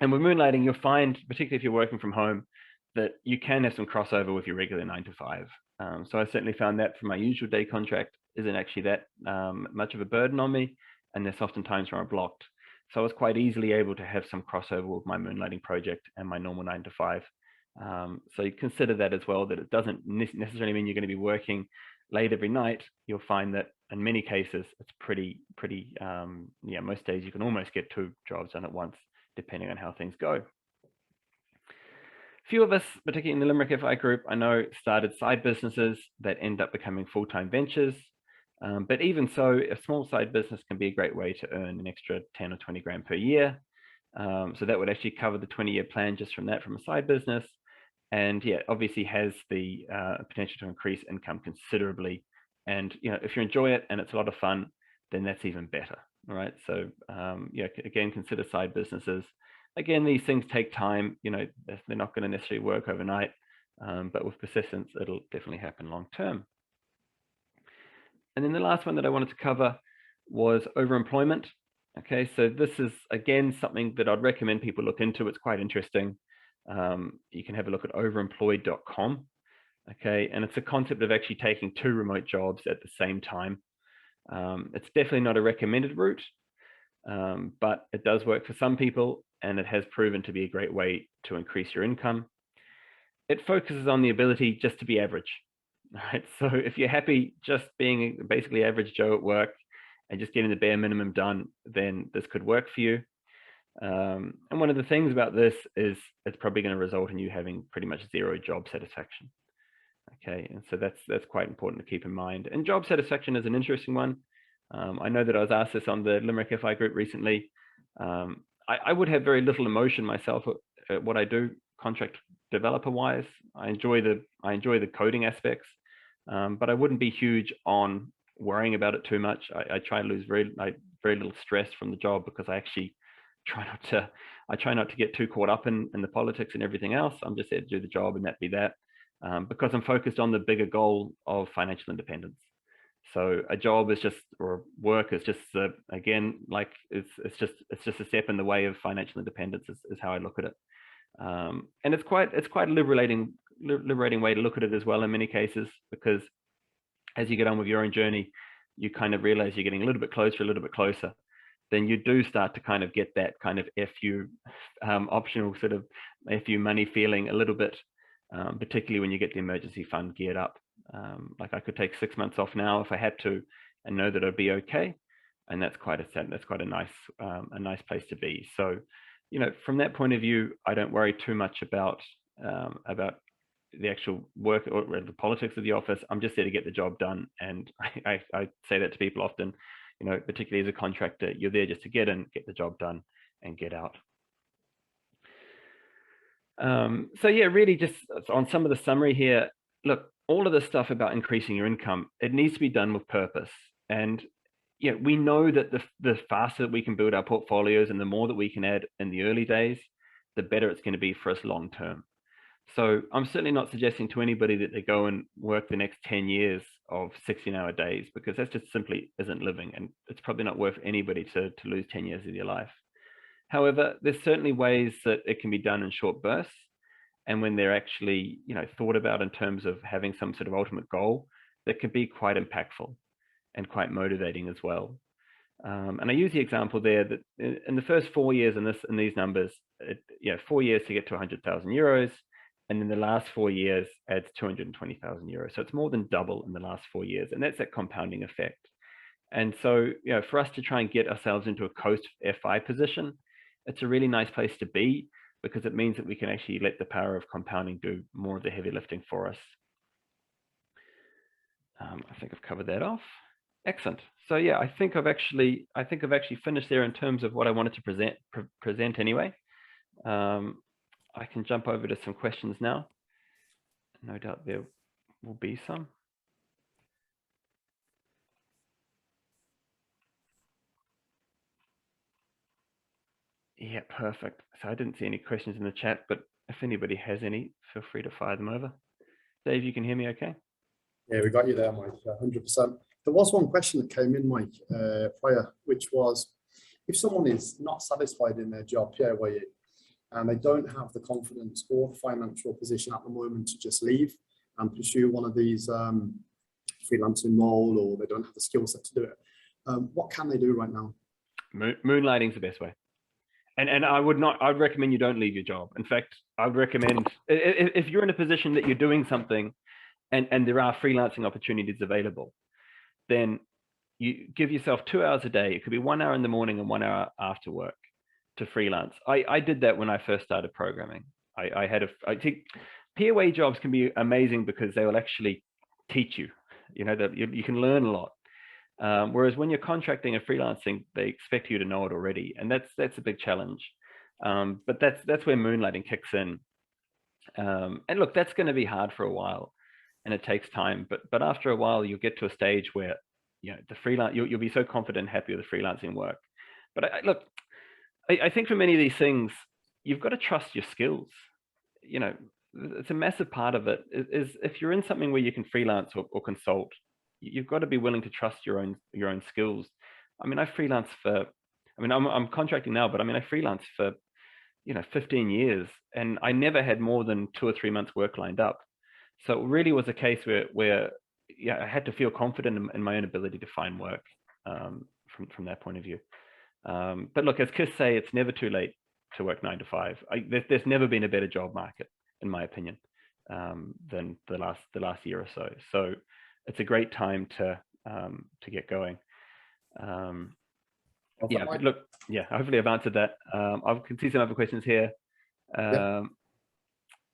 And with moonlighting, you'll find, particularly if you're working from home, that you can have some crossover with your regular 9 to 5. So I certainly found that for my usual day contract isn't actually that much of a burden on me, and there's often times where I'm blocked. So I was quite easily able to have some crossover with my moonlighting project and my normal 9 to 5. So you consider that as well, that it doesn't necessarily mean you're going to be working late every night. You'll find that in many cases, it's pretty, most days you can almost get 2 jobs done at once, depending on how things go. A few of us, particularly in the Limerick FI group, I know started side businesses that end up becoming full-time ventures. But even so, a small side business can be a great way to earn an extra 10 or 20 grand per year. So that would actually cover the 20-year plan just from a side business. And yeah, obviously has the potential to increase income considerably. And if you enjoy it and it's a lot of fun, then that's even better. All right. So again, consider side businesses. Again, these things take time. They're not going to necessarily work overnight, but with persistence, it'll definitely happen long term. And then the last one that I wanted to cover was overemployment. Okay, so this is again something that I'd recommend people look into. It's quite interesting. You can have a look at overemployed.com. Okay, and it's a concept of actually taking 2 remote jobs at the same time. It's definitely not a recommended route, but it does work for some people, and it has proven to be a great way to increase your income. It focuses on the ability just to be average. Right, so if you're happy just being basically average Joe at work and just getting the bare minimum done, then this could work for you. And one of the things about this is it's probably going to result in you having pretty much 0 job satisfaction. Okay, and so that's quite important to keep in mind. And job satisfaction is an interesting one. I know that I was asked this on the Limerick FI group recently. I would have very little emotion myself at what I do contract developer wise. I enjoy the coding aspects, but I wouldn't be huge on worrying about it too much. I try to lose very little stress from the job, because I actually try not to get too caught up in the politics and everything else. I'm just there to do the job and that be that, because I'm focused on the bigger goal of financial independence. So a job is just, or work is just, again, like it's just a step in the way of financial independence is how I look at it. And it's quite a liberating way to look at it as well in many cases, because as you get on with your own journey, you kind of realize you're getting a little bit closer. Then you do start to kind of get that kind of FU optional sort of FU money feeling a little bit, particularly when you get the emergency fund geared up. Like I could take 6 months off now if I had to, and know that I'd be okay. And that's quite a nice place to be. So, you know, from that point of view, I don't worry too much about the actual work or the politics of the office. I'm just there to get the job done. And I say that to people often, you know, particularly as a contractor, you're there just to get in, get the job done and get out. So yeah, really just on some of the summary here, look, all of this stuff about increasing your income, it needs to be done with purpose. And yeah, we know that the faster that we can build our portfolios and the more that we can add in the early days, the better it's going to be for us long term. So I'm certainly not suggesting to anybody that they go and work the next 10 years of 16-hour days, because that just simply isn't living, and it's probably not worth anybody to lose 10 years of your life. However, there's certainly ways that it can be done in short bursts, and when they're actually, you know, thought about in terms of having some sort of ultimate goal, that can be quite impactful and quite motivating as well. And I use the example there that in the first 4 years in these numbers, 4 years to get to 100,000 euros. And in the last 4 years adds 220,000 euros. So it's more than double in the last 4 years. And that's that compounding effect. And so, you know, for us to try and get ourselves into a coast FI position, it's a really nice place to be, because it means that we can actually let the power of compounding do more of the heavy lifting for us. I think I've covered that off. Excellent. So yeah, I think I've actually finished there in terms of what I wanted to present anyway. I can jump over to some questions now. No doubt there will be some. Yeah, perfect. So I didn't see any questions in the chat, but if anybody has any, feel free to fire them over. Dave, you can hear me okay? Yeah, we got you there, Mike, 100%. There was one question that came in, Mike, prior, which was, if someone is not satisfied in their job, PAYE, and they don't have the confidence or the financial position at the moment to just leave and pursue one of these freelancing role, or they don't have the skill set to do it, what can they do right now? Moonlighting is the best way. And I'd recommend you don't leave your job. In fact, I would recommend, if you're in a position that you're doing something and there are freelancing opportunities available, then you give yourself 2 hours a day. It could be 1 hour in the morning and 1 hour after work to freelance. I did that when I first started programming. I think POA jobs can be amazing because they will actually teach you, you know, that you can learn a lot. Whereas when you're contracting and freelancing, they expect you to know it already. And that's a big challenge. But that's where moonlighting kicks in. And look, that's going to be hard for a while and it takes time, but after a while you'll get to a stage where, you know, the freelance, you'll be so confident and happy with the freelancing work. But I think for many of these things, you've got to trust your skills. You know, it's a massive part of it is if you're in something where you can freelance or consult, you've got to be willing to trust your own skills. I mean, I'm contracting now, but I mean, I freelanced for, you know, 15 years and I never had more than 2 or 3 months work lined up. So it really was a case where yeah, I had to feel confident in my own ability to find work from that point of view. But look, as Kiss say, it's never too late to work 9 to 5. There's never been a better job market, in my opinion, than the last year or so. So it's a great time to get going. Yeah, but look, yeah, hopefully I've answered that. I can see some other questions here.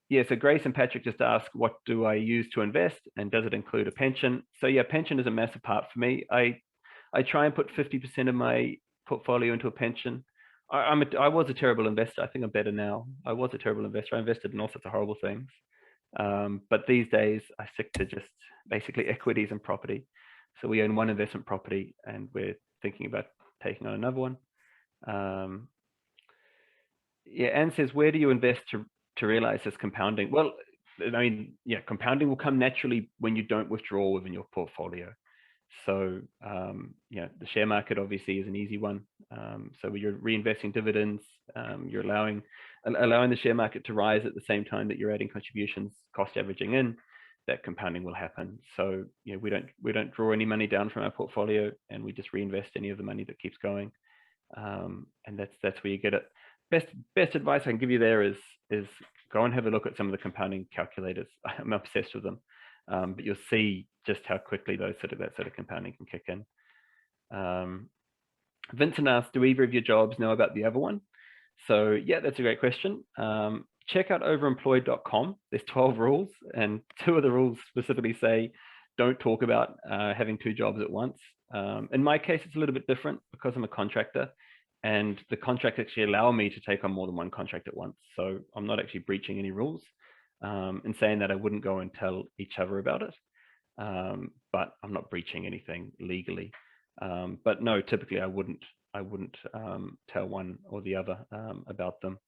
Yeah, so Grace and Patrick just asked, what do I use to invest and does it include a pension? So yeah, pension is a massive part for me. I try and put 50% of my portfolio into a pension. I was a terrible investor. I think I'm better now. I was a terrible investor. I invested in all sorts of horrible things. But these days I stick to just basically equities and property. So we own one investment property and we're thinking about taking on another one. Yeah, Anne says, where do you invest to realize this compounding? Well, I mean, yeah, compounding will come naturally when you don't withdraw within your portfolio. So, yeah, the share market obviously is an easy one. So when you're reinvesting dividends, you're allowing the share market to rise at the same time that you're adding contributions, cost averaging in, that compounding will happen. So, you know, we don't draw any money down from our portfolio, and we just reinvest any of the money that keeps going. And that's where you get it. Best advice I can give you there is go and have a look at some of the compounding calculators. I'm obsessed with them, but you'll see just how quickly that sort of compounding can kick in. Vincent asked, do either of your jobs know about the other one? So yeah, that's a great question. Check out overemployed.com. There's 12 rules, and 2 of the rules specifically say don't talk about having 2 jobs at once. In my case, it's a little bit different because I'm a contractor, and the contracts actually allow me to take on more than one contract at once. So I'm not actually breaching any rules. In saying that, I wouldn't go and tell each other about it, but I'm not breaching anything legally. But no, typically I wouldn't tell one or the other about them.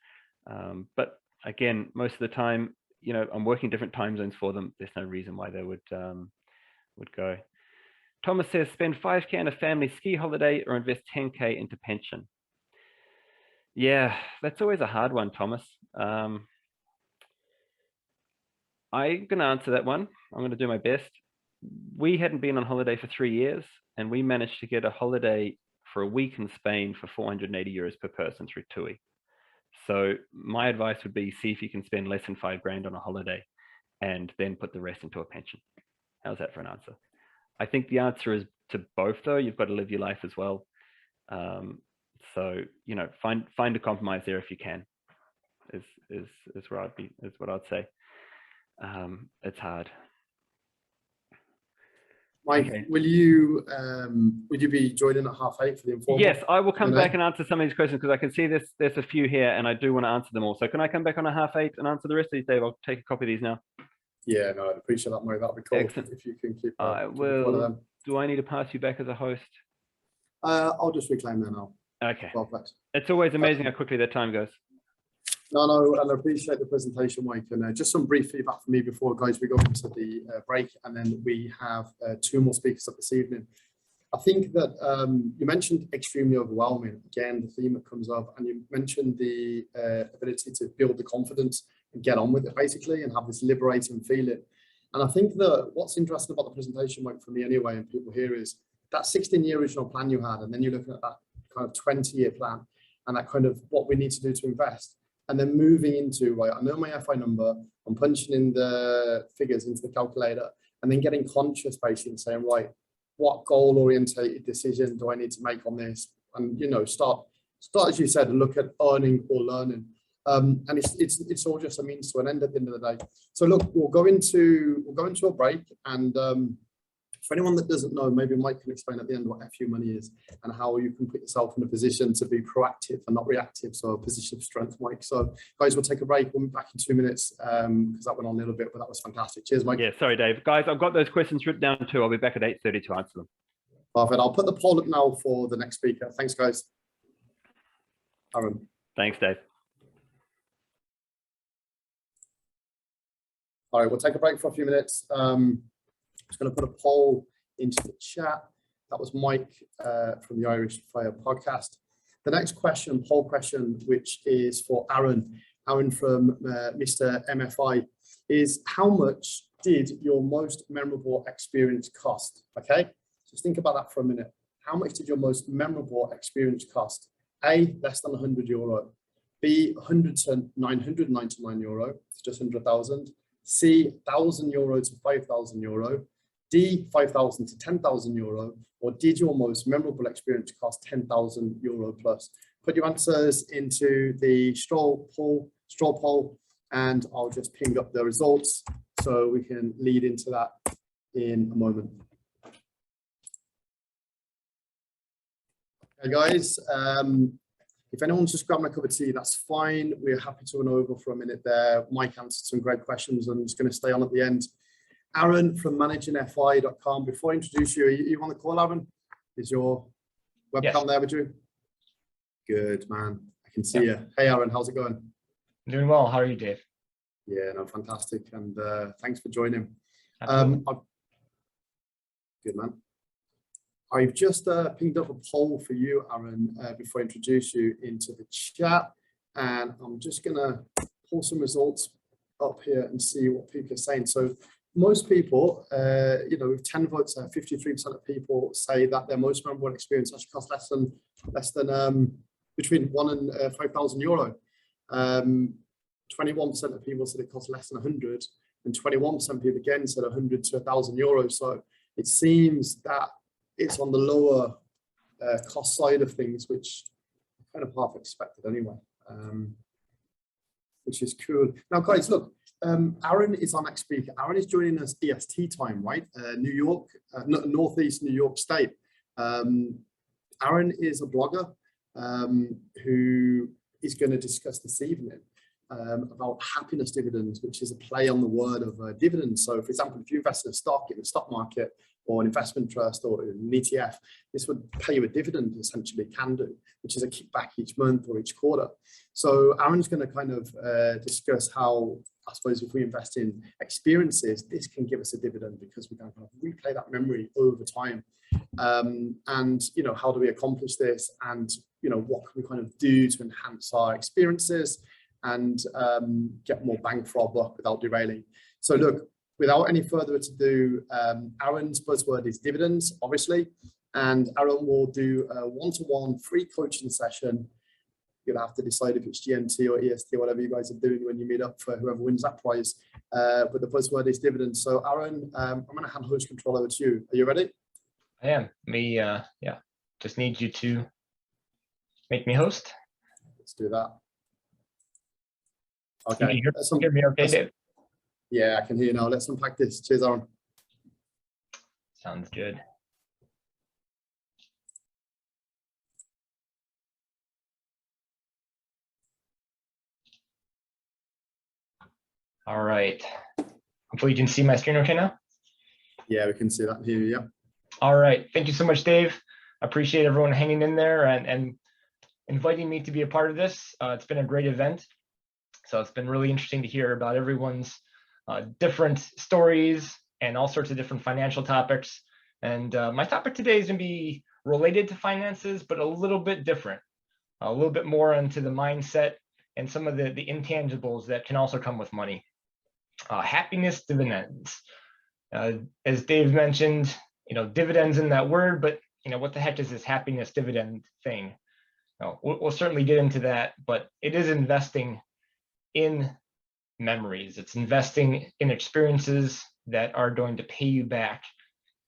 But again, most of the time, you know, I'm working different time zones for them. There's no reason why they would go. Thomas says, spend 5K on a family ski holiday or invest 10K into pension. Yeah, that's always a hard one, Thomas. I'm going to answer that one. I'm going to do my best. We hadn't been on holiday for 3 years, and we managed to get a holiday for a week in Spain for 480 euros per person through TUI. So my advice would be, see if you can spend less than 5 grand on a holiday and then put the rest into a pension. How's that for an answer? I think the answer is to both, though. You've got to live your life as well. So, you know, find a compromise there if you can, is what I'd say. It's hard. Mike, Okay. would you be joining at 8:30 for the informal? Yes, I will come back and answer some of these questions, because I can see there's a few here and I do want to answer them all. So can I come back on at 8:30 and answer the rest of these, Dave? I'll take a copy of these now. Yeah, no, I'd appreciate that, Mike. That'd be cool. Excellent. If you can keep I keep one of will. them. Do I need to pass you back as a host? I'll just reclaim that now. Okay. Well, thanks. It's always amazing how quickly that time goes. No, and I appreciate the presentation, Mike. And just some brief feedback from me before, guys, we go into the break, and then we have 2 more speakers up this evening. I think that you mentioned extremely overwhelming. Again, the theme that comes up, and you mentioned the ability to build the confidence and get on with it, basically, and have this liberating feeling. And I think that what's interesting about the presentation, Mike, for me anyway, and people here, is that 16-year original plan you had, and then you're looking at that kind of 20-year plan, and that kind of what we need to do to invest. And then moving into, right, I know my FI number, I'm punching in the figures into the calculator, and then getting conscious basically and saying, right, what goal-orientated decision do I need to make on this? And, you know, start as you said, and look at earning or learning. And it's all just a means to an end at the end of the day. So look, we'll go into a break, and for anyone that doesn't know, maybe Mike can explain at the end what FU money is and how you can put yourself in a position to be proactive and not reactive. So a position of strength, Mike. So guys, we'll take a break. We'll be back in 2 minutes because that went on a little bit, but that was fantastic. Cheers, Mike. Yeah, sorry, Dave. Guys, I've got those questions written down too. I'll be back at 8:30 to answer them. Perfect. I'll put the poll up now for the next speaker. Thanks, guys. Aaron. Thanks, Dave. All right, we'll take a break for a few minutes. Just going to put a poll into the chat. That was Mike from the Irish Fire podcast. The next question, poll question, which is for Aaron. Aaron from Mr. MFI, is how much did your most memorable experience cost? Okay, just think about that for a minute. How much did your most memorable experience cost? A, less than 100 euro. B, 100 to 999 euro, it's just 100,000. C, 1,000 euro to 5,000 euro. D, 5,000 to 10,000 euro. Or did your most memorable experience cost 10,000 euro plus? Put your answers into the straw poll, and I'll just ping up the results so we can lead into that in a moment. Okay, guys, if anyone's just grabbing a cup of tea, that's fine. We're happy to run over for a minute there. Mike answered some great questions and it's going to stay on at the end. Aaron from managingfi.com. Before I introduce you, are you on the call, Aaron? Is your webcam there with you? Good, man. can see you. Hey, Aaron, how's it going? I'm doing well. How are you, Dave? Yeah, no, fantastic. And thanks for joining. Absolutely. Good, man. I've just pinged up a poll for you, Aaron, before I introduce you into the chat. And I'm just going to pull some results up here and see what people are saying. So most people, you know, with 10 votes, 53% of people say that their most memorable experience actually cost less than between €1,000 and €5,000. 21% of people said it cost less than 100, and 21% of people again said 100 to €1,000. So it seems that it's on the lower cost side of things, which I kind of half expected anyway, which is cool. Now, guys, look, Aaron is our next speaker. Aaron is joining us EST time, right? New York, Northeast New York State. Aaron is a blogger who is going to discuss this evening about happiness dividends, which is a play on the word of dividends. So, for example, if you invest in a stock in the stock market or an investment trust or an ETF, this would pay you a dividend, essentially, can do, which is a kickback each month or each quarter. So Aaron's going to kind of discuss how, I suppose, if we invest in experiences, this can give us a dividend because we can kind of replay that memory over time. And, you know, how do we accomplish this? And, you know, what can we kind of do to enhance our experiences and get more bang for our buck without derailing? So look, without any further ado, Aaron's buzzword is dividends, obviously, and Aaron will do a one-to-one free coaching session. You'll have to decide if it's GMT or EST or whatever you guys are doing when you meet up for whoever wins that prize. But the buzzword is dividends. So Aaron, I'm going to hand host control over to you. Are you ready? I am. Yeah, just need you to make me host. Let's do that. Can Okay. you hear me okay, Dave? Yeah, I can hear you now. Let's unpack this. Cheers, Aaron. Sounds good. All right. Hopefully you can see my screen okay now. Yeah, we can see that here. Yeah. All right. Thank you so much, Dave. I appreciate everyone hanging in there and inviting me to be a part of this. It's been a great event. So it's been really interesting to hear about everyone's different stories and all sorts of different financial topics. And my topic today is going to be related to finances, but a little bit different, a little bit more into the mindset and some of the intangibles that can also come with money. Happiness dividends. As Dave mentioned, you know, dividends in that word, but you know, what the heck is this happiness dividend thing? We'll certainly get into that, but it is investing in memories. It's investing in experiences that are going to pay you back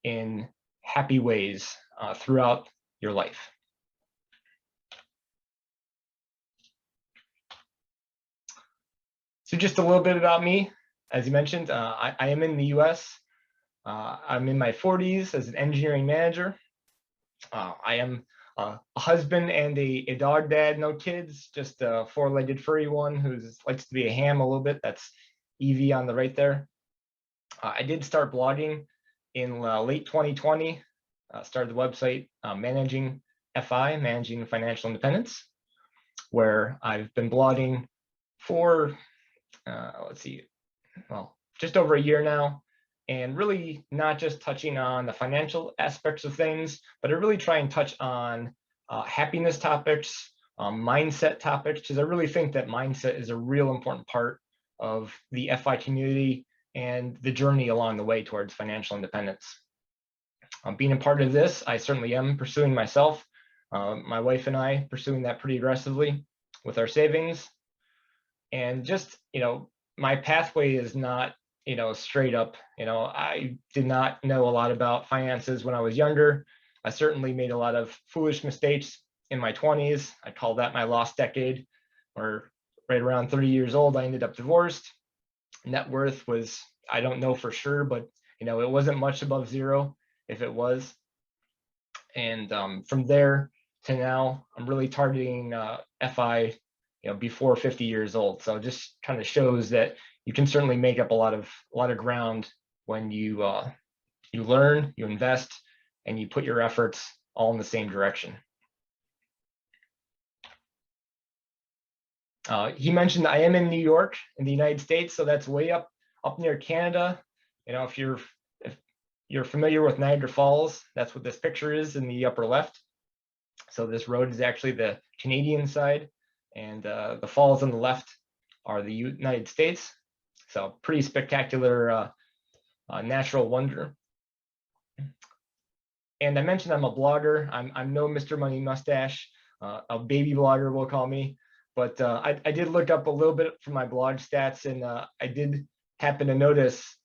in happy ways throughout your life. So just a little bit about me. As you mentioned, I am in the US. I'm in my 40s as an engineering manager. I am a husband and a dog dad, no kids, just a four-legged furry one who likes to be a ham a little bit. That's Evie on the right there. I did start blogging in late 2020, started the website Managing Financial Independence, where I've been blogging for, just over a year now, and really not just touching on the financial aspects of things, but I really try and touch on happiness topics, mindset topics, because I really think that mindset is a real important part of the FI community and the journey along the way towards financial independence. Being a part of this, I certainly am pursuing myself. My wife and I pursuing that pretty aggressively with our savings. And just, you know, my pathway is not, you know, straight up. You know, I did not know a lot about finances when I was younger. I certainly made a lot of foolish mistakes in my 20s. I call that my lost decade, where right around 30 years old, I ended up divorced. Net worth was, I don't know for sure, but, you know, it wasn't much above zero if it was. And from there to now, I'm really targeting FI, you know, before 50 years old. So just kind of shows that you can certainly make up a lot of ground when you you learn, you invest, and you put your efforts all in the same direction. He mentioned I am in New York in the United States, so that's way up near Canada. You know, if you're familiar with Niagara Falls, that's what this picture is in the upper left. So this road is actually the Canadian side, and the falls on the left are the United States. So pretty spectacular natural wonder. And I mentioned I'm a blogger. I'm no Mr. Money Mustache, a baby blogger, we'll call me. But I did look up a little bit from my blog stats, and I did happen to notice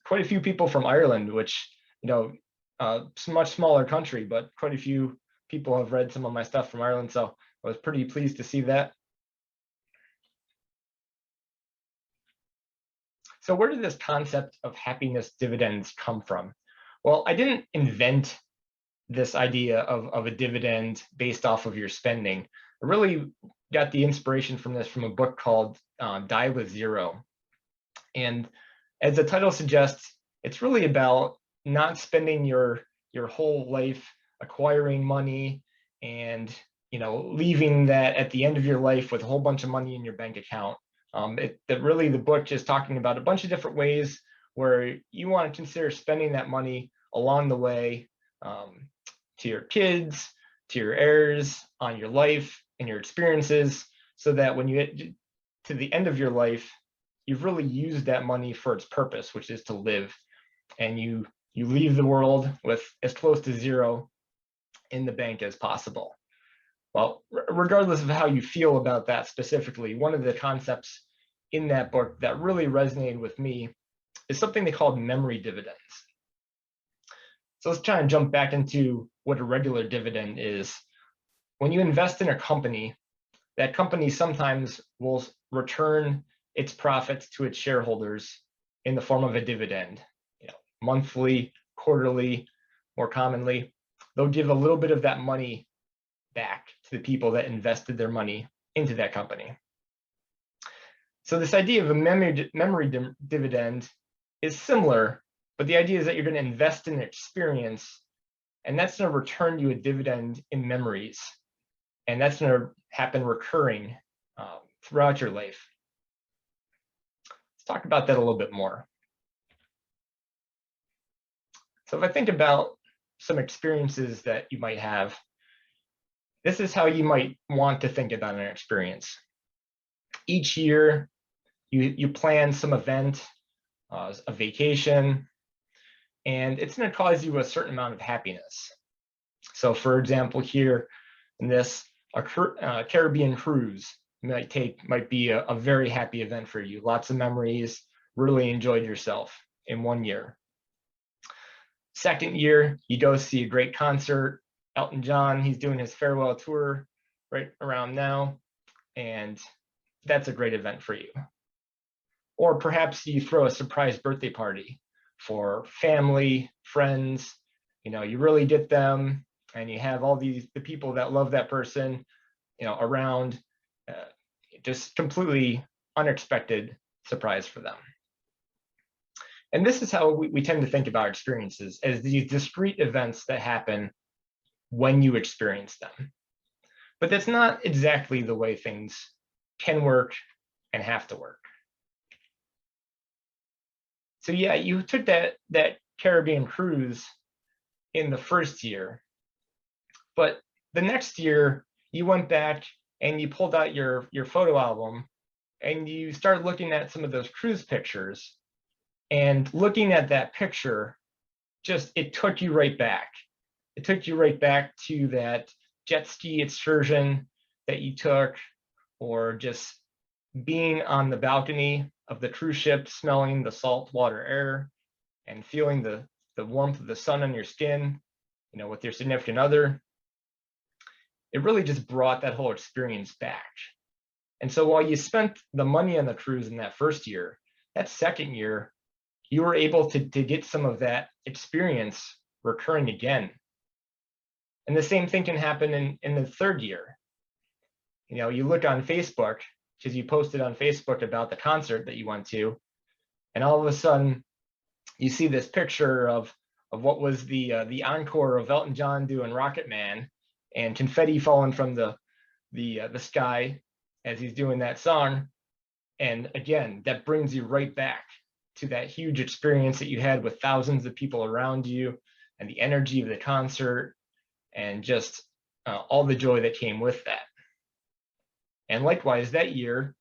quite a few people from Ireland, which, you know, it's a much smaller country, but quite a few people have read some of my stuff from Ireland. So I was pretty pleased to see that. So where did this concept of happiness dividends come from? Well, I didn't invent this idea of a dividend based off of your spending. I really got the inspiration from this from a book called Die with Zero. And as the title suggests, it's really about not spending your whole life acquiring money and, you know, leaving that at the end of your life with a whole bunch of money in your bank account. Really the book is talking about a bunch of different ways where you want to consider spending that money along the way, to your kids, to your heirs, on your life and your experiences, so that when you get to the end of your life, you've really used that money for its purpose, which is to live, and you leave the world with as close to zero in the bank as possible. Well, regardless of how you feel about that specifically, one of the concepts in that book that really resonated with me is something they called memory dividends. So let's try and jump back into what a regular dividend is. When you invest in a company, that company sometimes will return its profits to its shareholders in the form of a dividend, you know, monthly, quarterly, more commonly. They'll give a little bit of that money back to the people that invested their money into that company. So this idea of a memory dividend is similar, but the idea is that you're going to invest in an experience, and that's going to return you a dividend in memories, and that's going to happen recurring throughout your life. Let's talk about that a little bit more. So if I think about some experiences that you might have, this is how you might want to think about an experience. Each year, you plan some event, a vacation, and it's going to cause you a certain amount of happiness. So for example, here in this, a Caribbean cruise might be a very happy event for you. Lots of memories, really enjoyed yourself in one year. Second year, you go see a great concert. Elton John, he's doing his farewell tour right around now, and that's a great event for you. Or perhaps you throw a surprise birthday party for family, friends, you know, you really get them, and you have all the people that love that person, you know, around, just completely unexpected surprise for them. And this is how we tend to think about experiences, as these discrete events that happen when you experience them. But that's not exactly the way things can work and have to work. So yeah, you took that Caribbean cruise in the first year, but the next year you went back and you pulled out your photo album and you started looking at some of those cruise pictures, and looking at that picture, it took you right back. It took you right back to that jet ski excursion that you took, or just being on the balcony of the cruise ship, smelling the salt water air and feeling the warmth of the sun on your skin, you know, with your significant other. It really just brought that whole experience back. And so while you spent the money on the cruise in that first year, that second year, you were able to get some of that experience recurring again. And the same thing can happen in the third year. You know, you look on Facebook, because you posted on Facebook about the concert that you went to, and all of a sudden you see this picture of what was the encore of Elton John doing Rocket Man, and confetti falling from the sky, as he's doing that song. And again, that brings you right back to that huge experience that you had with thousands of people around you and the energy of the concert and just all the joy that came with that. And likewise, that year,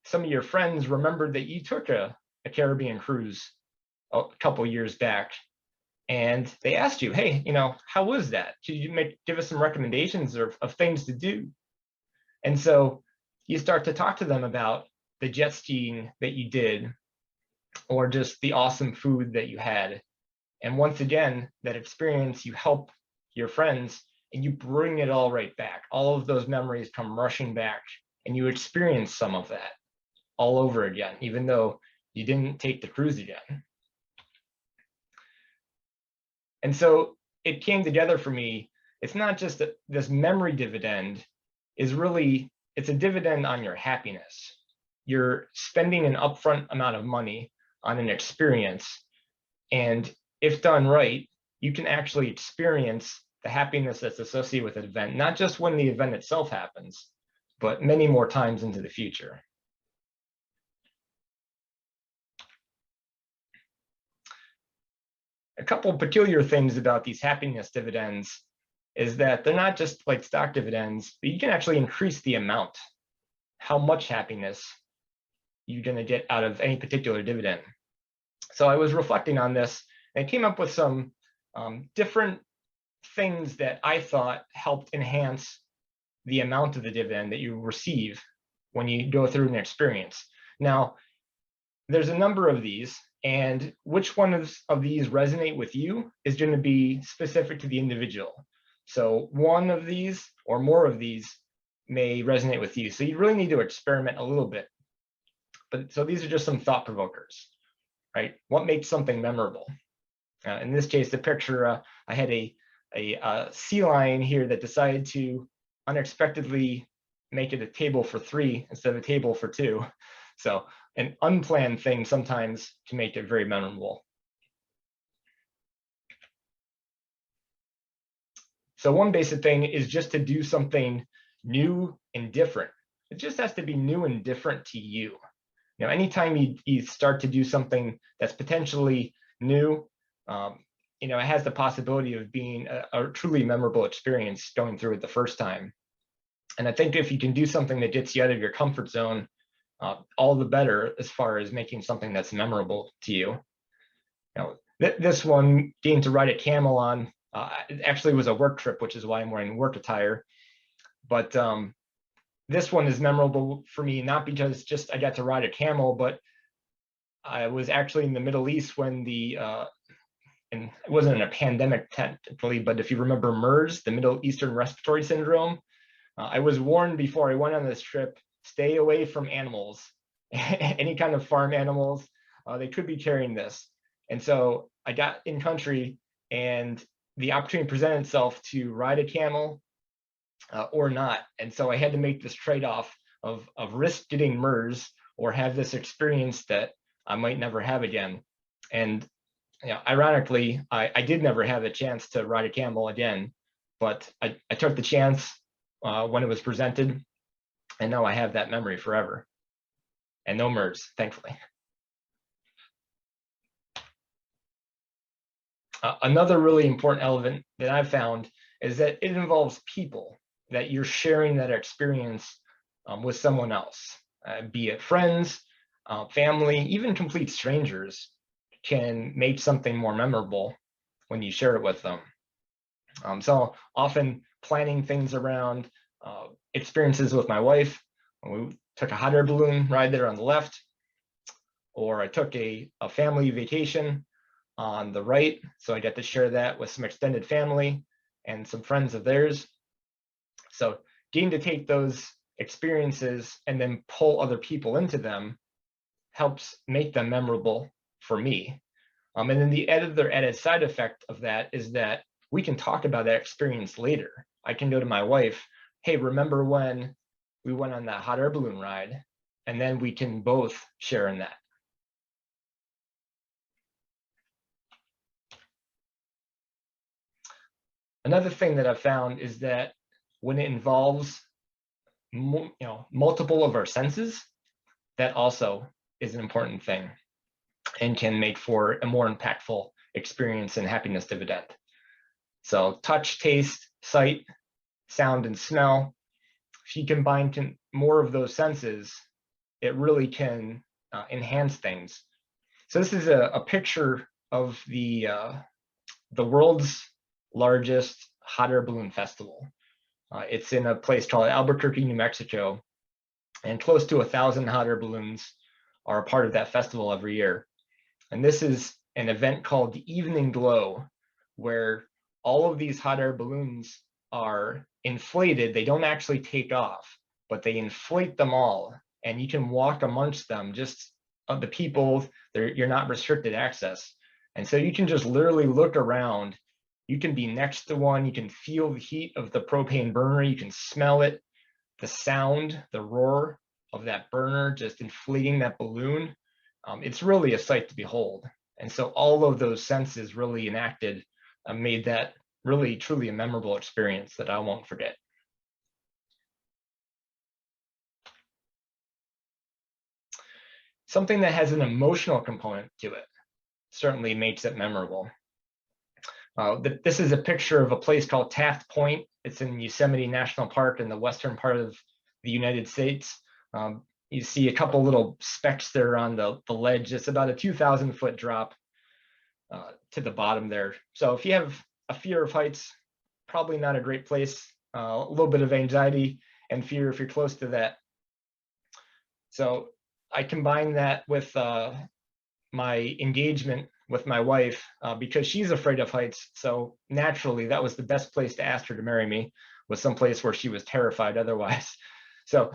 some of your friends remembered that you took a Caribbean cruise a couple years back, and they asked you, hey, how was that? Could you give us some recommendations of things to do? And so you start to talk to them about the jet skiing that you did, or just the awesome food that you had. And once again, that experience, you help your friends and you bring it all right back. All of those memories come rushing back, and you experience some of that all over again, even though you didn't take the cruise again. And so it came together for me. It's not just that this memory dividend is really, it's a dividend on your happiness. You're spending an upfront amount of money on an experience. And if done right, you can actually experience the happiness that's associated with an event, not just when the event itself happens, but many more times into the future. A couple of peculiar things about these happiness dividends is that they're not just like stock dividends, but you can actually increase the amount, how much happiness you're going to get out of any particular dividend. So I was reflecting on this and I came up with some different things that I thought helped enhance the amount of the dividend that you receive when you go through an experience. Now, there's a number of these, and which one of these resonate with you is going to be specific to the individual. So one of these or more of these may resonate with you. So you really need to experiment a little bit. But so these are just some thought provokers, right? What makes something memorable? In this case, the picture, I had a sea lion here that decided to unexpectedly make it a table for 3 instead of a table for 2. So an unplanned thing sometimes can make it very memorable. So one basic thing is just to do something new and different. It just has to be new and different to you. Anytime you start to do something that's potentially new, it has the possibility of being a truly memorable experience going through it the first time. And I think if you can do something that gets you out of your comfort zone, all the better as far as making something that's memorable to you. This one, getting to ride a camel on, it actually was a work trip, which is why I'm wearing work attire. But this one is memorable for me, not because just I got to ride a camel, but I was actually in the Middle East when and it wasn't in a pandemic technically, but if you remember MERS, the Middle Eastern Respiratory Syndrome, I was warned before I went on this trip, stay away from animals, any kind of farm animals, they could be carrying this. And so I got in country and the opportunity presented itself to ride a camel or not. And so I had to make this trade-off of risk getting MERS or have this experience that I might never have again. And ironically, I did never have a chance to ride a camel again, but I took the chance when it was presented, and now I have that memory forever. And no MERS, thankfully. Another really important element that I've found is that it involves people, that you're sharing that experience with someone else, be it friends, family, even complete strangers can make something more memorable when you share it with them. So often planning things around experiences with my wife. We took a hot air balloon ride there on the left, or I took a family vacation on the right. So I got to share that with some extended family and some friends of theirs. So getting to take those experiences and then pull other people into them helps make them memorable for me. And then the added side effect of that is that we can talk about that experience later. I can go to my wife, hey, remember when we went on that hot air balloon ride? And then we can both share in that. Another thing that I've found is that when it involves multiple of our senses, that also is an important thing and can make for a more impactful experience and happiness dividend. So touch, taste, sight, sound, and smell. If you combine more of those senses, it really can enhance things. So this is a picture of the world's largest hot air balloon festival. It's in a place called Albuquerque, New Mexico, and close to 1,000 hot air balloons are a part of that festival every year. And this is an event called the Evening Glow, where all of these hot air balloons are inflated. They don't actually take off, but they inflate them all, and you can walk amongst them, just the people, you're not restricted access. And so you can just literally look around. You can be next to one, you can feel the heat of the propane burner, you can smell it, the sound, the roar of that burner just inflating that balloon. It's really a sight to behold. And so all of those senses really enacted made that really truly a memorable experience that I won't forget. Something that has an emotional component to it certainly makes it memorable. This is a picture of a place called Taft Point. It's in Yosemite National Park in the western part of the United States. You see a couple little specks there on the ledge. It's about a 2,000-foot drop to the bottom there. So if you have a fear of heights, probably not a great place. A little bit of anxiety and fear if you're close to that. So I combine that with my engagement with my wife because she's afraid of heights. So naturally, that was the best place to ask her to marry me, was someplace where she was terrified otherwise. So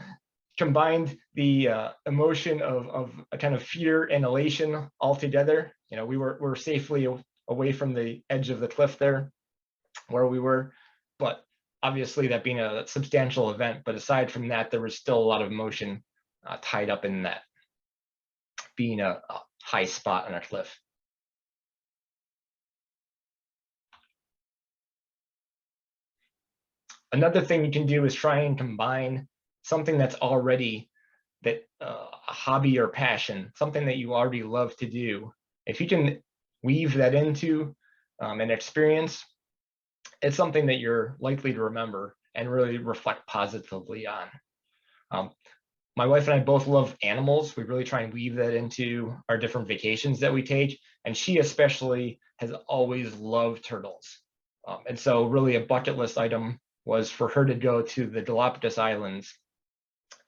combined the emotion of a kind of fear and elation all together. We were safely away from the edge of the cliff there where we were, but obviously that being a substantial event. But aside from that, there was still a lot of emotion tied up in that being a high spot on a cliff. Another thing you can do is try and combine something that's already a hobby or passion, something that you already love to do. If you can weave that into an experience, it's something that you're likely to remember and really reflect positively on. My wife and I both love animals. We really try and weave that into our different vacations that we take. And she especially has always loved turtles. And so really a bucket list item was for her to go to the Galapagos Islands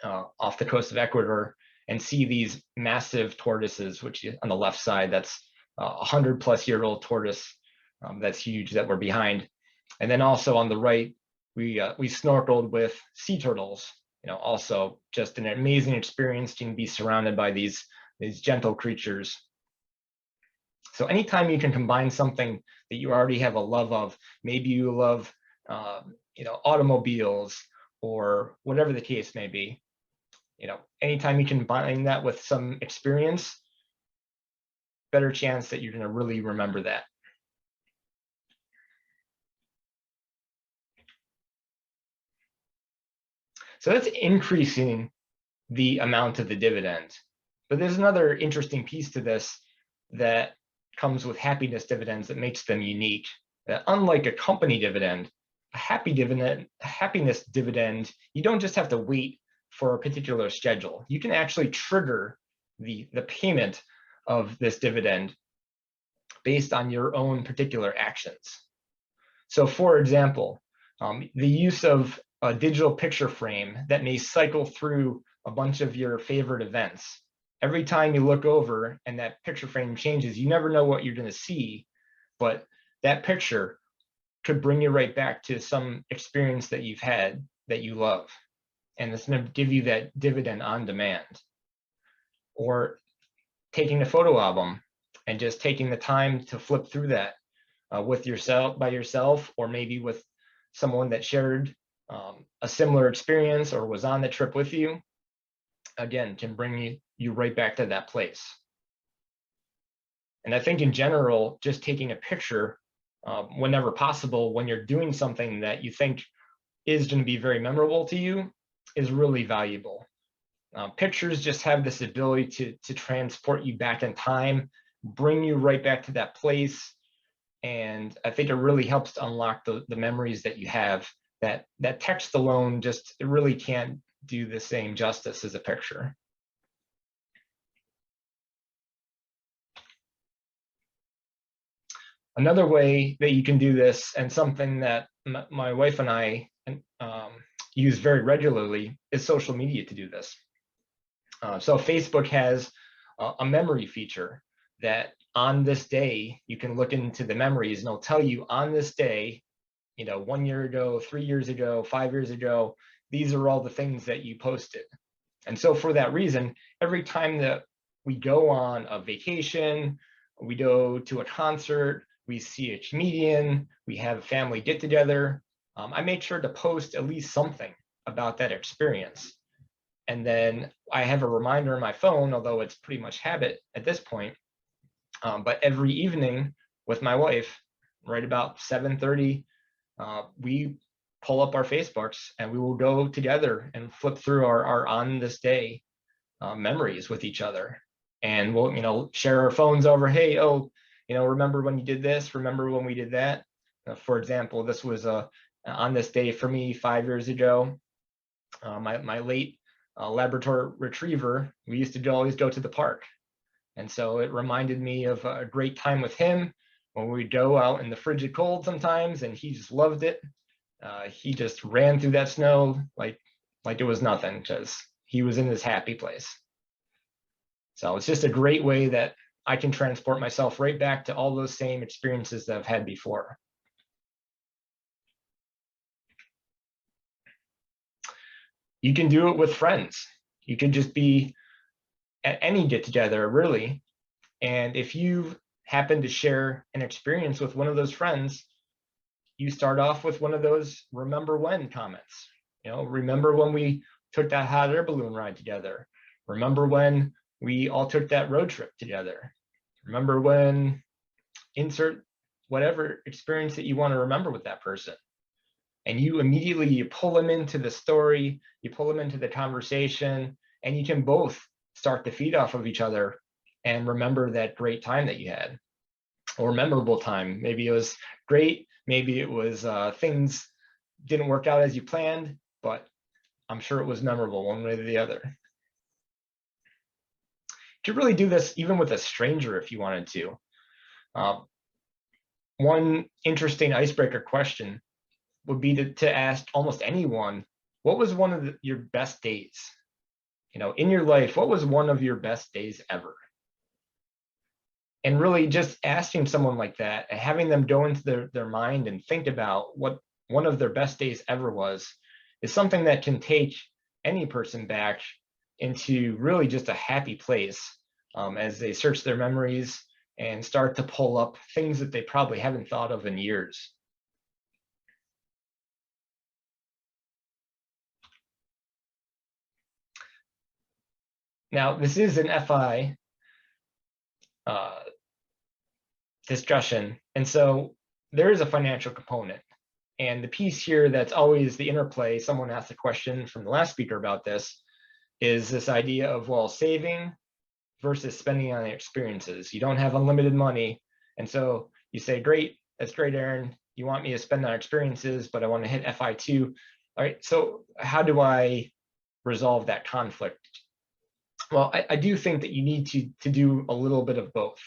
off the coast of Ecuador and see these massive tortoises, which on the left side, that's a 100-plus-year-old tortoise that's huge that we're behind. And then also on the right, we snorkeled with sea turtles. Also just an amazing experience to be surrounded by these gentle creatures. So anytime you can combine something that you already have a love of, maybe you love automobiles or whatever the case may be, anytime you can combine that with some experience, better chance that you're going to really remember that. So that's increasing the amount of the dividend. But there's another interesting piece to this that comes with happiness dividends that makes them unique. That unlike a company dividend, a happiness dividend, you don't just have to wait for a particular schedule. You can actually trigger the payment of this dividend based on your own particular actions. So for example, the use of a digital picture frame that may cycle through a bunch of your favorite events. Every time you look over and that picture frame changes, you never know what you're going to see, but that picture could bring you right back to some experience that you've had that you love. And it's going to give you that dividend on demand. Or taking a photo album and just taking the time to flip through that by yourself, or maybe with someone that shared a similar experience or was on the trip with you, again, can bring you right back to that place. And I think in general, just taking a picture whenever possible, when you're doing something that you think is going to be very memorable to you, is really valuable. Pictures just have this ability to transport you back in time, bring you right back to that place. And I think it really helps to unlock the memories that you have, that text alone just, it really can't do the same justice as a picture. Another way that you can do this, and something that my wife and I use very regularly, is social media to do this. So Facebook has a memory feature that on this day, you can look into the memories and it'll tell you on this day, 1 year ago, 3 years ago, 5 years ago, these are all the things that you posted. And so for that reason, every time that we go on a vacation, we go to a concert, we see a comedian, we have a family get together, I make sure to post at least something about that experience. And then I have a reminder on my phone, although it's pretty much habit at this point. But every evening with my wife, right about 7:30, we pull up our Facebooks and we will go together and flip through our on this day memories with each other. And we'll, share our phones over. Hey, remember when you did this? Remember when we did that? For example, this was on this day for me 5 years ago. My late Labrador retriever, we used to always go to the park. And so it reminded me of a great time with him when we go out in the frigid cold sometimes, and he just loved it. He just ran through that snow like it was nothing, because he was in this happy place. So it's just a great way that I can transport myself right back to all those same experiences that I've had before. You can do it with friends. You can just be at any get together, really. And if you happen to share an experience with one of those friends, you start off with one of those remember when comments. Remember when we took that hot air balloon ride together? Remember when we all took that road trip together? Remember when, insert whatever experience that you want to remember with that person. And you immediately pull them into the story, you pull them into the conversation, and you can both start to feed off of each other and remember that great time that you had, or memorable time. Maybe it was great, maybe it was things didn't work out as you planned, but I'm sure it was memorable one way or the other. You could really do this even with a stranger if you wanted to. One interesting icebreaker question would be to ask almost anyone, what was one of your best days? In your life, what was one of your best days ever? And really just asking someone like that and having them go into their mind and think about what one of their best days ever was, is something that can take any person back into really just a happy place as they search their memories and start to pull up things that they probably haven't thought of in years. Now, this is an FI discussion, and so there is a financial component. And the piece here that's always the interplay, someone asked a question from the last speaker about this, is this idea of, well, saving versus spending on experiences. You don't have unlimited money, and so you say, great, that's great, Aaron, you want me to spend on experiences, but I want to hit FI too. All right, so how do I resolve that conflict? Well, I do think that you need to do a little bit of both.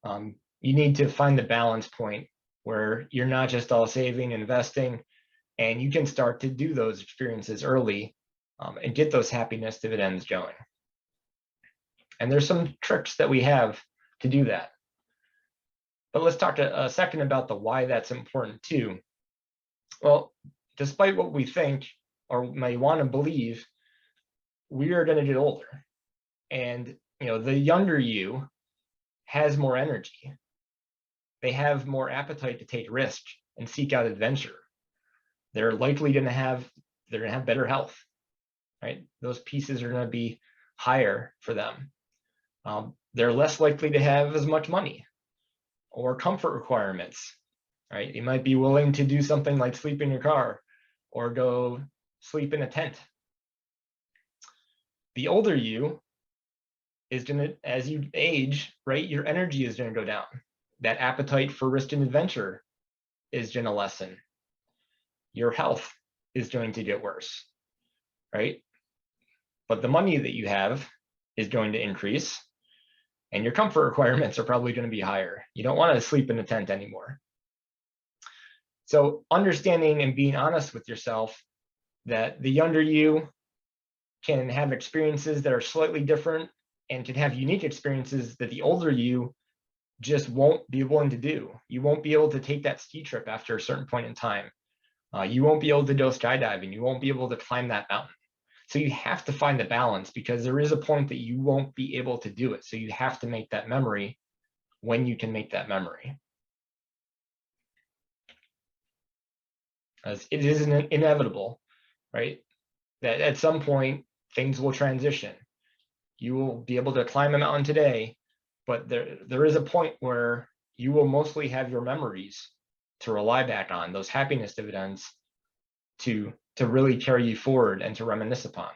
You need to find the balance point where you're not just all saving, investing, and you can start to do those experiences early and get those happiness dividends going. And there's some tricks that we have to do that. But let's talk a second about the why that's important too. Well, despite what we think or may want to believe, we are going to get older. And the younger you has more energy. They have more appetite to take risk and seek out adventure. They're likely going to have better health, right? Those pieces are going to be higher for them. They're less likely to have as much money or comfort requirements, right? You might be willing to do something like sleep in your car or go sleep in a tent. The older you is going to, as you age, right, your energy is going to go down. That appetite for risk and adventure is going to lessen. Your health is going to get worse, right? But the money that you have is going to increase, and your comfort requirements are probably going to be higher. You don't want to sleep in a tent anymore. So understanding and being honest with yourself that the younger you can have experiences that are slightly different and can have unique experiences that the older you just won't be willing to do. You won't be able to take that ski trip after a certain point in time. You won't be able to go skydiving. You won't be able to climb that mountain. So you have to find the balance, because there is a point that you won't be able to do it. So you have to make that memory when you can make that memory. As it is inevitable, right? That at some point things will transition. You will be able to climb a mountain today, but there is a point where you will mostly have your memories to rely back on, those happiness dividends to really carry you forward and to reminisce upon.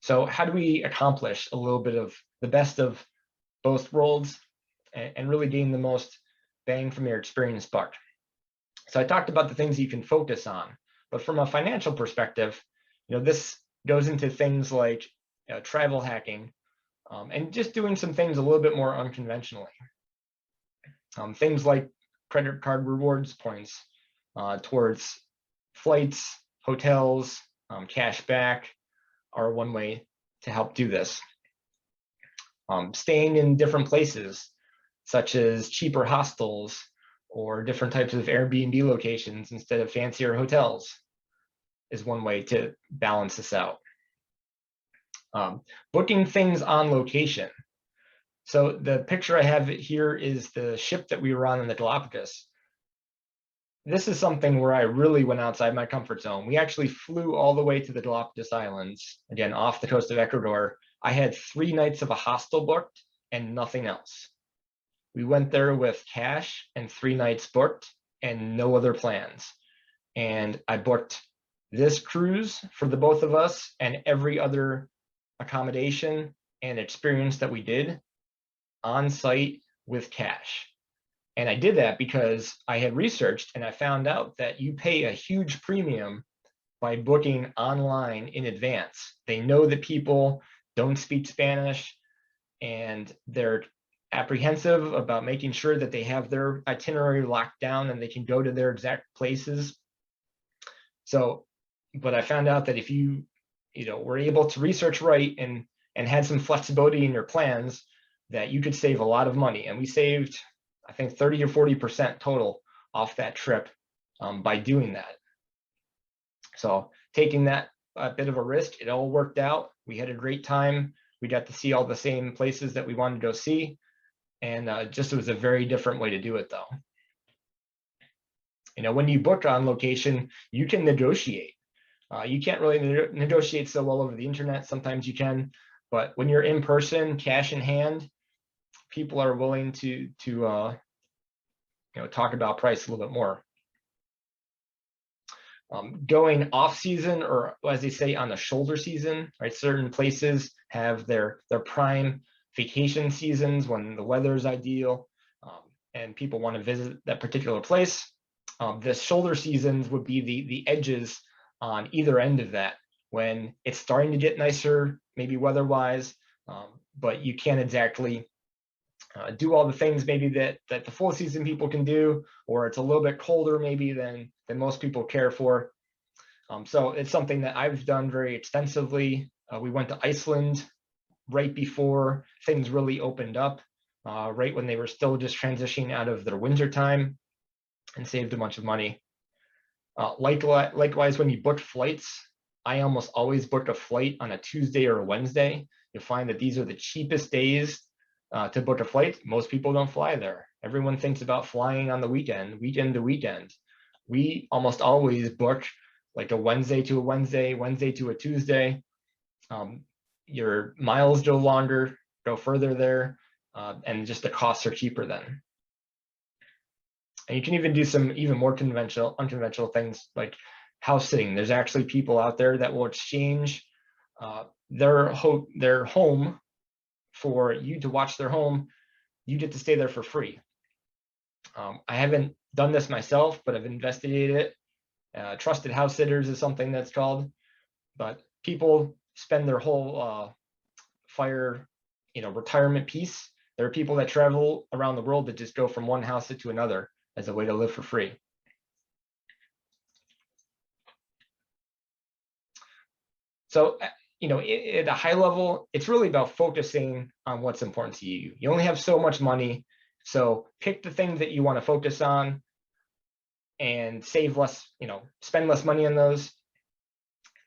So how do we accomplish a little bit of the best of both worlds and really gain the most bang from your experience buck? So I talked about the things you can focus on, but from a financial perspective, this goes into things like travel hacking and just doing some things a little bit more unconventionally. Things like credit card rewards points towards flights, hotels, cash back are one way to help do this. Staying in different places, such as cheaper hostels or different types of Airbnb locations instead of fancier hotels, is one way to balance this out. Booking things on location. So the picture I have here is the ship that we were on in the Galapagos. This is something where I really went outside my comfort zone. We actually flew all the way to the Galapagos Islands, again, off the coast of Ecuador. I had 3 nights of a hostel booked and nothing else. We went there with cash and 3 nights booked and no other plans. And I booked this cruise for the both of us and every other accommodation and experience that we did on site with cash. And I did that because I had researched and I found out that you pay a huge premium by booking online in advance. They know that people don't speak Spanish and they're apprehensive about making sure that they have their itinerary locked down and they can go to their exact places. So, but I found out that if you were able to research right and had some flexibility in your plans, that you could save a lot of money. And we saved, I think, 30 or 40% total off that trip by doing that. So taking that bit of a risk, it all worked out. We had a great time. We got to see all the same places that we wanted to go see. And just it was a very different way to do it, though. When you book on location, you can negotiate. You can't really negotiate so well over the internet. Sometimes you can, but when you're in person, cash in hand, people are willing to talk about price a little bit more. Going off season, or as they say, on the shoulder season, right? Certain places have their prime vacation seasons when the weather is ideal and people want to visit that particular place. The shoulder seasons would be the edges on either end of that, when it's starting to get nicer, maybe weather-wise, but you can't exactly do all the things maybe that the full season people can do, or it's a little bit colder maybe than most people care for. So it's something that I've done very extensively. We went to Iceland right before things really opened up, right when they were still just transitioning out of their winter time, and saved a bunch of money. Likewise, when you book flights, I almost always book a flight on a Tuesday or a Wednesday. You'll find that these are the cheapest days to book a flight. Most people don't fly there. Everyone thinks about flying on the weekend to weekend. We almost always book like a Wednesday to a Wednesday, Wednesday to a Tuesday. Your miles go longer, go further there, and just the costs are cheaper then. And you can even do some even more unconventional things, like house sitting. There's actually people out there that will exchange their home for you to watch their home. You get to stay there for free. I haven't done this myself, but I've investigated it. Trusted house sitters is something that's called, but people spend their whole retirement piece. There are people that travel around the world that just go from one house to another as a way to live for free. So, at a high level, it's really about focusing on what's important to you. You only have so much money, so pick the things that you want to focus on and save less, spend less money on those.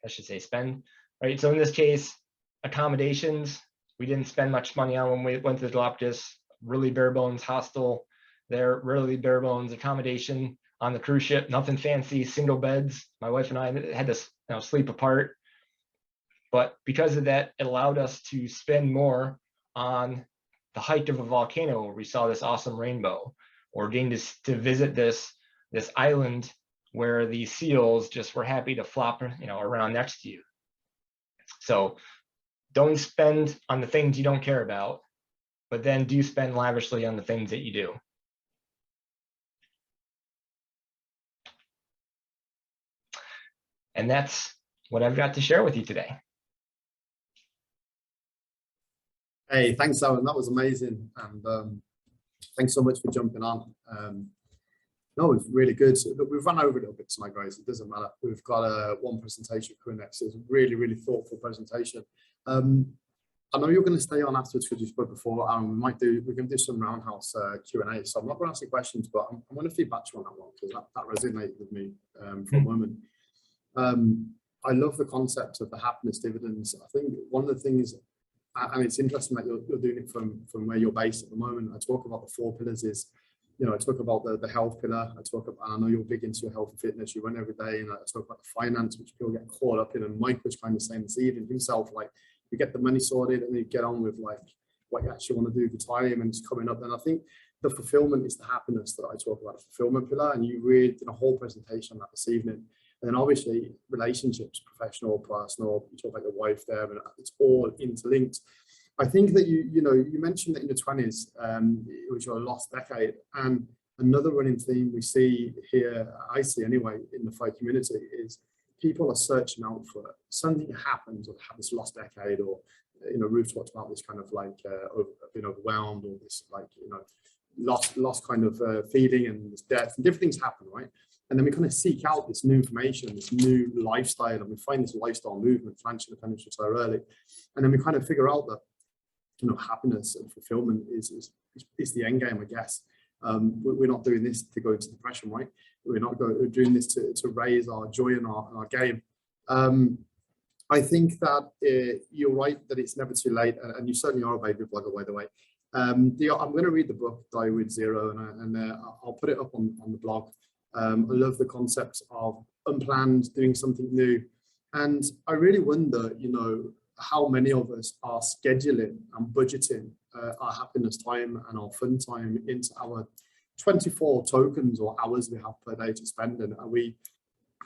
I should say spend, right? So in this case, accommodations, we didn't spend much money on when we went to the Galapagos. Really bare bones hostel there, really bare bones accommodation on the cruise ship, nothing fancy, single beds. My wife and I had to sleep apart. But because of that, it allowed us to spend more on the height of a volcano where we saw this awesome rainbow, or getting to visit this island where the seals just were happy to flop around next to you. So don't spend on the things you don't care about, but then do spend lavishly on the things that you do. And that's what I've got to share with you today. Hey, thanks, Aaron. That was amazing. And thanks so much for jumping on. No, it's really good. Look, we've run over a little bit tonight, guys. It doesn't matter. We've got one presentation coming next. It's a really, really thoughtful presentation. I know you're going to stay on afterwards because you spoke before. We're going to do some roundhouse Q&A. So I'm not going to ask you questions, but I'm going to feed back to you on that one because that resonated with me for a moment. I love the concept of the happiness dividends. I think one of the things, and it's interesting that you're doing it from where you're based at the moment. I talk about the 4 pillars is, I talk about the health pillar. I know you're big into your health and fitness. You run every day, and I talk about the finance, which people get caught up in. And Mike was kind of saying this evening himself, like, you get the money sorted and you get on with like what you actually want to do for time and it's coming up. And I think the fulfillment is the happiness that I talk about, the fulfillment pillar. And you really did a whole presentation on that this evening. And then obviously relationships, professional, personal, you talk about your wife there, and it's all interlinked. I think that you mentioned that in your 20s, it was your lost decade. And another running theme we see here, I see anyway, in the FI community is people are searching out for something happens or have this lost decade, or, Ruth talked about this kind of like being overwhelmed, or this like, lost kind of feeling, and this death and different things happen, right? And then we kind of seek out this new information, this new lifestyle, and we find this lifestyle movement, financial independence, which I early. And then we kind of figure out that, happiness and fulfillment is the end game, I guess. We're not doing this to go into depression, right? We're doing this to raise our joy in our game. I think that you're right that it's never too late, and you certainly are a baby blogger, by the way. I'm going to read the book Die with Zero, and I'll put it up on the blog. I love the concept of unplanned, doing something new. And I really wonder, how many of us are scheduling and budgeting our happiness time and our fun time into our 24 tokens or hours we have per day to spend. And are we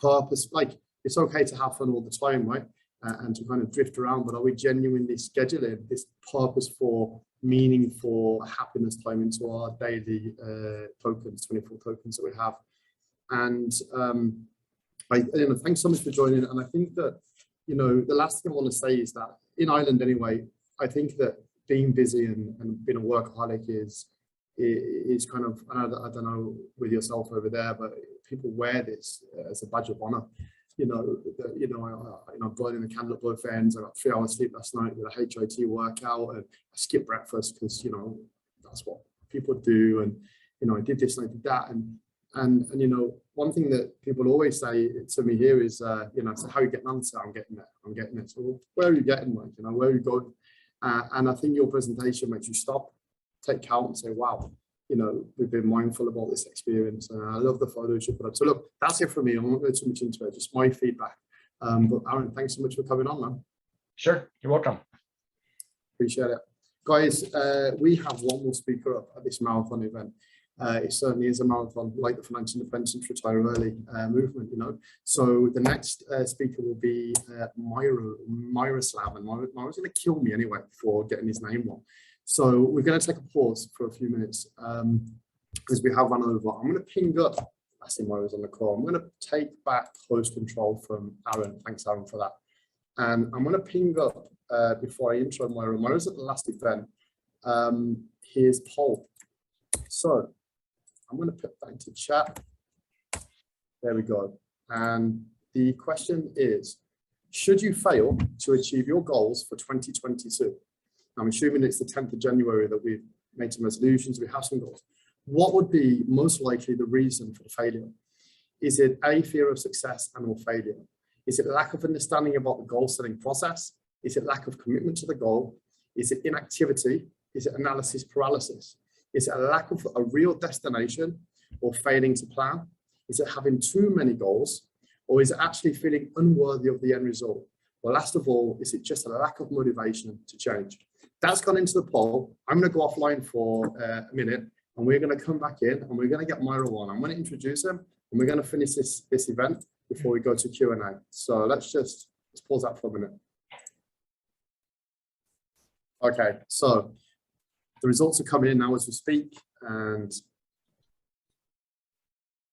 it's okay to have fun all the time, right? And to kind of drift around, but are we genuinely scheduling this purposeful, meaningful happiness time into our daily tokens, 24 tokens that we have? And thanks so much for joining. And I think that, the last thing I want to say is that in Ireland anyway, I think that being busy and being a workaholic is kind of, I don't know with yourself over there, but people wear this as a badge of honor. I'm joining the candle at both ends. I got 3 hours sleep last night with a HIIT workout, and I skipped breakfast because, that's what people do. And, I did this and I did that. And one thing that people always say to me here is, so how are you getting on? So I'm getting there. So, well, where are you getting, Mike? Where are you going? And I think your presentation makes you stop, take count and say, wow, we've been mindful about this experience. And I love the photos you put up. So look, that's it for me. I won't go too much into it, just my feedback. But Aaron, thanks so much for coming on, man. Sure, you're welcome. Appreciate it. Guys, we have one more speaker up at this marathon event. It certainly is a marathon, like the financial independence retire early movement, you know. So the next speaker will be Miroslav, and Miro's going to kill me anyway for getting his name wrong. So we're going to take a pause for a few minutes because we have run over. I'm going to ping up. I see Miro's on the call. I'm going to take back host control from Aaron. Thanks, Aaron, for that. And I'm going to ping up before I intro Miro. Miro's at the last event. Here's poll. So I'm going to put that into chat. There we go. And the question is, should you fail to achieve your goals for 2022? I'm assuming it's the 10th of January that we've made some resolutions, we have some goals. What would be most likely the reason for the failure? Is it A, fear of success and or failure? Is it lack of understanding about the goal setting process? Is it lack of commitment to the goal? Is it inactivity? Is it analysis paralysis? Is it a lack of a real destination or failing to plan? Is it having too many goals? Or is it actually feeling unworthy of the end result? Or last of all, is it just a lack of motivation to change? That's gone into the poll. I'm going to go offline for a minute and we're going to come back in and we're going to get Miro on. I'm going to introduce him and we're going to finish this event before we go to Q&A. So let's pause that for a minute. Okay, so the results are coming in now as we speak. And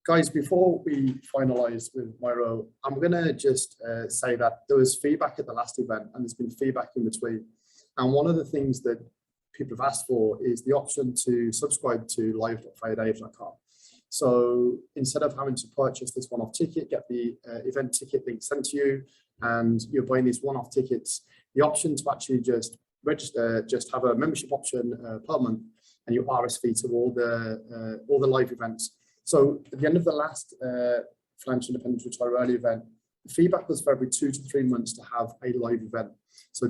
guys, before we finalize with Miro, I'm going to just say that there was feedback at the last event and there's been feedback in between. And one of the things that people have asked for is the option to subscribe to live.firedave.com. So instead of having to purchase this one-off ticket, get the event ticket link sent to you, and you're buying these one-off tickets, the option to actually just register, just have a membership option per month, and you RSVP to all the live events. So at the end of the last Financial Independence Retire Early event, the feedback was for every 2 to 3 months to have a live event. So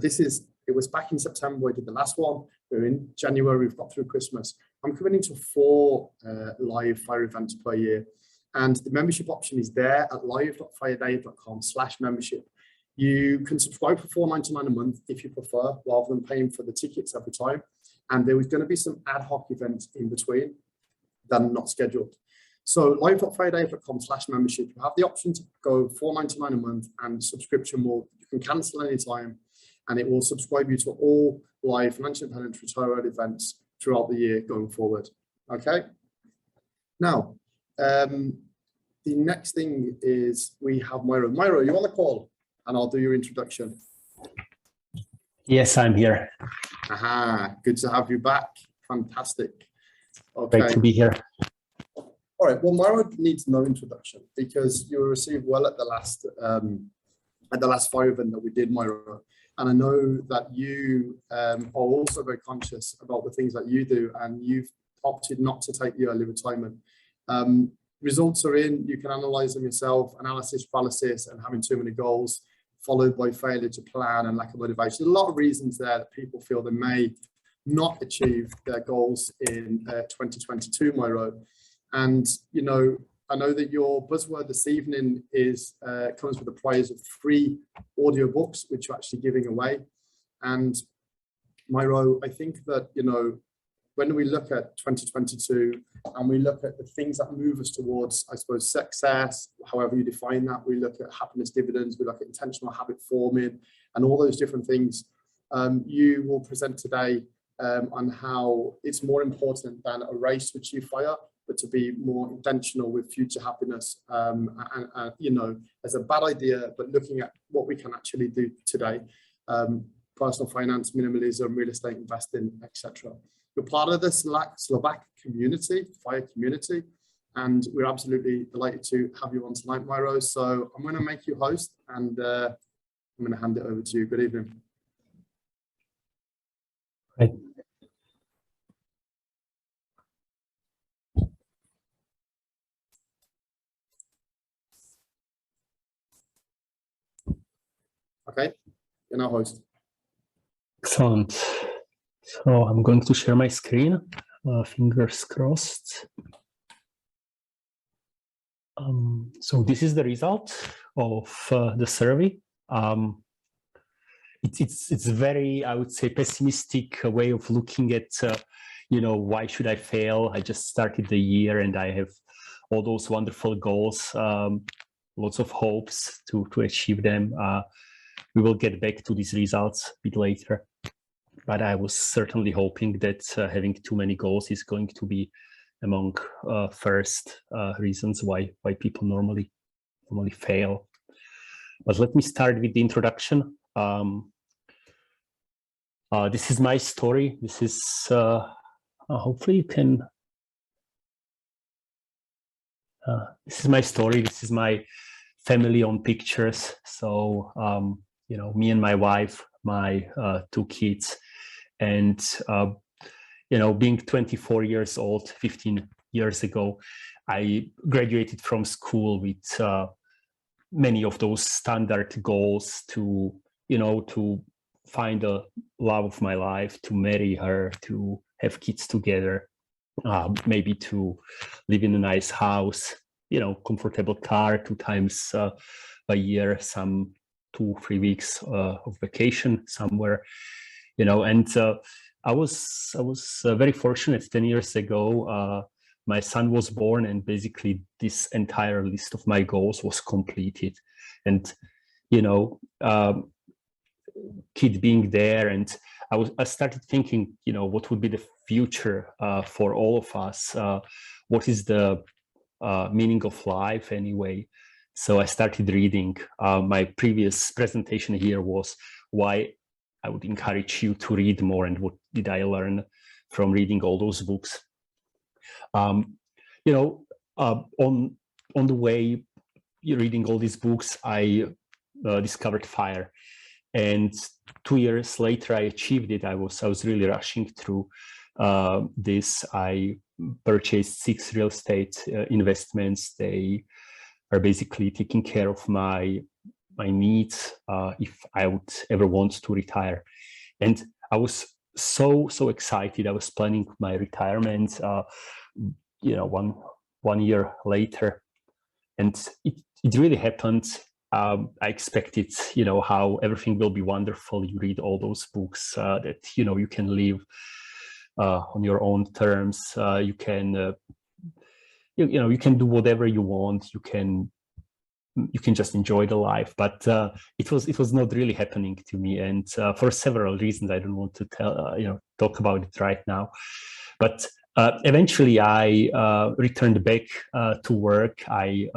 it was back in September, I did the last one. We're in January, we've got through Christmas. I'm committing to 4 live fire events per year. And the membership option is there at live.firedave.com/membership. You can subscribe for $4.99 a month if you prefer, rather than paying for the tickets every time. And there was going to be some ad hoc events in between that are not scheduled. So live.firedave.com/membership, you have the option to go $4.99 a month and subscription mode. You can cancel anytime and it will subscribe you to all live financial independence retire early events throughout the year going forward. Okay. Now, the next thing is we have Miro. Miro, you on the call? And I'll do your introduction. Yes, I'm here. Aha, good to have you back. Fantastic. Okay. Great to be here. All right. Well, Miro needs no introduction because you were received well at the last fire event that we did, Miro. And I know that you are also very conscious about the things that you do, and you've opted not to take the early retirement. Results are in, you can analyze them yourself, analysis paralysis and having too many goals, followed by failure to plan and lack of motivation. There's a lot of reasons there that people feel they may not achieve their goals in 2022, Miro. And, you know, I know that your buzzword this evening is comes with the prize of 3 audiobooks, which you're actually giving away. And Miro, I think that, you know, when we look at 2022 and we look at the things that move us towards, I suppose, success, however you define that, we look at happiness dividends, we look at intentional habit forming and all those different things. You will present today on how it's more important than a race to achieve fire, but to be more intentional with future happiness, and you know, as a bad idea, but looking at what we can actually do today, personal finance, minimalism, real estate investing, etc. You're part of the Slovak community, fire community, and we're absolutely delighted to have you on tonight, Miro. So I'm going to make you host, and I'm going to hand it over to you. Good evening. Right. Okay, you're now host. Excellent. So I'm going to share my screen. Fingers crossed. So this is the result of the survey. It's very, I would say, pessimistic way of looking at why should I fail? I just started the year and I have all those wonderful goals, lots of hopes to achieve them. We will get back to these results a bit later. But I was certainly hoping that having too many goals is going to be among first reasons why people normally fail. But let me start with the introduction. This is my story. This is hopefully you can. This is my story. This is my family on pictures. So me and my wife, my 2 kids, and being 24 years old, 15 years ago, I graduated from school with many of those standard goals to find the love of my life, to marry her, to have kids together, maybe to live in a nice house, comfortable car 2 times a year, some 2-3 weeks of vacation somewhere, and I was very fortunate. 10 years ago, my son was born, and basically this entire list of my goals was completed. And kid being there, and I started thinking, what would be the future for all of us? What is the meaning of life anyway? So I started reading. My previous presentation here was why I would encourage you to read more, and what did I learn from reading all those books. On the way reading all these books, I discovered FIRE, and 2 years later I achieved it. I was really rushing through this. I purchased 6 real estate investments. They are basically taking care of my needs if I would ever want to retire. And I was so excited. I was planning my retirement one year later, and it really happened. I expected, how everything will be wonderful. You read all those books that you can live on your own terms. You can you can do whatever you want. You can just enjoy the life. But it was not really happening to me, and for several reasons I don't want to talk about it right now. But eventually I returned back to work. I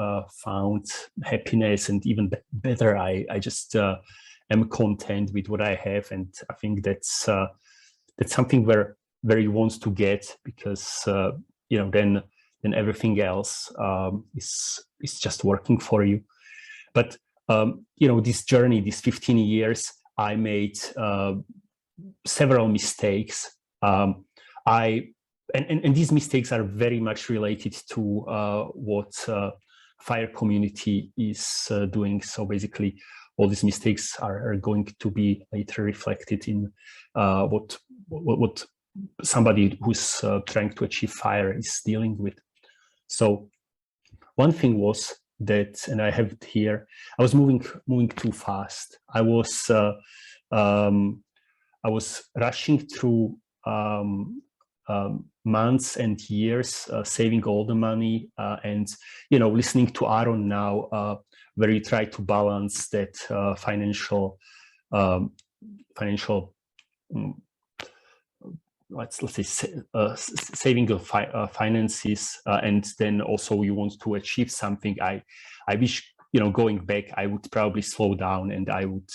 found happiness, and even better, I just am content with what I have. And I think that's something where you want to get, because then everything else is just working for you. But this journey, these 15 years, I made several mistakes. And these mistakes are very much related to what FIRE community is doing. So basically, all these mistakes are going to be later reflected in what somebody who's trying to achieve FIRE is dealing with. So one thing was that, and I have it here, I was moving too fast. I was rushing through months and years, saving all the money, and listening to Aaron now, where you try to balance that financial let's say saving of finances, and then also you want to achieve something. I wish, going back, I would probably slow down, and I would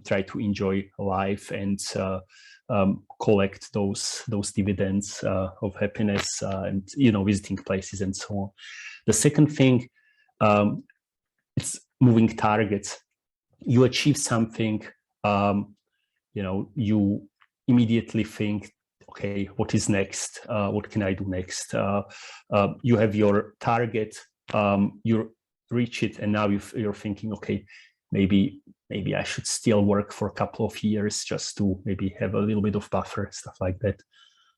try to enjoy life and collect those dividends of happiness, and visiting places and so on. The second thing, it's moving targets. You achieve something, you immediately think, okay, what is next? What can I do next? You have your target, you reach it, and now you're thinking, okay, maybe I should still work for a couple of years just to maybe have a little bit of buffer, stuff like that.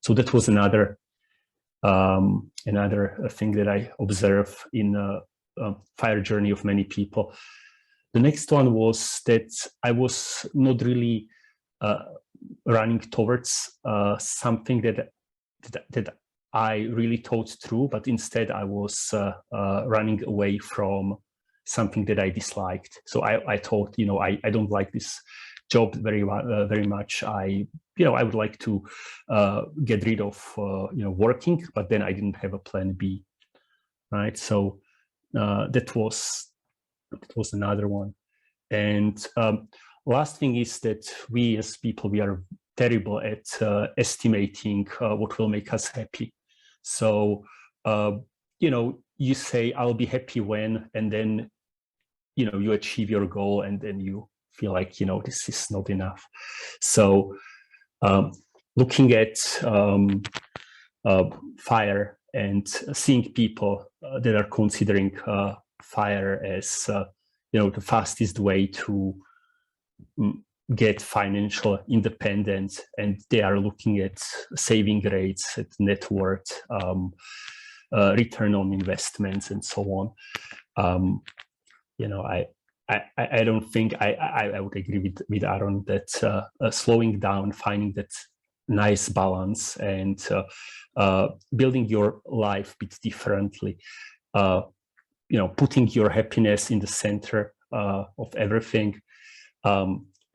So that was another thing that I observe in a FIRE journey of many people. The next one was that I was not really running towards something that I really thought through, but instead I was running away from something that I disliked. So I thought, you know, I don't like this job very much. I would like to get rid of working, but then I didn't have a plan B, right? So that was another one. And last thing is that we as people, we are terrible at estimating what will make us happy. So you say I'll be happy when, and then you achieve your goal, and then you feel like this is not enough. So looking at FIRE and seeing people that are considering FIRE as the fastest way to get financial independence, and they are looking at saving rates, at net worth, return on investments, and so on. I don't think I would agree with Aaron that slowing down, finding that nice balance, and building your life a bit differently, putting your happiness in the center of everything,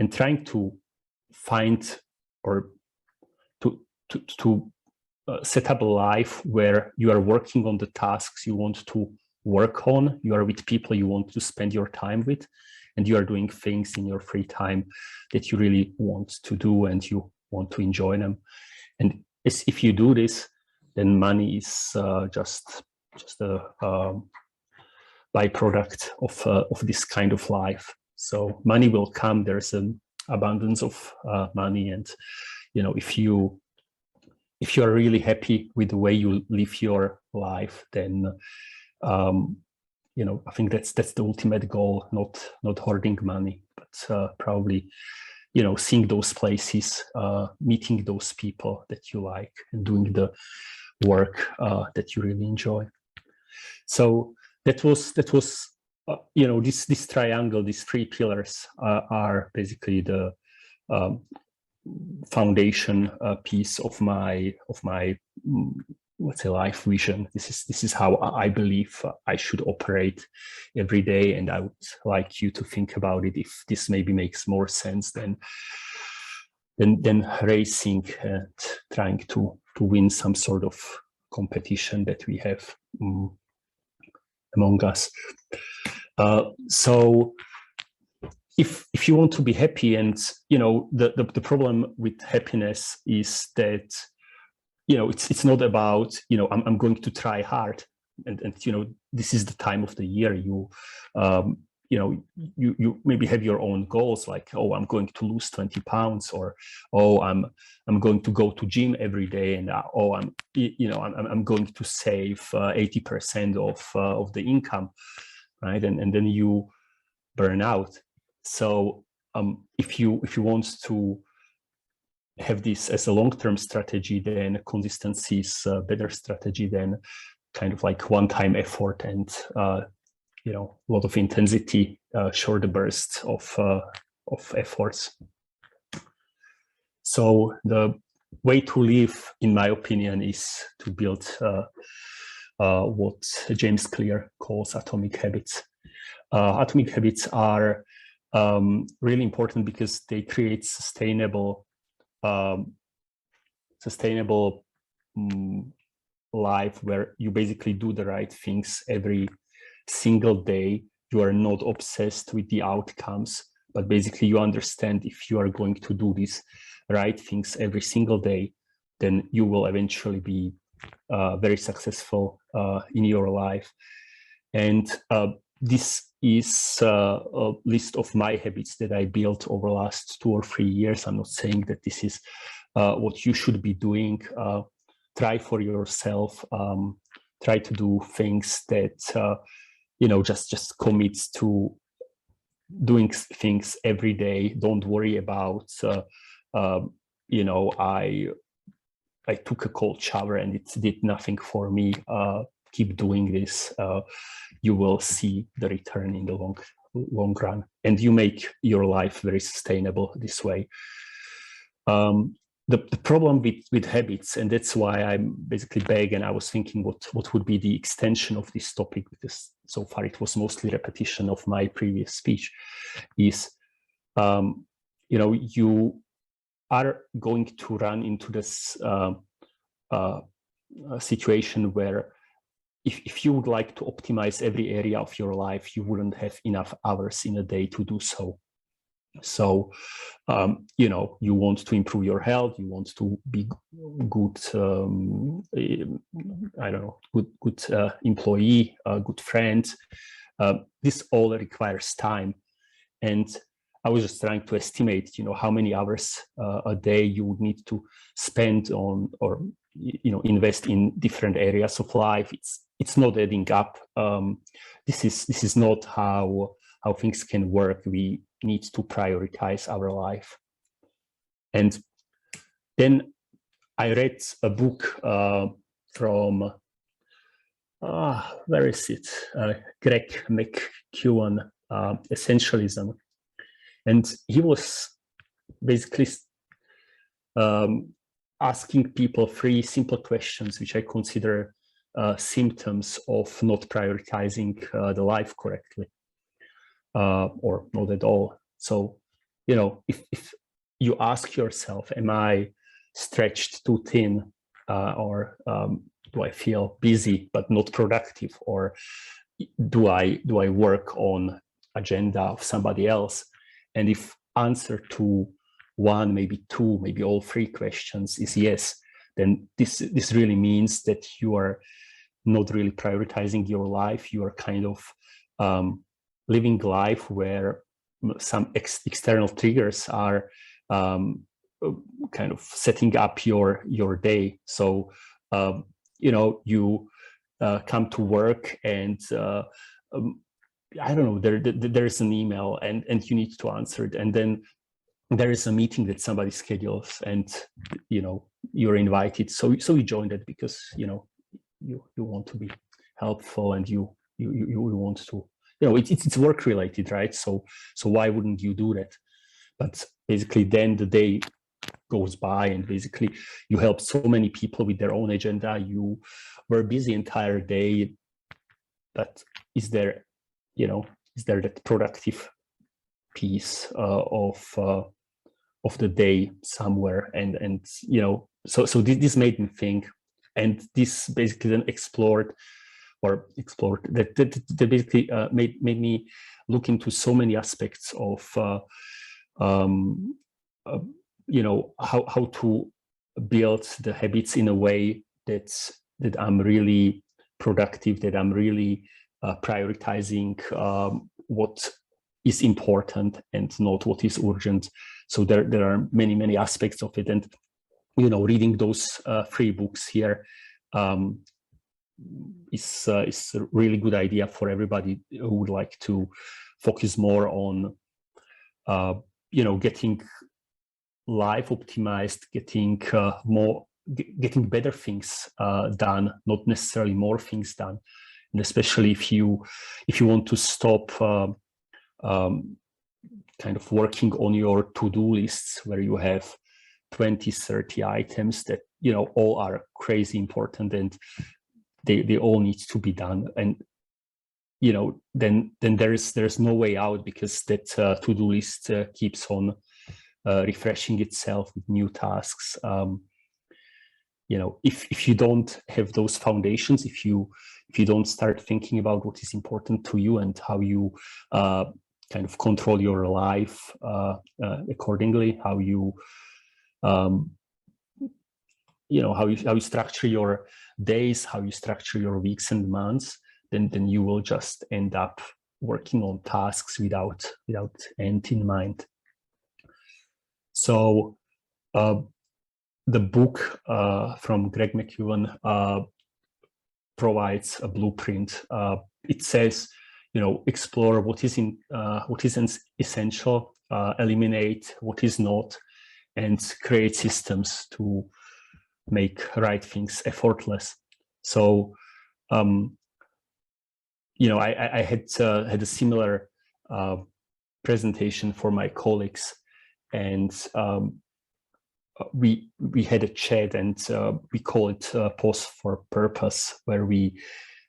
and trying to find or to set up a life where you are working on the tasks you want to work on, you are with people you want to spend your time with, and you are doing things in your free time that you really want to do and you want to enjoy them. And if you do this, then money is just a byproduct of this kind of life. So money will come. There's an abundance of money, and if you are really happy with the way you live your life, then I think that's the ultimate goal. Not hoarding money, but probably seeing those places, meeting those people that you like, and doing the work that you really enjoy. So that was this triangle, these three pillars are basically the foundation piece of my let's say life vision. This is how I believe I should operate every day, and I would like you to think about it if this maybe makes more sense than racing and trying to win some sort of competition that we have among us. So if you want to be happy, and the problem with happiness is that it's not about I'm going to try hard, and this is the time of the year you maybe have your own goals, like, oh, I'm going to lose 20 pounds, or oh, I'm going to go to gym every day, and oh, I'm going to save 80% of the income, right? And then you burn out. So if you want to have this as a long-term strategy, then consistency is a better strategy than kind of like one-time effort and a lot of intensity, shorter bursts of efforts. So the way to live, in my opinion, is to build what James Clear calls atomic habits. Atomic habits are really important because they create sustainable life where you basically do the right things every single day. You are not obsessed with the outcomes, but basically you understand if you are going to do these right things every single day, then you will eventually be very successful in your life. And this is a list of my habits that I built over the last 2 or 3 years. I'm not saying that this is what you should be doing. Try for yourself. Try to do things that just commit to doing things every day. Don't worry about I took a cold shower and it did nothing for me. Keep doing this. You will see the return in the long run, and you make your life very sustainable this way. the problem with habits, and that's why I'm basically back, and I was thinking what would be the extension of this topic, because so far it was mostly repetition of my previous speech, is you are going to run into this situation where if you would like to optimize every area of your life, you wouldn't have enough hours in a day to do so. So, you want to improve your health, you want to be good, I don't know, good employee, good friend. This all requires time. And I was just trying to estimate, how many hours a day you would need to spend on, or, invest in different areas of life. It's not adding up. This is not how things can work. We need to prioritize our life. And then I read a book from, where is it? Greg McKeown, Essentialism. And he was basically asking people 3 simple questions, which I consider symptoms of not prioritizing the life correctly. Or not at all. So, if you ask yourself, am I stretched too thin, or do I feel busy but not productive, or do I work on agenda of somebody else? And if answer to 1, maybe 2, maybe all 3 questions is yes, then this really means that you are not really prioritizing your life. You are kind of living life where some external triggers are kind of setting up your day. So you come to work and I don't know, there's an email and you need to answer it, and then there is a meeting that somebody schedules, and you're invited. So you join that because you want to be helpful, and you want to. It's work related, right? So why wouldn't you do that? But basically then the day goes by, and basically you help so many people with their own agenda. You were busy entire day, but is there that productive piece of the day somewhere? And so this made me think, and this basically then explored that basically made me look into so many aspects of how to build the habits in a way that I'm really productive, that I'm really prioritizing what is important and not what is urgent. So there are many aspects of it, and reading those 3 books here is a really good idea for everybody who would like to focus more on getting life optimized, getting better things done, not necessarily more things done. And especially if you want to stop kind of working on your to-do lists where you have 20, 30 items that all are crazy important and they all need to be done, and then there's no way out, because that to-do list keeps on refreshing itself with new tasks. If you don't have those foundations, if you don't start thinking about what is important to you and how you kind of control your life accordingly, how you how you structure your days, how you structure your weeks and months, then you will just end up working on tasks without end in mind. So the book from Greg McKeown provides a blueprint. It says, explore what is essential, eliminate what is not, and create systems to make right things effortless. So, I had a similar presentation for my colleagues, and we had a chat, and we call it Pause for Purpose, where we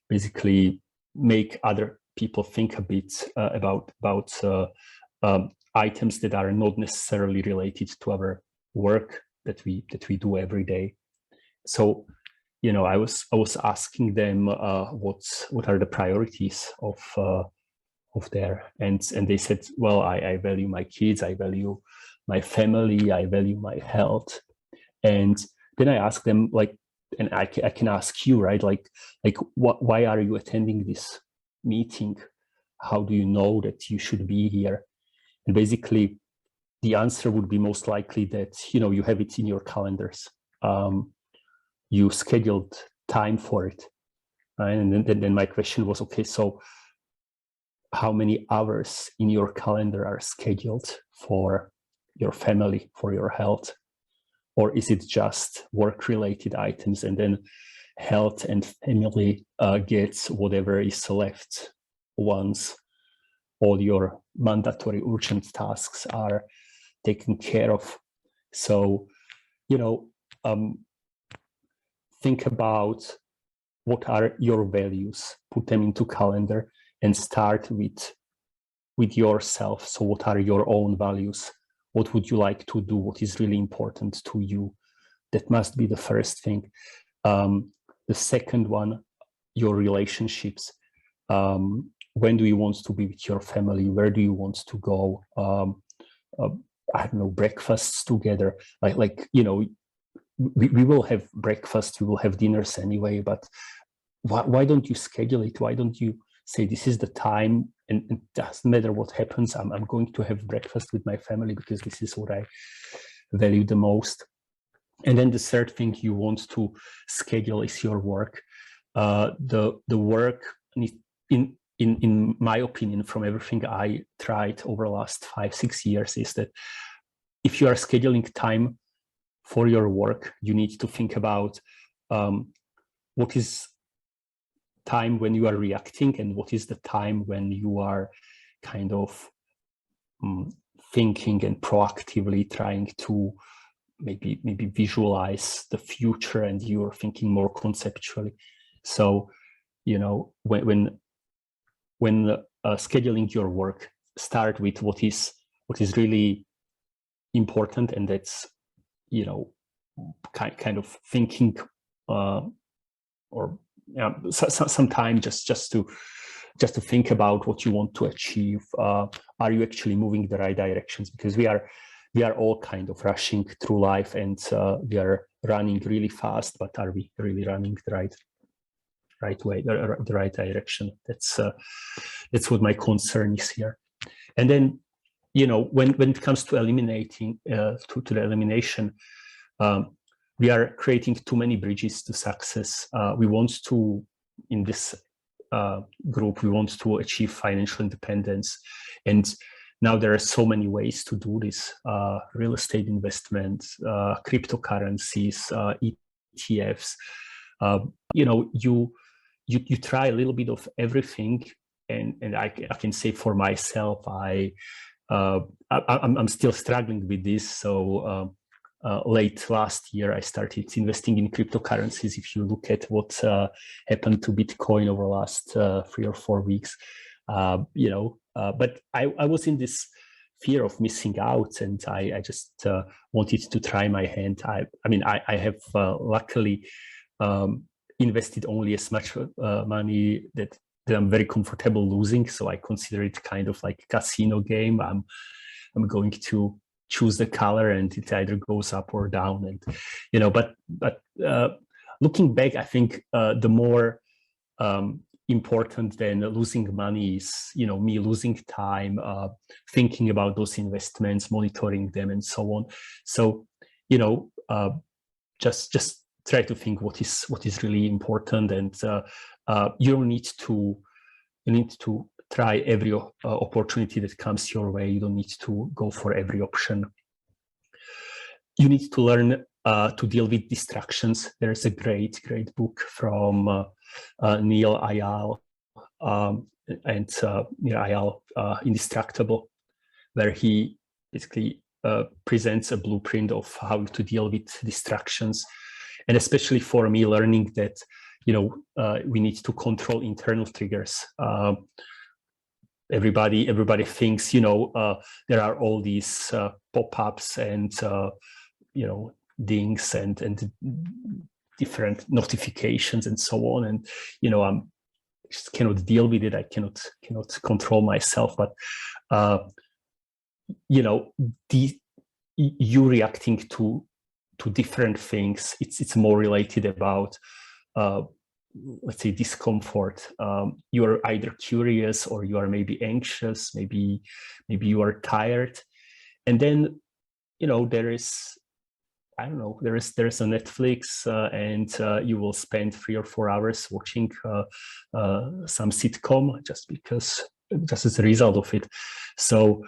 basically make other people think a bit about items that are not necessarily related to our work that we do every day. So, you know, I was asking them what are the priorities of their, and they said, well, I value my kids, I value my family, I value my health. And then I asked them, like, and I can ask you, right? Like why are you attending this meeting? How do you know that you should be here? And basically, the answer would be most likely that, you know, you have it in your calendars. You scheduled time for it. Right? And then my question was, okay, so how many hours in your calendar are scheduled for your family, for your health? Or is it just work-related items, and then health and family gets whatever is left once all your mandatory urgent tasks are taken care of? So, you know, think about what are your values, put them into calendar, and start with yourself. So what are your own values? What would you like to do? What is really important to you? That must be the first thing. The second one, your relationships. When do you want to be with your family? Where do you want to go? I don't know, breakfasts together. Like you know, we will have breakfast, we will have dinners anyway, but why don't you schedule it? Why don't you say, this is the time, and it doesn't matter what happens, I'm going to have breakfast with my family because this is what I value the most. And then the third thing you want to schedule is your work. The work, in my opinion, from everything I tried over the last 5-6 years, is that if you are scheduling time for your work, you need to think about what is time when you are reacting and what is the time when you are kind of thinking and proactively trying to maybe visualize the future, and you're thinking more conceptually. So, you know, when scheduling your work, start with what is really important, and that's, you know, kind of thinking or some time just to think about what you want to achieve. Are you actually moving the right directions? Because we are all kind of rushing through life, and we are running really fast, but are we really running the right way, the right direction? That's what my concern is here. And then, you know, when it comes to eliminating to the elimination, we are creating too many bridges to success. We want to, in this group, we want to achieve financial independence. And now there are so many ways to do this: real estate investments, cryptocurrencies, ETFs. You know, you try a little bit of everything. And I can say for myself, I'm still struggling with this. So late last year, I started investing in cryptocurrencies. If you look at what happened to Bitcoin over the last 3 or 4 weeks, you know, but I was in this fear of missing out, and I just wanted to try my hand. I mean, I have luckily invested only as much money that I'm very comfortable losing. So I consider it kind of like a casino game. I'm going to choose the color, and it either goes up or down. And, you know, but looking back, I think the more important than losing money is, you know, me losing time, thinking about those investments, monitoring them, and so on. So, you know, just try to think what is really important, and you don't need to try every opportunity that comes your way. You don't need to go for every option. You need to learn to deal with distractions. There's a great book from Neil Ayal and Ayal, Indestructible, where he basically presents a blueprint of how to deal with distractions, and especially for me, learning that we need to control internal triggers. Everybody thinks there are all these pop-ups and dings and different notifications and so on, and I just cannot deal with it. I cannot control myself. But you reacting to different things, it's more related about let's say discomfort. You are either curious, or you are maybe anxious, maybe you are tired, and then there is, I don't know, there's a Netflix, and you will spend 3 or 4 hours watching some sitcom just as a result of it. So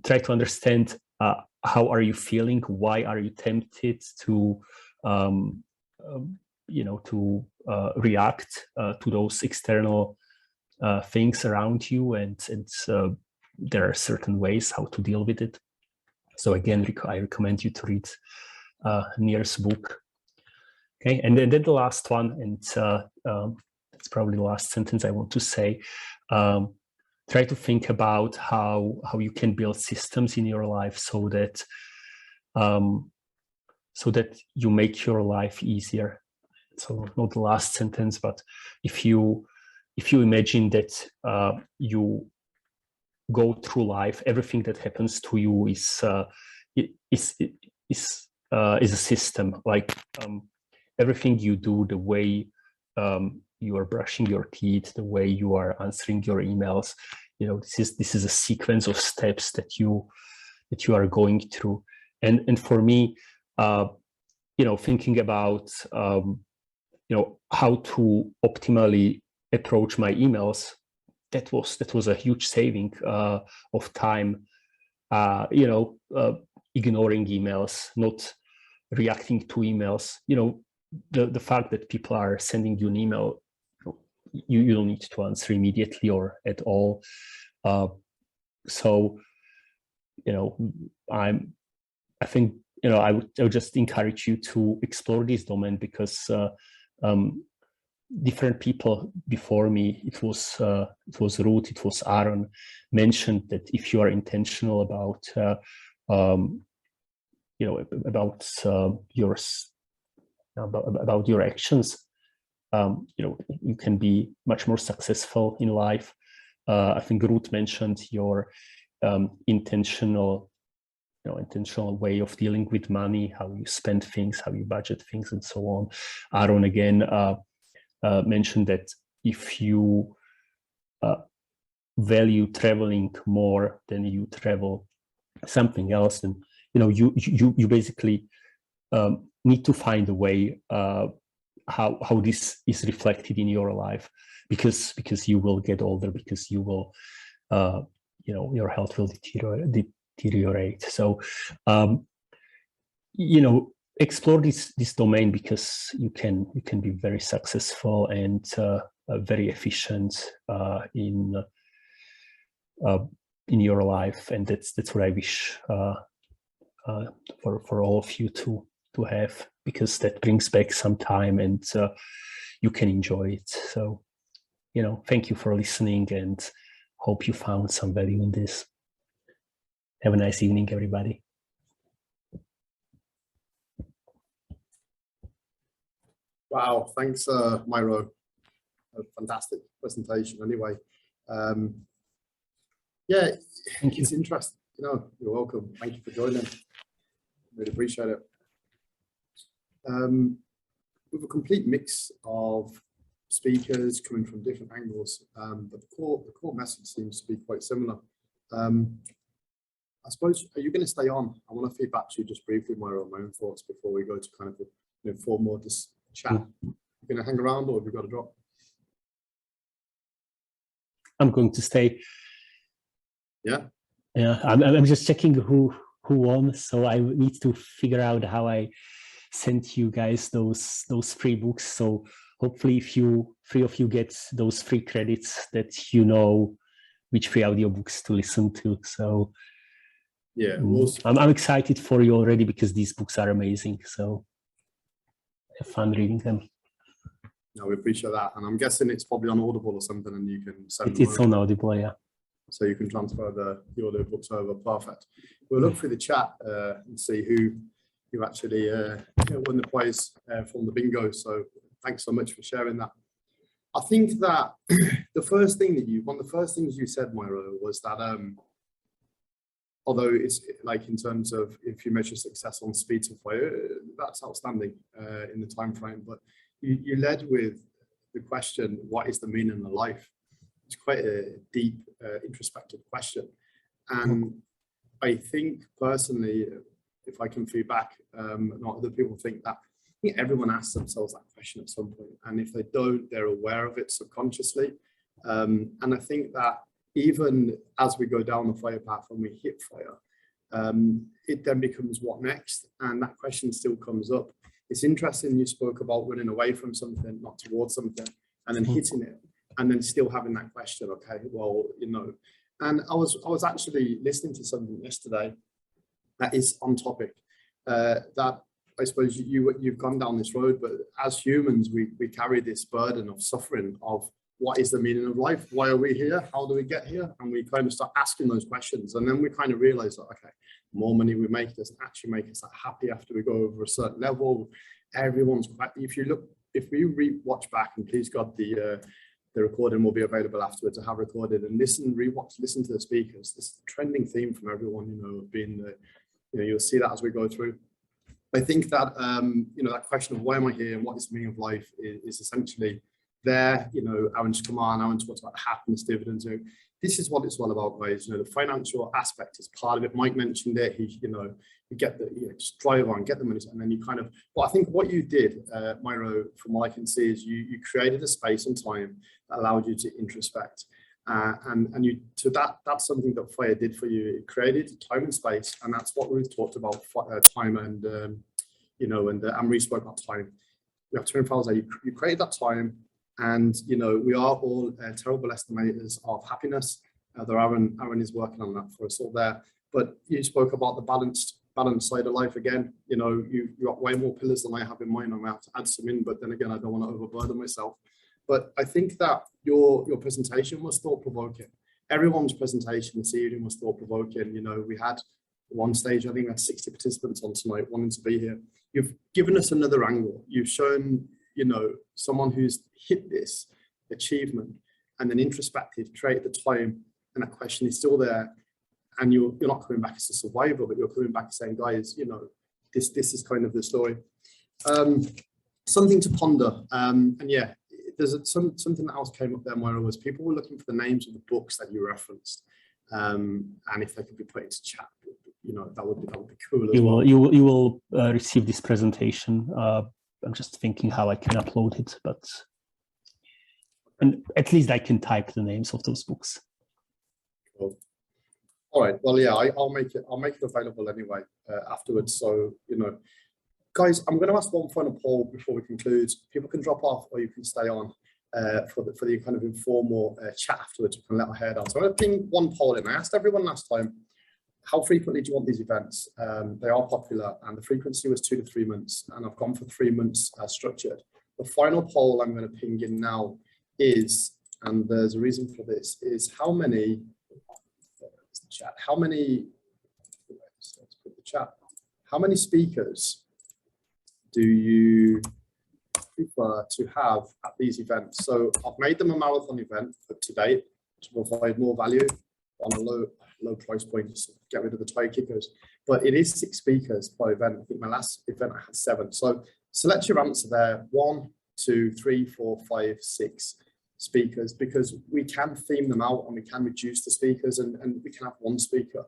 try to understand how are you feeling, why are you tempted to react to those external things around you, and there are certain ways how to deal with it. So again, I recommend you to read Nir's book. Okay, and then the last one, and it's probably the last sentence I want to say. Try to think about how you can build systems in your life so that you make your life easier. So not the last sentence, but if you imagine that you go through life, everything that happens to you is a system. Like everything you do, the way you are brushing your teeth, the way you are answering your emails, this is a sequence of steps that you are going through. And for me, thinking about how to optimally approach my emails, that was a huge saving of time. Ignoring emails, not reacting to emails. The fact that people are sending you an email, you don't need to answer immediately or at all. So I think I would just encourage you to explore this domain, because different people before me, it was Ruth, it was Aaron, mentioned that if you are intentional about your actions, you can be much more successful in life. I think Ruth mentioned your intentional way of dealing with money, how you spend things, how you budget things, and so on. Aaron again mentioned that if you value traveling more than you travel something else, then you basically need to find a way how this is reflected in your life, because you will get older, because you will your health will deteriorate. So explore this domain, because you can be very successful and very efficient in your life, and that's what I wish for all of you to have, because that brings back some time and you can enjoy it. So thank you for listening, and hope you found some value in this. Have a nice evening, everybody. Wow, thanks, Miro. A fantastic presentation. Anyway, yeah, it's interesting. You're welcome. Thank you for joining. Really appreciate it. With a complete mix of speakers coming from different angles, but the core message seems to be quite similar. I suppose, are you going to stay on? I want to feedback to you just briefly, Miro, my own thoughts before we go to kind of formal chat. You're going to hang around, or have you got to drop? I'm going to stay. Yeah. Yeah, I'm just checking who won, so I need to figure out how I sent you guys those free books. So hopefully, if three of you get those free credits, that you know which free audiobooks to listen to. So Yeah, we'll I'm excited for you already because these books are amazing. So have fun reading them. no, we appreciate that. And I'm guessing it's probably on Audible or something, and you can send It's on Audible, yeah. so you can transfer the audio books over. Perfect. We'll look through the chat and see who actually won the prize from the bingo. So thanks so much for sharing that. I think that one of the first things you said, Miro, was that although it's like in terms of if you measure success on speed to fire, that's outstanding in the time frame. But you led with the question, what is the meaning of life? It's quite a deep, introspective question. And I think personally, if I can feedback, not other people think that, I think everyone asks themselves that question at some point. And if they don't, they're aware of it subconsciously. And I think that even as we go down the fire path and we hit fire, it then becomes what next? And that question still comes up. It's interesting you spoke about running away from something, not towards something, and then hitting it, and then still having that question, okay, well, you know. And I was actually listening to something yesterday that is on topic, that I suppose you've gone down this road, but as humans, we carry this burden of suffering of what is the meaning of life? Why are we here? How do we get here? And we kind of start asking those questions. And then we kind of realize that, okay, more money we make doesn't actually make us that happy after we go over a certain level. Everyone's quite, if we re-watch back, and please God, the recording will be available afterwards. I have recorded and listen to the speakers. This is a trending theme from everyone, you know, being the, you know, you'll see that as we go through. I think that, you know, that question of why am I here and what is the meaning of life is essentially there. You know, Aaron's come on, Aaron talks about happiness, dividends. You know, this is what it's all about, guys. You know, the financial aspect is part of it. Mike mentioned it. He, you know, you get the, you know, just drive on, get the money, and then you kind of, well, I think what you did, Miro, from what I can see, is you created a space and time that allowed you to introspect. And you, so that's something that fire did for you. It created time and space, and that's what Ruth talked about, time and, you know, and Anne-Marie spoke about time. We have 24 hours there. You created that time, and, you know, we are all terrible estimators of happiness. Though Aaron is working on that for us all there. But you spoke about the balanced side of life again. You know, you got way more pillars than I have in mind. I'm going to have to add some in, but then again, I don't want to overburden myself. But I think that your presentation was thought-provoking. Everyone's presentation this evening was thought-provoking. You know, we had one stage, I think we had 60 participants on tonight wanting to be here. You've given us another angle. You've shown, you know, someone who's hit this achievement and then introspected, created the time, and that question is still there. And you're not coming back as a survivor, but you're coming back saying, guys, you know, this is kind of the story. Something to ponder. And yeah, there's something else came up there where it was people were looking for the names of the books that you referenced, and if they could be put into chat, you know, that would be cool as well. You will receive this presentation. I'm just thinking how I can upload it, but and at least I can type the names of those books. Cool. All right. Well, yeah, I'll make it available anyway afterwards. So, you know, guys, I'm going to ask one final poll before we conclude. People can drop off, or you can stay on for the kind of informal chat afterwards. We can let our hair down. So I'm going to ping one poll in. I asked everyone last time, how frequently do you want these events? They are popular, and the frequency was 2 to 3 months, and I've gone for 3 months structured. The final poll I'm going to ping in now is, and there's a reason for this, is how many, chat, how many speakers do you prefer to have at these events? So I've made them a marathon event to date to provide more value on a low price point, just to get rid of the tie kickers. But it is 6 speakers per event. I think my last event I had 7. So select your answer there. 1, 2, 3, 4, 5, 6 speakers, because we can theme them out and we can reduce the speakers, and we can have 1 speaker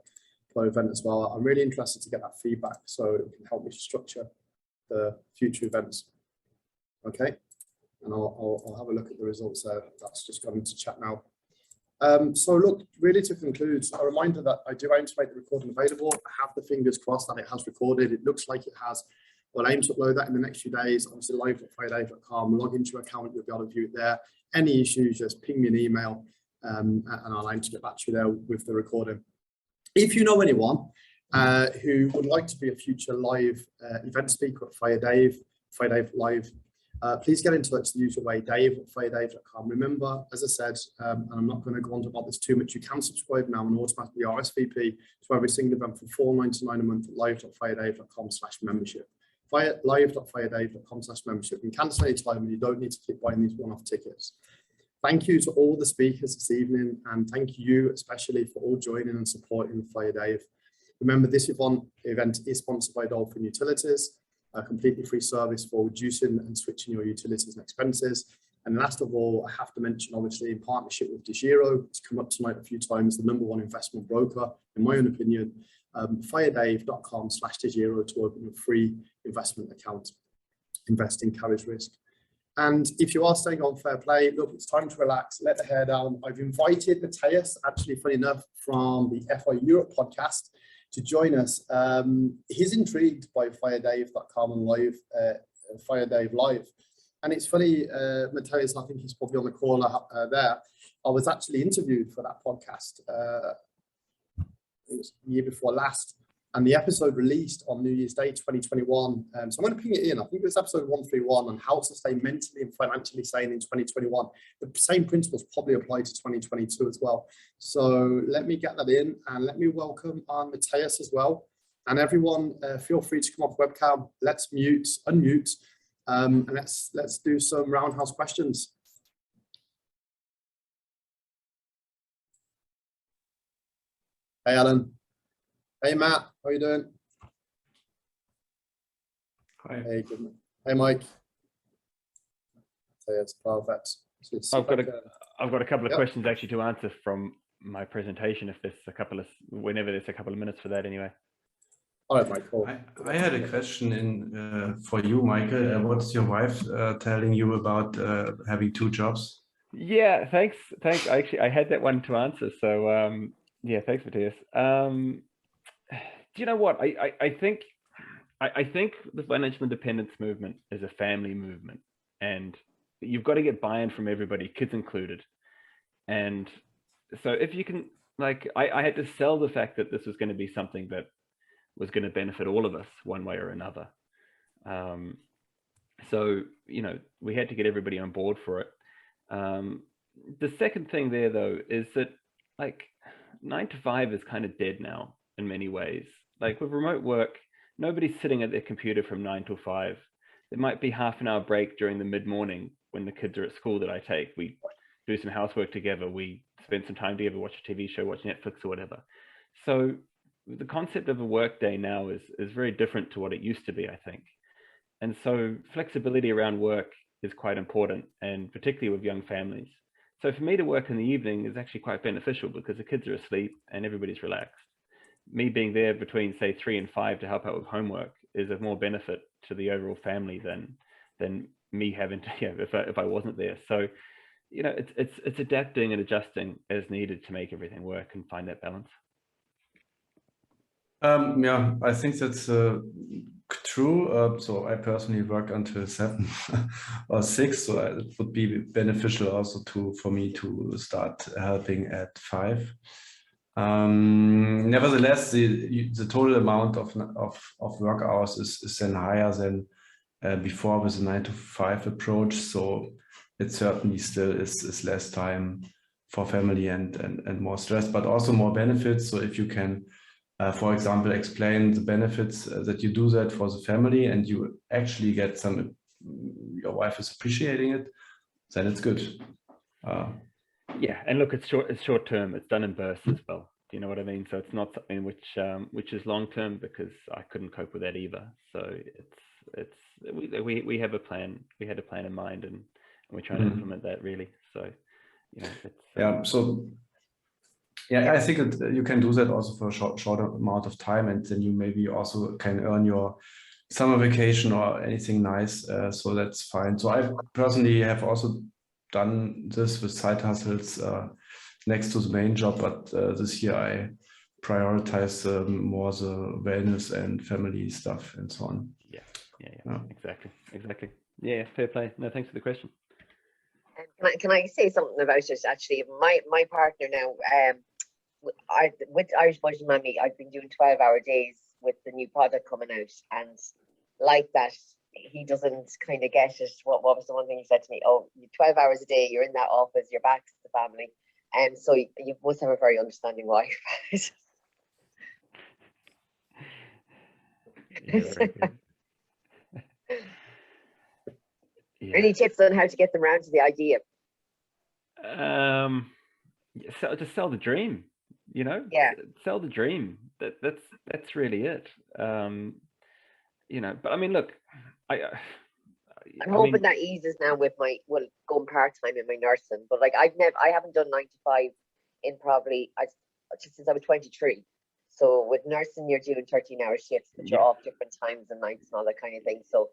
per event as well. I'm really interested to get that feedback so it can help me structure the future events. Okay, and I'll have a look at the results there. That's just gone into chat now. So look, really to conclude, a reminder that I do aim to make the recording available. I have the fingers crossed that it has recorded. It looks like it has. We'll aim to upload that in the next few days. Obviously live.friday.com, log into your account, you'll be able to view it there. Any issues, just ping me an email and I'll aim to get back to you there with the recording. If you know anyone who would like to be a future live event speaker at Fire Dave Live, please get in touch the usual way, dave@firedave.com. Remember, as I said, and I'm not going to go on about this too much, you can subscribe now and automatically RSVP to every single event for $4.99 a month at live.firedave.com/membership. live.firedave.com/membership. You can cancel any time and you don't need to keep buying these one-off tickets. Thank you to all the speakers this evening, and thank you especially for all joining and supporting Fire Dave. Remember, this event is sponsored by Dolphin Utilities, a completely free service for reducing and switching your utilities and expenses. And last of all, I have to mention, obviously, in partnership with Degiro, it's come up tonight a few times, the #1 investment broker, in my own opinion, firedave.com/Degiro to open a free investment account. Investing carries risk. And if you are staying on Fair Play, look, it's time to relax, let the hair down. I've invited Matthias, actually, funny enough, from the FI Europe podcast to join us. He's intrigued by firedave.com and live, Fire Dave Live. And it's funny, Matthias, I think he's probably on the call there. I was actually interviewed for that podcast, I think it was the year before last. And the episode released on New Year's Day 2021. So I'm going to ping it in. I think it was episode 131 on how to stay mentally and financially sane in 2021. The same principles probably apply to 2022 as well. So let me get that in and let me welcome on Matthias as well. And everyone, feel free to come off webcam. Let's unmute, and let's do some roundhouse questions. Hey, Alan. Hey, Matt, how are you doing? Hi. Hey, good. Hey, Mike. So it's perfect. So I've got a couple of Yep. questions actually to answer from my presentation. If there's whenever there's a couple of minutes for that, anyway. All right, Mike. Cool. I had a question for you, Michael. What's your wife telling you about having 2 jobs? Yeah, thanks. I had that one to answer. So yeah, thanks, Matthias. Do you know what? I think the financial independence movement is a family movement, and you've got to get buy-in from everybody, kids included. And so if you can, like, I had to sell the fact that this was going to be something that was going to benefit all of us one way or another. So, you know, we had to get everybody on board for it. The second thing there, though, is that, like, 9 to 5 is kind of dead now in many ways. Like with remote work, nobody's sitting at their computer from 9 to 5. There might be half an hour break during the mid-morning when the kids are at school that I take. We do some housework together. We spend some time together, watch a TV show, watch Netflix or whatever. So the concept of a work day now is very different to what it used to be, I think. And so flexibility around work is quite important, and particularly with young families. So for me to work in the evening is actually quite beneficial because the kids are asleep and everybody's relaxed. Me being there between, say, 3 and 5 to help out with homework is of more benefit to the overall family than me having to, you know, if I wasn't there. So, you know, it's adapting and adjusting as needed to make everything work and find that balance. Yeah, I think that's true. So I personally work until 7 or 6, so it would be beneficial also for me to start helping at 5. Nevertheless, the total amount of work hours is then higher than before with the 9 to 5 approach. So it certainly still is less time for family and more stress, but also more benefits. So if you can, for example, explain the benefits that you do that for the family and you actually get your wife is appreciating it, then it's good. Yeah, and look, it's short term. It's done in bursts as well. Do you know what I mean? So it's not something which is long term, because I couldn't cope with that either. So we have a plan. We had a plan in mind, and we're trying to implement that really. So, you know, it's yeah. So yeah, I think you can do that also for a short amount of time, and then you maybe also can earn your summer vacation or anything nice. So that's fine. So I personally have also done this with side hustles next to the main job, but this year I prioritize more the wellness and family stuff and so on. Yeah. Exactly. Yeah, fair play. No, thanks for the question. Can I say something about it? Actually, my partner now, with Irish Budgeting Mammy, I've been doing 12-hour days with the new product coming out, and like that, he doesn't kind of get it. What was the one thing he said to me? Oh, 12 hours a day, you're in that office, you're back to the family, and so you must have a very understanding wife. Yeah, very good. Yeah. Any tips on how to get them around to the idea? So just sell the dream, you know. Yeah. Sell the dream. That's really it. You know, but I mean, look, I'm hoping that eases now with my going part-time in my nursing, but like I haven't done 9 to 5 in probably since I was 23. So with nursing, you're doing 13-hour shifts, but you're off different times and nights and all that kind of thing. So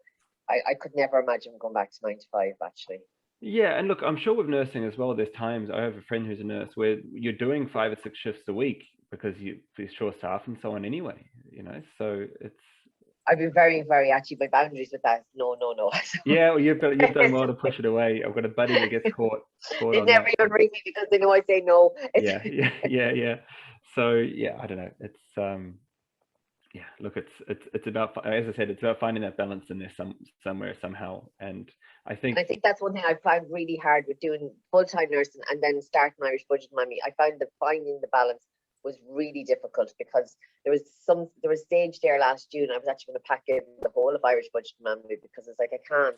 I could never imagine going back to 9 to 5 actually. Yeah, and look, I'm sure with nursing as well, there's times, I have a friend who's a nurse where you're doing 5 or 6 shifts a week because there's short staff and so on anyway, you know, so it's. I've been very, very actually, my boundaries with that. No. Yeah, well, you've done well to push it away. I've got a buddy that gets caught they never even ring me because they know I say no. Yeah. So yeah, I don't know. It's yeah, look, it's about, as I said, it's about finding that balance in there somewhere somehow. And I think that's one thing I found really hard with doing full-time nursing and then starting Irish Budgeting Mammy. I found that finding the balance was really difficult because there was a stage there last June. I was actually going to pack in the whole of Irish Budgeting Mammy because it's like I can't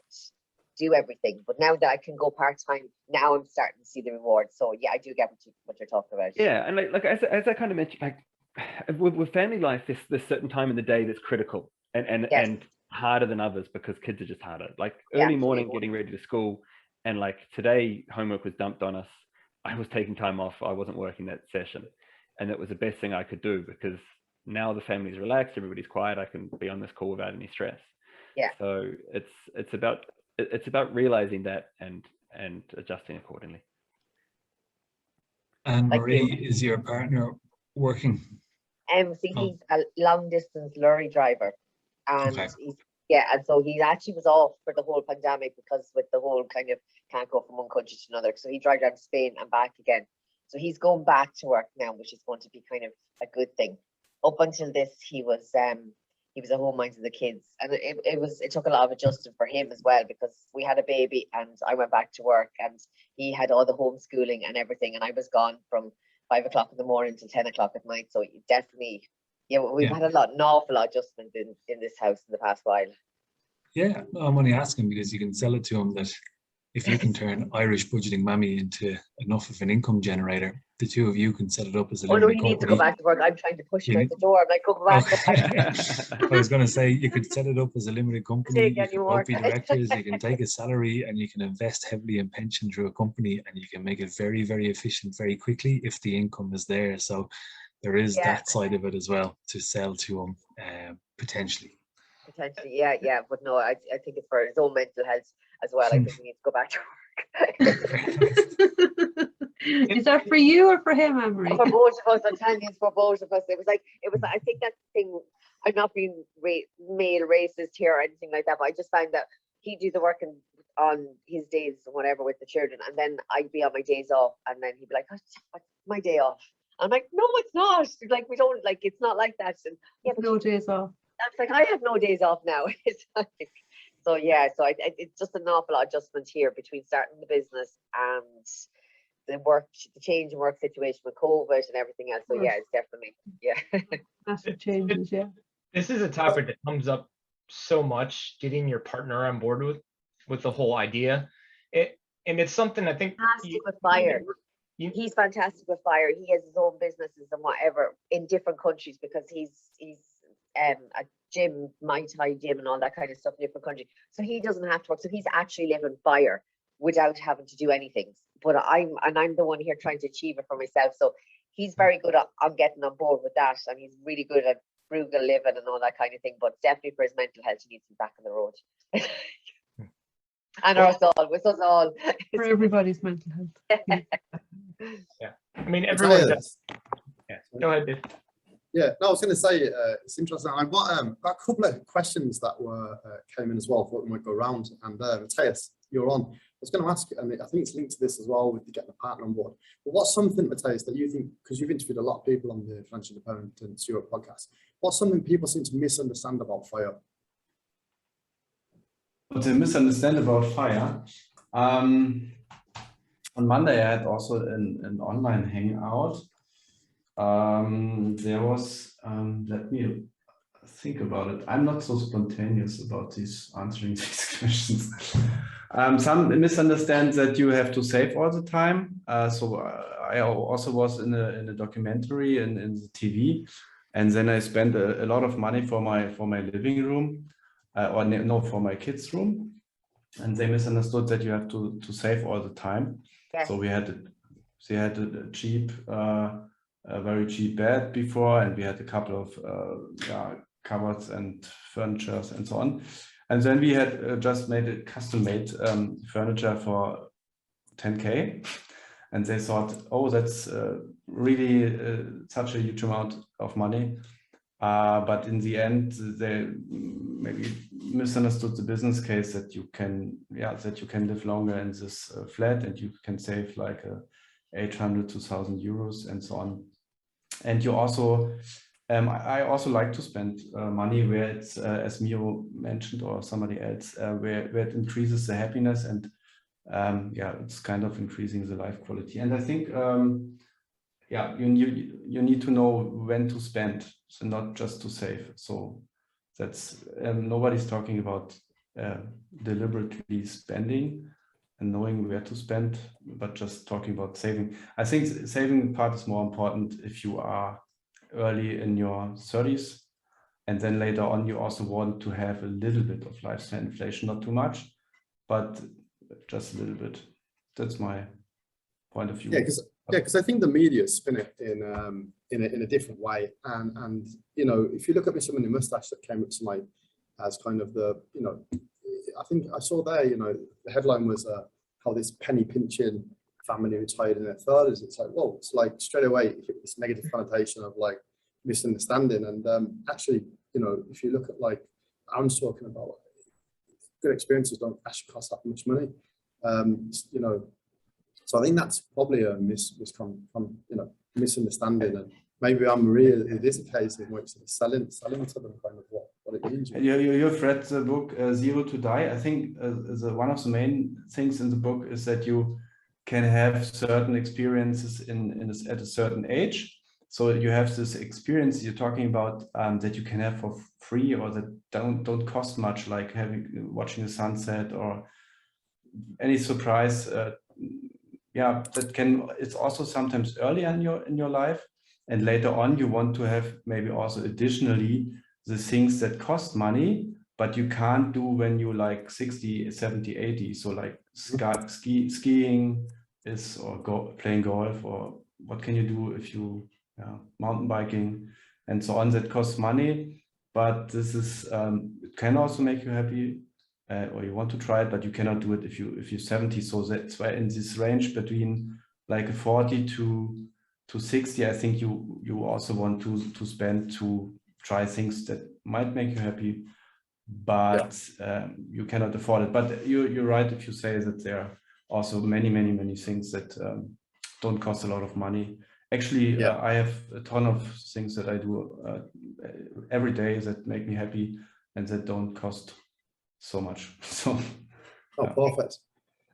do everything. But now that I can go part-time, now I'm starting to see the reward. So yeah, I do get what you're talking about. Yeah, and like as I kind of mentioned, like with family life, there's certain time in the day that's critical and harder than others because kids are just harder. Like early morning, getting ready to school, and like today, homework was dumped on us. I was taking time off. I wasn't working that session, and that was the best thing I could do because now the family's relaxed, everybody's quiet. I can be on this call without any stress. Yeah. So it's about realizing that and adjusting accordingly. And Marie, is your partner working? So he's a long distance lorry driver, and and so he actually was off for the whole pandemic because with the whole kind of can't go from one country to another. So he drive down to Spain and back again. So he's going back to work now, which is going to be kind of a good thing. Up until this, he was at home minding the kids, and it took a lot of adjusting for him as well because we had a baby and I went back to work and he had all the homeschooling and everything, and I was gone from 5 o'clock in the morning till 10 o'clock at night. So definitely, we've had an awful lot of adjustment in this house in the past while. Yeah, I'm only asking because you can sell it to him that if you can turn Irish Budgeting Mammy into enough of an income generator, the two of you can set it up as a limited company. Oh no, he needs to go back to work. I'm trying to push him out the door. I'm like, go back. I was going to say, you could set it up as a limited company. You can both be directors, you can take a salary and you can invest heavily in pension through a company and you can make it very, very efficient very quickly if the income is there. So there is that side of it as well to sell to them potentially. Yeah. But no, I think it's for his own mental health as well. I think he needs to go back to work. Is that for you or for him, Emery? For both of us. I'm telling you, it's for both of us. It was I think that's the thing. I'm not being male racist here or anything like that, but I just found that he'd do the work on his days and whatever with the children, and then I'd be on my days off, and then he'd be like, oh, my day off. I'm like, no, it's not. Like, we don't, like, it's not like that. And but no days off. That's like, I have no days off now. It's like, so it's just an awful lot of adjustment here between starting the business and the change in work situation with COVID and everything else. So it's definitely massive changes. This is a topic that comes up so much, getting your partner on board with the whole idea. And it's something I think with fire. He's fantastic with fire. He has his own businesses and whatever in different countries because he's a gym, Muay Thai gym and all that kind of stuff in different countries. So he doesn't have to work. So he's actually living fire without having to do anything. But I'm the one here trying to achieve it for myself. So he's very good on getting on board with that, and he's really good at frugal living and all that kind of thing. But definitely for his mental health, he needs to be back on the road. And with us all. For everybody's mental health. Yeah. I mean, everyone does. Yeah. Go ahead, Dave. Yeah, no, I was going to say it's interesting. I've got a couple of questions that came in as well. I thought we might go around. And Matthias, you're on. was going to ask, and I think it's linked to this as well with getting a partner on board. But what's something, Matthias, that you think, because you've interviewed a lot of people on the Financial Independence Europe podcast, what's something people seem to misunderstand about FIRE? What they misunderstand about FIRE? On Monday, I had also an online hangout. There was, let me think about it. I'm not so spontaneous about answering these questions. Some misunderstand that you have to save all the time. So I also was in a documentary in the TV, and then I spent a lot of money for my living room, for my kids' room, and they misunderstood that you have to save all the time. Yeah. So they had a cheap, a very cheap bed before, and we had a couple of cupboards and furniture and so on. And then we had just made a custom-made furniture for 10K. And they thought, oh, that's really such a huge amount of money. But in the end, they maybe misunderstood the business case that you can live longer in this flat, and you can save like 800 to 1,000 euros and so on. And you also, I also like to spend money where it's, as Miro mentioned, or somebody else, where it increases the happiness, and it's kind of increasing the life quality. And I think, you need to know when to spend, so not just to save. So that's, nobody's talking about deliberately spending and knowing where to spend, but just talking about saving. I think the saving part is more important if you are early in your 30s, and then later on you also want to have a little bit of lifestyle inflation, not too much, but just a little bit. That's my point of view. Because I think the media spin it in a different way, and you know, if you look at someone in mustache that came up to my as kind of the, you know, I think I saw there, you know, the headline was how this penny pinching family retired in their 30s. It's like, whoa, it's like straight away this negative connotation of like misunderstanding. And actually, you know, if you look at like Aaron's talking about, good experiences don't actually cost that much money. You know, so I think that's probably a misunderstanding. And maybe it is a case in which selling to them kind of what it means. You've read the book Zero to Die. I think one of the main things in the book is that you can have certain experiences at a certain age. So you have this experience you're talking about that you can have for free, or that don't cost much, like watching the sunset or any surprise. It's also sometimes early in your life, and later on you want to have maybe also additionally the things that cost money, but you can't do when you're like 60, 70, 80. So like skiing or playing golf, or what can you do if you mountain biking and so on, that costs money. But this is it can also make you happy, or you want to try it, but you cannot do it if you're 70. So that's why in this range between like a 40 to 60, I think you also want to spend to try things that might make you happy, but you cannot afford it. But you're right if you say that there are also many things that don't cost a lot of money. Actually, I have a ton of things that I do every day that make me happy and that don't cost so much. So perfect.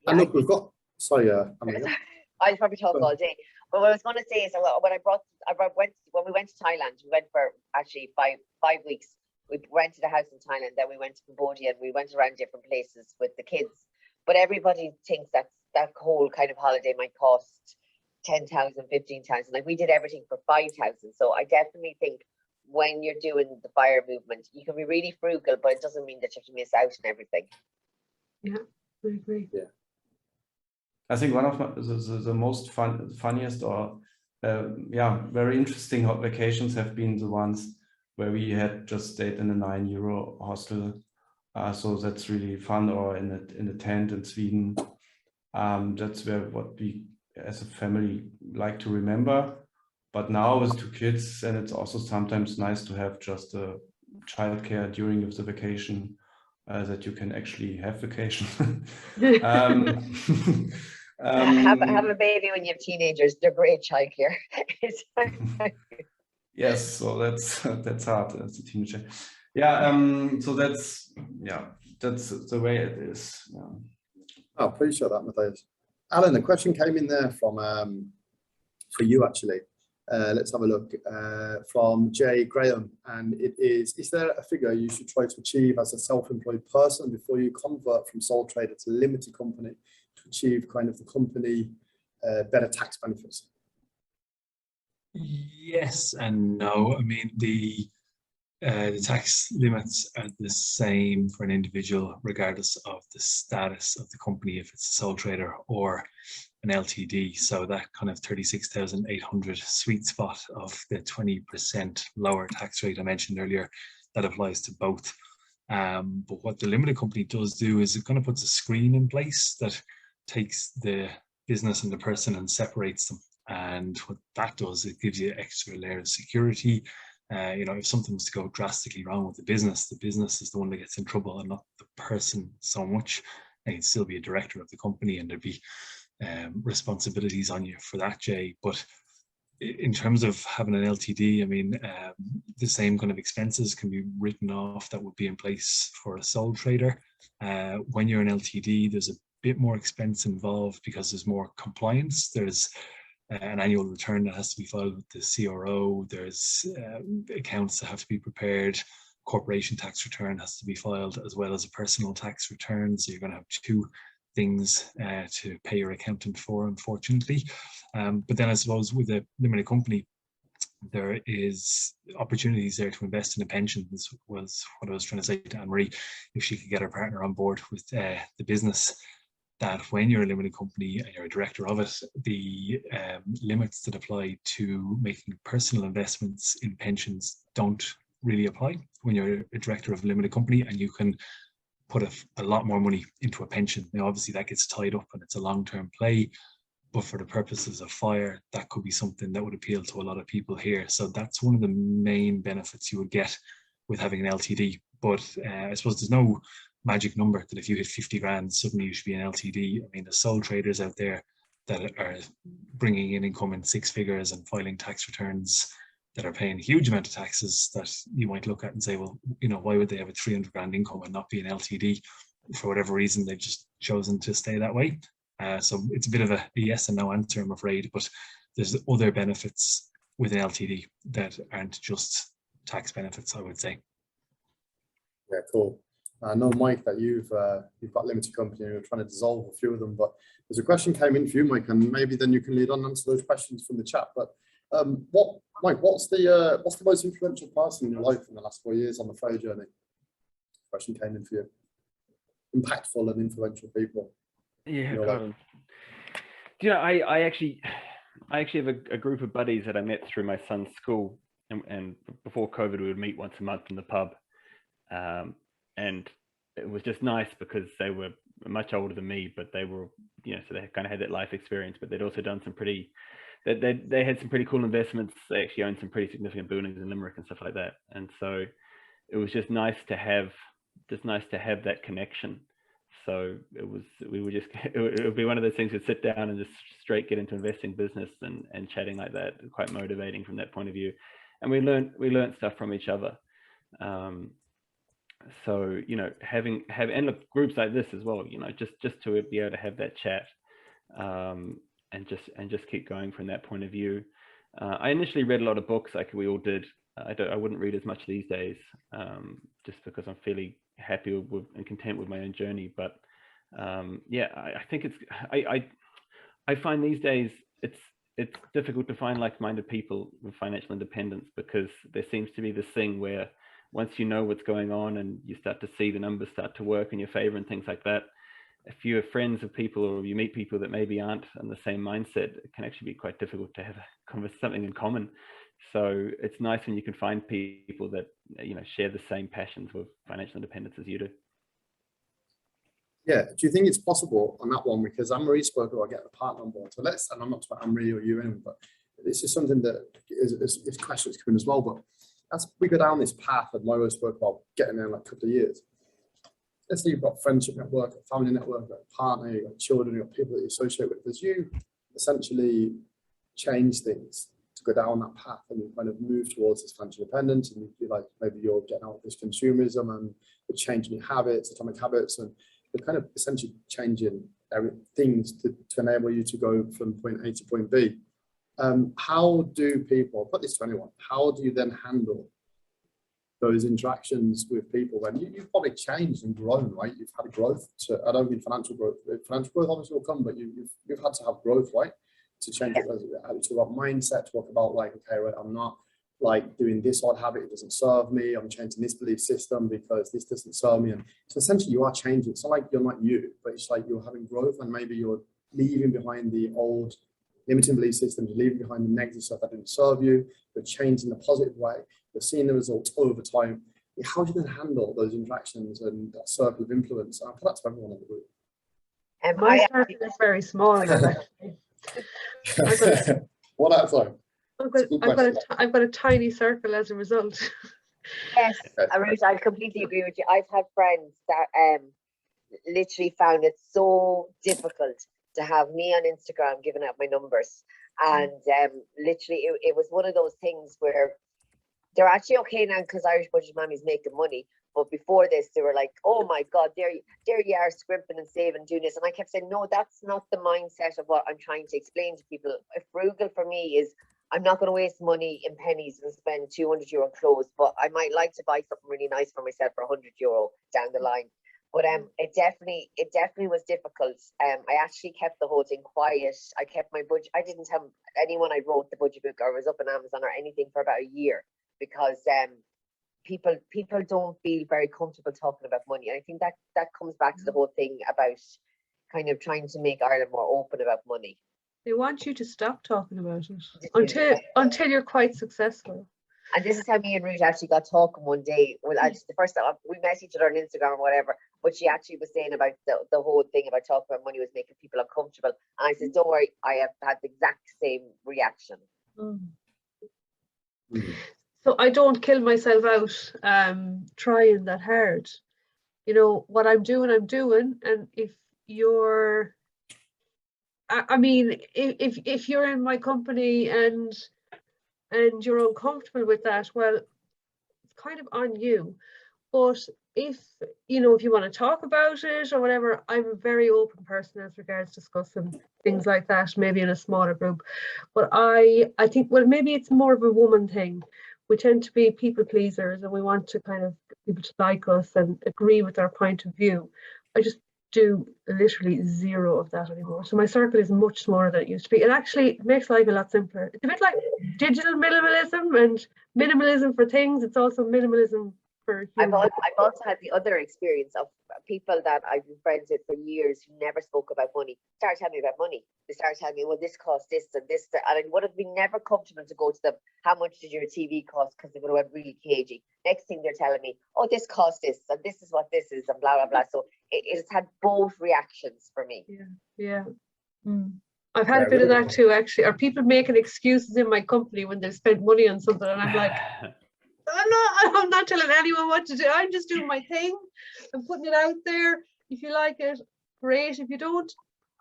And look, we've got I'll probably talk all day. But what I was going to say is, when we went to Thailand, we went for actually five weeks. We rented a house in Thailand, then we went to Cambodia, and we went around different places with the kids. But everybody thinks that whole kind of holiday might cost 10,000, 15,000. Like, we did everything for 5,000. So I definitely think when you're doing the FIRE movement, you can be really frugal, but it doesn't mean that you have to miss out on everything. Yeah, I agree. Yeah. I think one of the most funniest or very interesting vacations have been the ones where we had just stayed in a €9 hostel. So that's really fun, or in a tent in Sweden. That's what we as a family like to remember. But now with 2 kids, and it's also sometimes nice to have just a childcare during the vacation, that you can actually have vacation. Have a baby when you have teenagers. They're great childcare. Yes, so that's hard as a teenager. Yeah, so that's the way it is. Yeah. I appreciate that, Matthias. Alan, a question came in there from for you actually. Let's have a look from Jay Graham, and it is there a figure you should try to achieve as a self-employed person before you convert from sole trader to limited company to achieve kind of the company better tax benefits? Yes and no. I mean, the tax limits are the same for an individual regardless of the status of the company, if it's a sole trader or an LTD. So that kind of 36,800 sweet spot of the 20% lower tax rate I mentioned earlier, that applies to both. But what the limited company does do is it kind of puts a screen in place that takes the business and the person and separates them. And what that does, it gives you an extra layer of security. You know, if something was to go drastically wrong with the business is the one that gets in trouble and not the person so much. And you'd still be a director of the company and there'd be responsibilities on you for that, Jay. But in terms of having an LTD, I mean, the same kind of expenses can be written off that would be in place for a sole trader. When you're an LTD, there's a bit more expense involved because there's more compliance. There's an annual return that has to be filed with the CRO. There's accounts that have to be prepared. Corporation tax return has to be filed as well as a personal tax return. So you're going to have two things to pay your accountant for, unfortunately. But then I suppose with a limited company, there is opportunities there to invest in a pension. This was what I was trying to say to Anne-Marie, if she could get her partner on board with the business, that when you're a limited company and you're a director of it, the limits that apply to making personal investments in pensions don't really apply when you're a director of a limited company, and you can put a lot more money into a pension. Now, obviously that gets tied up and it's a long-term play, but for the purposes of FIRE, that could be something that would appeal to a lot of people here. So that's one of the main benefits you would get with having an LTD. But I suppose there's no magic number that if you hit 50 grand, suddenly you should be an LTD. I mean, there's sole traders out there that are bringing in income in six figures and filing tax returns that are paying a huge amount of taxes that you might look at and say, well, you know, why would they have a 300 grand income and not be an LTD? For whatever reason, they've just chosen to stay that way. So it's a bit of a yes and no answer, I'm afraid, but there's other benefits with an LTD that aren't just tax benefits, I would say. Yeah, cool. I know, Mike, that you've got limited company and you're trying to dissolve a few of them, but there's a question came in for you, Mike, and maybe then you can lead on to those questions from the chat. But Mike, what's the most influential person in your life in the last 4 years on the FIRE journey? Question came in for you. Impactful and influential people. Yeah, you know, I actually have a group of buddies that I met through my son's school, and before COVID we would meet once a month in the pub, and it was just nice because they were much older than me, but they were, you know, so they kind of had that life experience, but they'd also done some pretty, they had some pretty cool investments. They actually owned some pretty significant buildings in Limerick and stuff like that, and so it was just nice to have that connection. So it would be one of those things we'd sit down and just straight get into investing business and chatting like that, quite motivating from that point of view. And we learned stuff from each other. So, you know, having and look, groups like this as well, you know, just to be able to have that chat, and just keep going from that point of view. I initially read a lot of books, like we all did. I wouldn't read as much these days, just because I'm fairly happy with and content with my own journey. But yeah, I think I find these days it's difficult to find like-minded people with financial independence, because there seems to be this thing where once you know what's going on and you start to see the numbers start to work in your favor and things like that, if you're friends with people or you meet people that maybe aren't in the same mindset, it can actually be quite difficult to have something in common. So it's nice when you can find people that, you know, share the same passions with financial independence as you do. Yeah, do you think it's possible on that one? Because Anne-Marie spoke about getting a partner on board. So and I'm not talking about Anne-Marie or you anyway, but this is something that is questions coming as well. But as we go down this path that Miro spoke about, getting there in like a couple of years, let's say you've got friendship network, a family network, you've got a partner, you've got children, you've got people that you associate with. As you essentially change things to go down that path and you kind of move towards this financial independence, and you feel like maybe you're getting out of this consumerism and you're changing your habits, atomic habits, and you're kind of essentially changing things to enable you to go from point A to point B. How do people, put this to anyone, how do you then handle those interactions with people when you've probably changed and grown, right? You've had growth to, I don't mean financial growth. Financial growth obviously will come, but you've had to have growth, right? To change it, to have mindset, talk about like, okay, right, I'm not like doing this odd habit, it doesn't serve me. I'm changing this belief system because this doesn't serve me. And so essentially you are changing. It's not like you're not you, but it's like you're having growth, and maybe you're leaving behind the old limiting belief systems, you're leaving behind the negative stuff that didn't serve you, you're changing in a positive way, you're seeing the results over time. How do you then handle those interactions and that circle of influence? And I'll put that to everyone in the group. And My circle is very small, actually. What outside? I've got a tiny circle as a result. Yes, Ruth, I completely agree with you. I've had friends that literally found it so difficult to have me on Instagram giving out my numbers, and literally it was one of those things where they're actually okay now because Irish Budgeting Mammy's making money. But before this, they were like, oh my God, there you are scrimping and saving, doing this. And I kept saying, no, that's not the mindset of what I'm trying to explain to people. Frugal for me is, I'm not going to waste money in pennies and spend €200 on clothes, but I might like to buy something really nice for myself for €100 down the line. But it definitely was difficult. I actually kept the whole thing quiet. I kept my budget. I didn't tell anyone I wrote the budget book or was up on Amazon or anything for about a year, because people don't feel very comfortable talking about money. And I think that comes back to the whole thing about kind of trying to make Ireland more open about money. They want you to stop talking about it until you're quite successful. And this is how me and Ruth actually got talking one day. Well, the first time we met each other on Instagram or whatever, but she actually was saying about the whole thing about talking about money was making people uncomfortable. And I said, don't worry, I have had the exact same reaction. So I don't kill myself out trying that hard. You know, what I'm doing. And if you're, I mean, if you're in my company and you're uncomfortable with that, well, it's kind of on you. But if you want to talk about it or whatever, I'm a very open person as regards discussing things like that, maybe in a smaller group. But I think, well, maybe it's more of a woman thing. We tend to be people pleasers and we want to kind of get people to like us and agree with our point of view. I just do literally zero of that anymore. So my circle is much smaller than it used to be. It actually makes life a lot simpler. It's a bit like digital minimalism and minimalism for things. It's also minimalism for humans. I've also had the other experience of people that I've been friends with for years who never spoke about money. Start telling me about money. They start telling me, well, this costs this and this. And I would have been never comfortable to go to them. How much did your TV cost? Because they would have went really cagey. Next thing they're telling me, oh, this costs this and this is what this is and blah, blah, blah. So it's had both reactions for me. Yeah. I've had a bit of that too, actually. Are people making excuses in my company when they've spent money on something? And I'm like, I'm not telling anyone what to do. I'm just doing my thing. I'm putting it out there. If you like it, great. If you don't,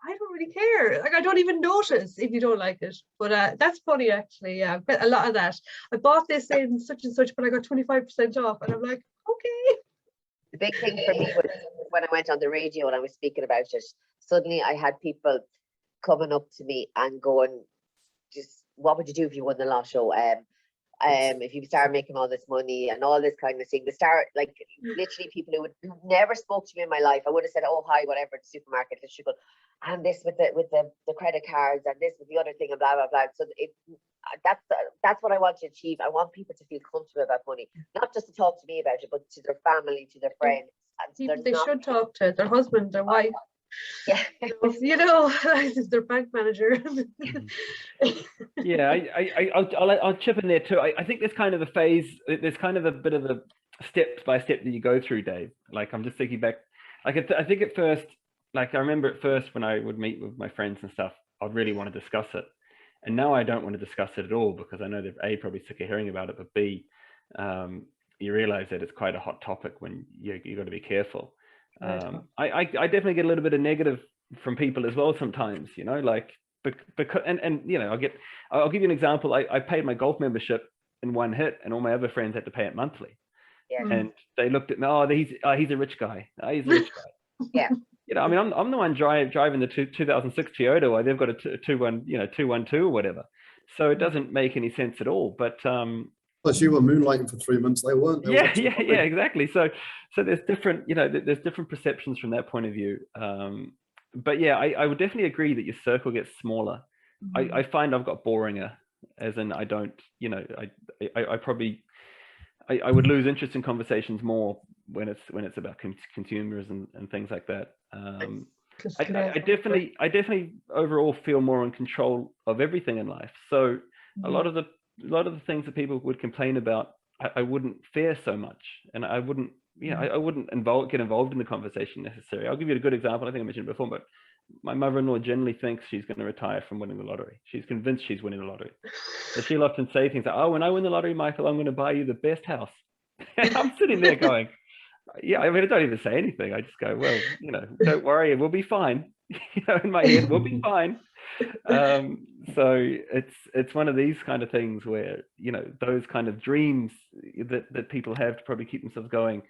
I don't really care. Like, I don't even notice if you don't like it. But that's funny, actually. Yeah, a lot of that. I bought this in such and such, but I got 25% off. And I'm like, okay. The big thing for me was when I went on the radio and I was speaking about it, suddenly I had people coming up to me and going, just, what would you do if you won the lotto? If you start making all this money and all this kind of thing, they start, like, literally people who never spoke to me in my life. I would have said, oh, hi, whatever, at the supermarket, let's go, and this with the credit cards and this with the other thing and blah, blah, blah. So that's what I want to achieve. I want people to feel comfortable about money, not just to talk to me about it, but to their family, to their friends. People they should talk to their husband, their wife. Yeah, their bank manager. Yeah, I'll chip in there too. I think there's kind of a phase, there's kind of a bit of a step by step that you go through, Dave. Like, I'm just thinking back, like I think at first, like I remember at first when I would meet with my friends and stuff, I'd really want to discuss it. And now I don't want to discuss it at all, because I know that A, probably sick of hearing about it, but B, you realize that it's quite a hot topic when you got to be careful. I definitely get a little bit of negative from people as well sometimes, you know, like, because, and you know, I'll give you an example. I paid my golf membership in one hit, and all my other friends had to pay it monthly. Yeah. And they looked at me, oh, he's a rich guy. Oh, he's a rich guy. Yeah. You know, I mean, I'm the one driving the 2006 Toyota, while they've got a 212 or whatever. So it doesn't make any sense at all. But plus, you were moonlighting for 3 months. They weren't. Yeah, exactly. So there's different, you know, there's different perceptions from that point of view. But yeah, I would definitely agree that your circle gets smaller. I find I've got boringer, as in I don't, you know, I probably I would lose interest in conversations more when it's about consumers and things like that. I definitely overall feel more in control of everything in life. So a lot of the things that people would complain about, I wouldn't fear so much, and I wouldn't, I wouldn't get involved in the conversation necessarily. I'll give you a good example. I think I mentioned it before, but my mother-in-law generally thinks she's going to retire from winning the lottery. She's convinced she's winning the lottery. So she'll often say things like, "Oh, when I win the lottery, Michael, I'm going to buy you the best house." And I'm sitting there going, yeah, I mean, I don't even say anything. I just go, well, you know, don't worry, we'll be fine. You know, in my head, we'll be fine. So it's one of these kind of things where, you know, those kind of dreams that people have to probably keep themselves going,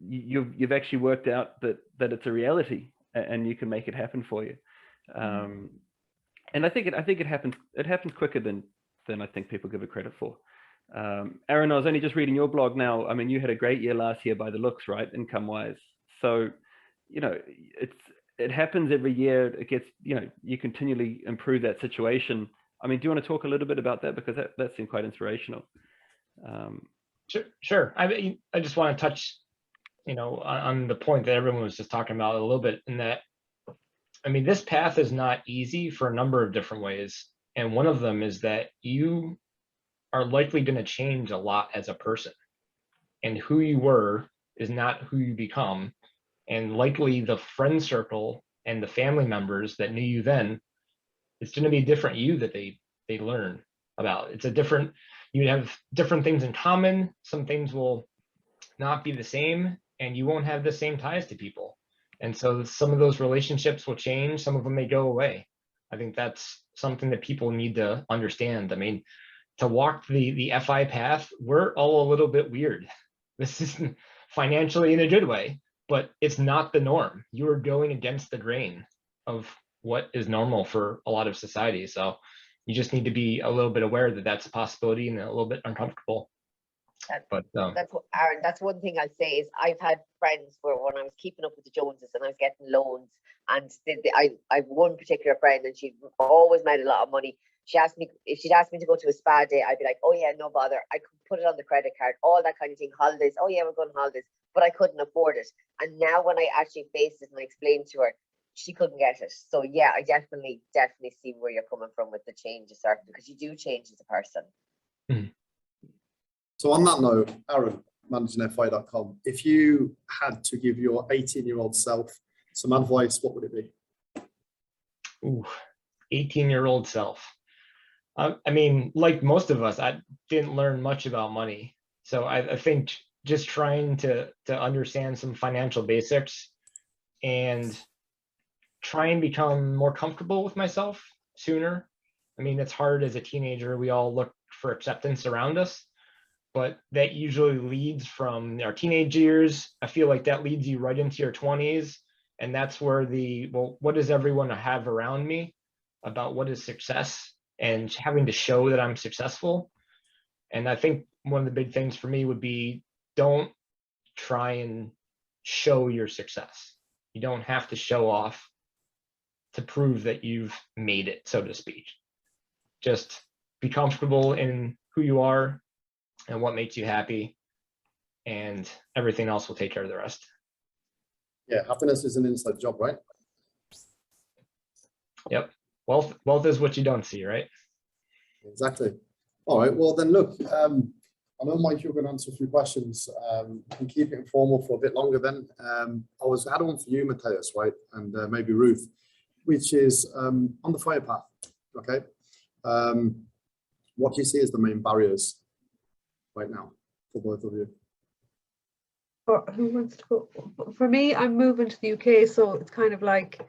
you've actually worked out that it's a reality, and you can make it happen for you. And I think it happens quicker than I think people give it credit for. Aaron, I was only just reading your blog now. I mean, you had a great year last year by the looks, right, income wise. So, you know, it happens every year. It gets, you know, you continually improve that situation. I mean, do you want to talk a little bit about that, because that seemed quite inspirational? Sure. I just want to touch, you know, on the point that everyone was just talking about a little bit, in that, I mean, this path is not easy for a number of different ways. And one of them is that you are likely going to change a lot as a person, and who you were is not who you become. And likely the friend circle and the family members that knew you then, it's going to be a different you that they learn about. It's a different, you have different things in common. Some things will not be the same, and you won't have the same ties to people. And so some of those relationships will change. Some of them may go away. I think that's something that people need to understand. I mean, to walk the FI path, we're all a little bit weird. This isn't financially in a good way, but it's not the norm. You are going against the grain of what is normal for a lot of society. So you just need to be a little bit aware that that's a possibility and a little bit uncomfortable. But that's what, Aaron, that's one thing I'll say is I've had friends where when I was keeping up with the Joneses and I was getting loans, and I've one particular friend, and she always made a lot of money. She asked me, if she'd asked me to go to a spa day, I'd be like, oh yeah, no bother. I could put it on the credit card, all that kind of thing. Holidays, oh yeah, we're going on holidays, but I couldn't afford it. And now when I actually faced it and I explained to her, she couldn't get it. So yeah, I definitely see where you're coming from with the changes, because you do change as a person. Mm-hmm. So on that note, Aaron, managingfi.com, if you had to give your 18-year-old self some advice, what would it be? Ooh, 18-year-old self. I mean, like most of us, I didn't learn much about money. So I think just trying to understand some financial basics and try and become more comfortable with myself sooner. I mean, it's hard as a teenager. We all look for acceptance around us, but that usually leads from our teenage years. I feel like that leads you right into your 20s. And that's where what does everyone have around me about what is success, and having to show that I'm successful. And I think one of the big things for me would be, don't try and show your success. You don't have to show off to prove that you've made it, so to speak. Just be comfortable in who you are and what makes you happy, and everything else will take care of the rest. Yeah, happiness is an inside job, right? Yep. Wealth is what you don't see, right? Exactly. All right. Well, then look, I know, Mike, you're going to answer a few questions. And keep it informal for a bit longer then. I had one for you, Matthias, right? And maybe Ruth, which is on the fire path, okay? What do you see as the main barriers right now for both of you? For who wants to go? For me, I'm moving to the UK, so it's kind of like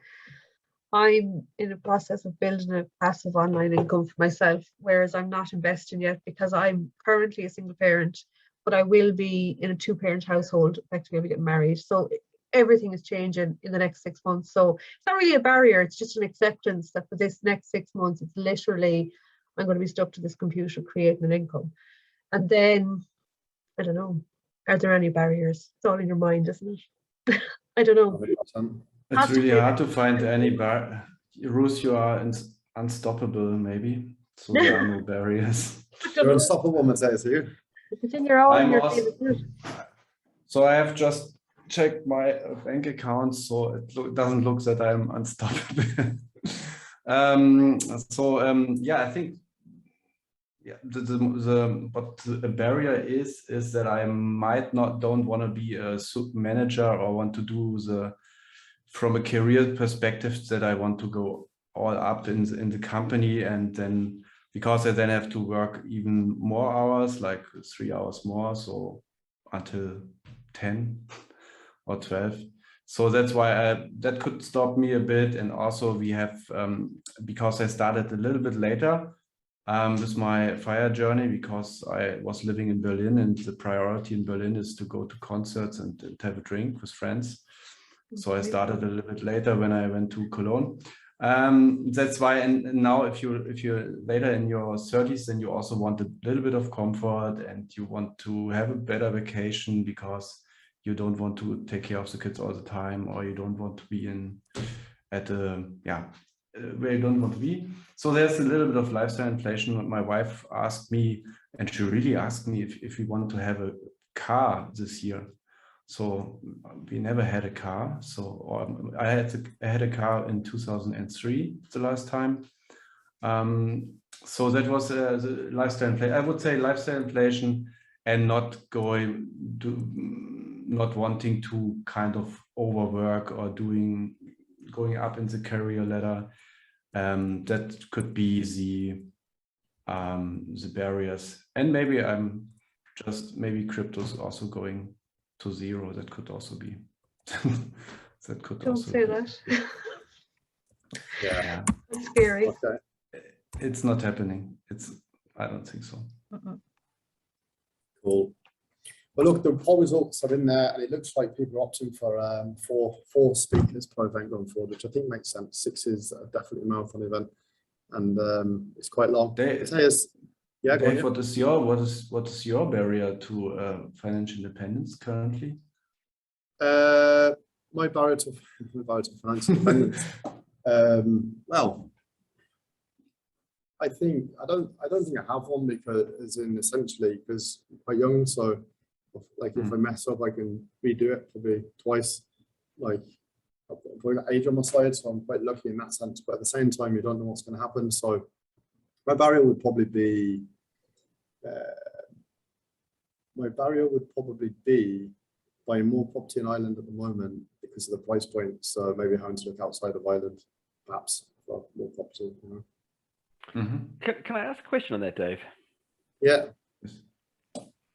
I'm in the process of building a passive online income for myself, whereas I'm not investing yet because I'm currently a single parent, but I will be in a 2-parent household. Effectively, I'll be getting married, so everything is changing in the next 6 months. So it's not really a barrier; it's just an acceptance that for this next 6 months, it's literally I'm going to be stuck to this computer creating an income, and then I don't know. Are there any barriers? It's all in your mind, isn't it? I don't know. 100%. It's really hard to find any Ruth, you are unstoppable, maybe. So there are no barriers. You're unstoppable, Matthias, are you? If it's in your own, I'm you're also- feeling good. So I have just checked my bank account, so it doesn't look that I'm unstoppable. Yeah, I think but the barrier is that I don't want to be a manager or want to do from a career perspective that I want to go all up in the company, and then because I then have to work even more hours, like 3 hours more, so until 10 or 12. So that's why that could stop me a bit. And also we have, because I started a little bit later with my fire journey, because I was living in Berlin, and the priority in Berlin is to go to concerts and have a drink with friends. So I started a little bit later when I went to Cologne. That's why, and now if you're later in your 30s, then you also want a little bit of comfort, and you want to have a better vacation because you don't want to take care of the kids all the time, or you don't want to be where you don't want to be. So there's a little bit of lifestyle inflation. My wife asked me, and she really asked me if we want to have a car this year. So we never had a car. So I had a car in 2003, the last time. So that was the lifestyle inflation. I would say lifestyle inflation, and not wanting to kind of overwork or going up in the career ladder. That could be the barriers. And maybe maybe crypto's also going to zero. That could also be. That could Don't also say be. that. Yeah. It's scary. Okay. It's not happening. I don't think so. Cool. Well, look, the poll results are in there, and it looks like people are opting for four speakers per event going forward, which I think makes sense. 6 is definitely a marathon event, and it's quite long. Dave, what is your barrier to financial independence currently? My barrier to financial independence. Well, I don't think I have one, because I'm quite young, so like if I mess up, I can redo it probably twice. Like I've probably got age on my side, so I'm quite lucky in that sense. But at the same time, you don't know what's going to happen. So my barrier would probably be buying more property in Ireland at the moment because of the price point. So maybe having to look outside of Ireland, perhaps, for more property. You know? Can I ask a question on that, Dave? Yeah.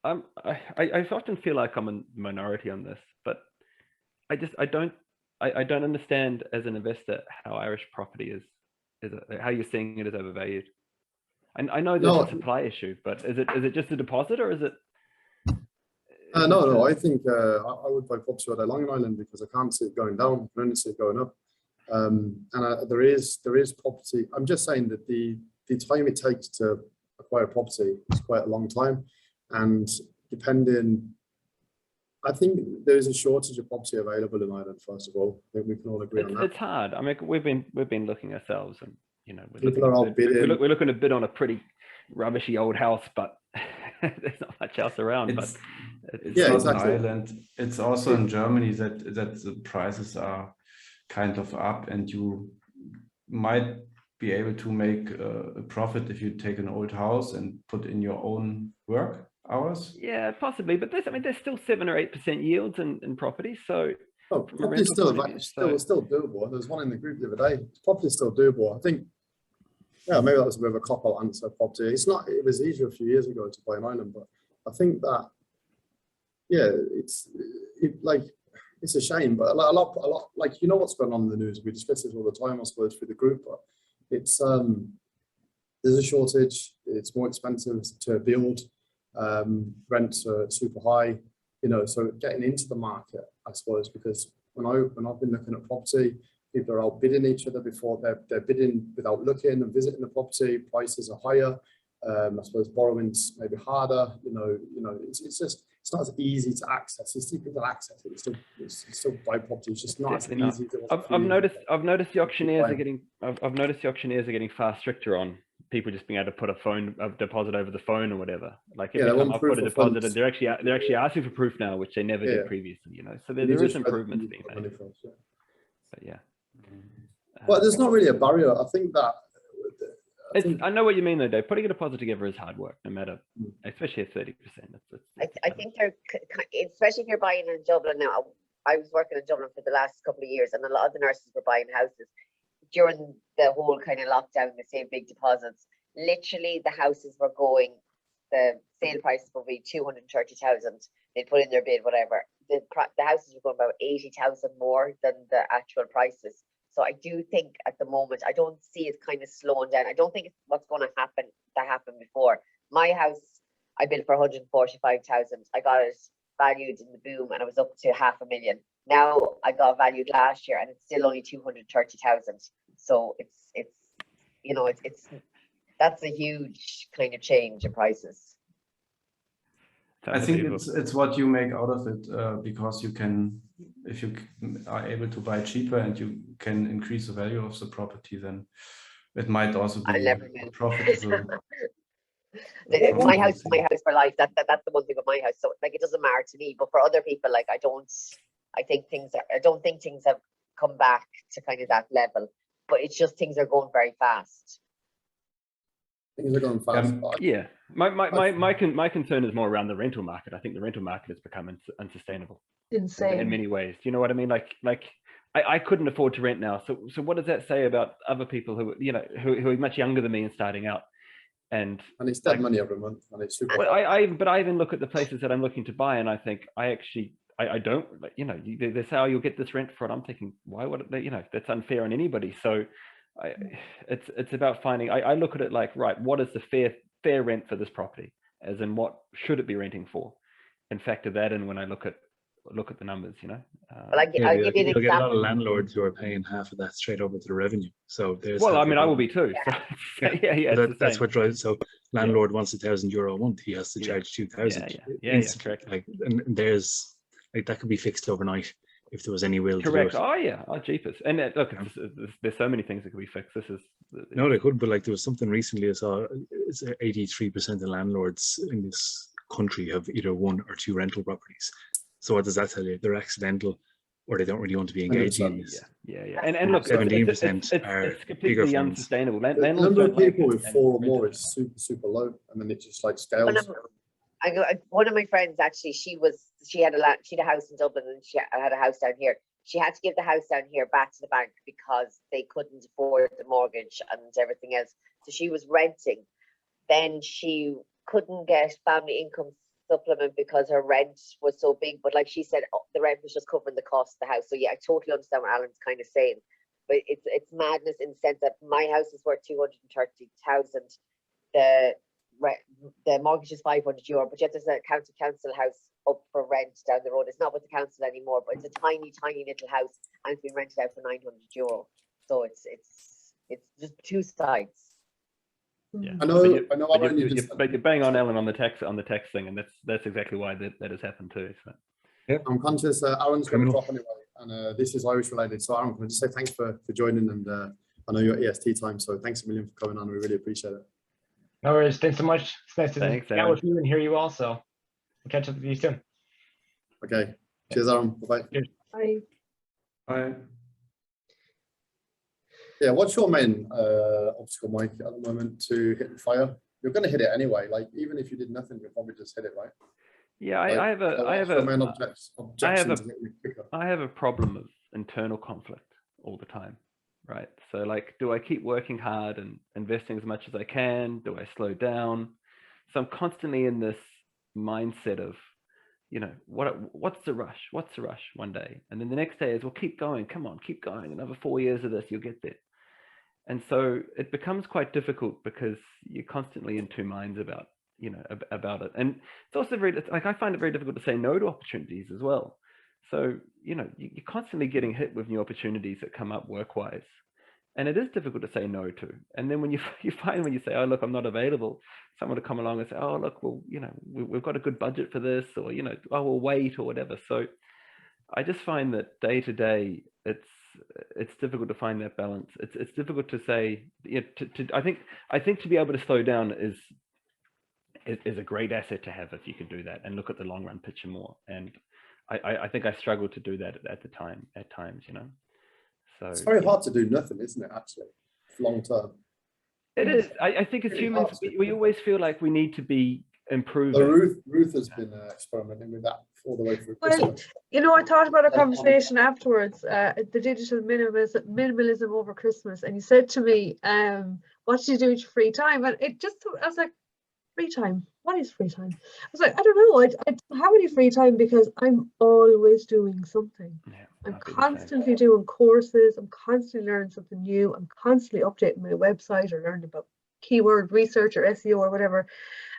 I often feel like I'm a minority on this, but I don't understand as an investor how Irish property is how you're seeing it as overvalued. And I know there's a supply issue, but is it just a deposit, or is it? No. I think I would buy property all day long in Ireland because I can't see it going down. I can only see it going up. And there is property. I'm just saying that the time it takes to acquire property is quite a long time. And I think there's a shortage of property available in Ireland. First of all, I think we can all agree on that. It's hard. I mean, we've been looking ourselves, and we're looking to bid on a pretty rubbishy old house, but there's not much else around. It's not exactly. in Ireland. It's also in Germany that the prices are kind of up, and you might be able to make a profit if you take an old house and put in your own work hours. Yeah, possibly, but there's still 7 or 8% yields in property. So property's still doable. There's one in the group the other day. Property's still doable. I think, maybe that was a bit of a cop-out answer. Property. It was easier a few years ago to buy an island, but I think that yeah, it's it's a shame, but a lot, like, you know what's going on in the news. We discuss this all the time, I suppose, through the group, but it's there's a shortage. It's more expensive to build. Rents are super high, you know, so getting into the market, I suppose, because when I've been looking at property, people are outbidding each other before they're bidding without looking and visiting the property. Prices are higher. I suppose borrowing's maybe harder. You know, it's just, it's not as easy to access. It's still people access it. It's still buy property. It's just not as easy. I've noticed the auctioneers are getting. I've noticed the auctioneers are getting far stricter on people just being able to put a deposit over the phone or whatever. Like every time I put a deposit, and they're actually asking for proof now, which they never did previously. You know, so there is improvements being made. But yeah. Well, there's not really a barrier. I think that. I know what you mean though, Dave. Putting a deposit together is hard work, no matter, especially at 30%. I think they're, especially if you're buying in Dublin now. I was working in Dublin for the last couple of years, and a lot of the nurses were buying houses during the whole kind of lockdown. They saved big deposits. Literally, the houses were going. The sale prices will be 230,000. They'd put in their bid, whatever. The houses were going about 80,000 more than the actual prices. So I do think at the moment, I don't see it kind of slowing down. I don't think it's what's going to happen that happened before. My house, I built for 145,000. I got it valued in the boom, and it was up to 500,000. Now I got valued last year, and it's still only 230,000. So it's you know, it's that's a huge kind of change in prices. I think it's what you make out of it, because you can, if you are able to buy cheaper and you can increase the value of the property, then it might also be profitable. My house for life. That's the one thing with my house. So like, it doesn't matter to me, but for other people, like, I don't think things have come back to kind of that level. But it's just things are going very fast. Things are going fast. Yeah, my concern is more around the rental market. I think the rental market has become unsustainable. Insane. In many ways. Do you know what I mean? Like I couldn't afford to rent now. So what does that say about other people who, you know, who are much younger than me and starting out? And it's dead money every month, and it's super. But I even look at the places that I'm looking to buy, and I think I don't, like, you know, they say, oh, you'll get this rent for it. I'm thinking, why would it, you know, that's unfair on anybody. So it's about finding, I look at it like, right, what is the fair rent for this property, as in what should it be renting for, and factor that in when I look at the numbers, you know. Well, I'll give you an example. You'll get a lot of landlords who are paying half of that straight over to the revenue. So there's. Well, I mean, I will be too. So, yeah. That's what drives. So landlord wants €1,000 a month. He has to charge 2,000. Yeah, correct. Like, and there's, like, that could be fixed overnight if there was any will correct. to do it. Oh yeah, oh jeepers. And look, there's so many things that could be fixed. No, they could, but like, there was something recently I saw. It's 83% of landlords in this country have either 1 or 2 rental properties. So what does that tell you? They're accidental, or they don't really want to be engaged in this. Yeah. And look, 17% are it's completely unsustainable. The number of people with 4 or more is super low, and then it just like scales. One of my friends, actually, she had a house in Dublin, and she had a house down here. She had to give the house down here back to the bank because they couldn't afford the mortgage and everything else. So she was renting. Then she couldn't get family income supplement because her rent was so big, but like she said, the rent was just covering the cost of the house. So yeah, I totally understand what Alan's kind of saying, but it's madness in the sense that my house is worth 230,000. The mortgage is €500, but yet there's a county council house up for rent down the road. It's not with the council anymore, but it's a tiny little house, and it's been rented out for €900. So it's just two sides. Yeah, I know. But you're bang on, Ellen, on the tax thing, and that's exactly why that has happened too. So. Yeah, I'm conscious. Aaron's going to drop anyway, and this is Irish related. So Aaron, can I just say thanks for joining, and I know you're at EST time, so thanks a million for coming on. We really appreciate it. No worries. Thanks so much. It's nice to chat with you and hear you also. We'll catch up with you soon. Okay. Cheers, Aaron. Bye. Bye. Bye. Yeah, what's your main obstacle, Mike, at the moment to hitting fire? You're going to hit it anyway. Like, even if you did nothing, you'll probably just hit it, right? Yeah, like, I have a problem of internal conflict all the time, right? So like, do I keep working hard and investing as much as I can? Do I slow down? So I'm constantly in this mindset of, you know, what's the rush? What's the rush one day? And then the next day is, well, keep going. Come on, keep going. Another 4 years of this, you'll get there. And so it becomes quite difficult because you're constantly in two minds about, you know, about it. And it's also I find it very difficult to say no to opportunities as well. So, you know, you're constantly getting hit with new opportunities that come up work-wise. And it is difficult to say no to. And then when you find when you say, oh, look, I'm not available, someone will come along and say, oh, look, well, you know, we've got a good budget for this, or, you know, oh, we'll wait or whatever. So I just find that day to day, it's difficult to find that balance. It's difficult to say, you know, I think to be able to slow down is a great asset to have if you can do that and look at the long run picture more. And I think I struggled to do that at times, you know. So it's very hard to do nothing, isn't it, actually, long term? It is. I think as humans, we always feel like we need to be improving. So Ruth has been experimenting with that all the way through Well, Christmas. you know, I thought about a conversation afterwards, the digital minimalism over Christmas, and you said to me, what do you do with your free time? And I was like, free time? What is free time? I was like, I don't know. I don't have any free time because I'm always doing something. Yeah, I'm constantly doing courses. I'm constantly learning something new. I'm constantly updating my website or learning about keyword research or SEO or whatever.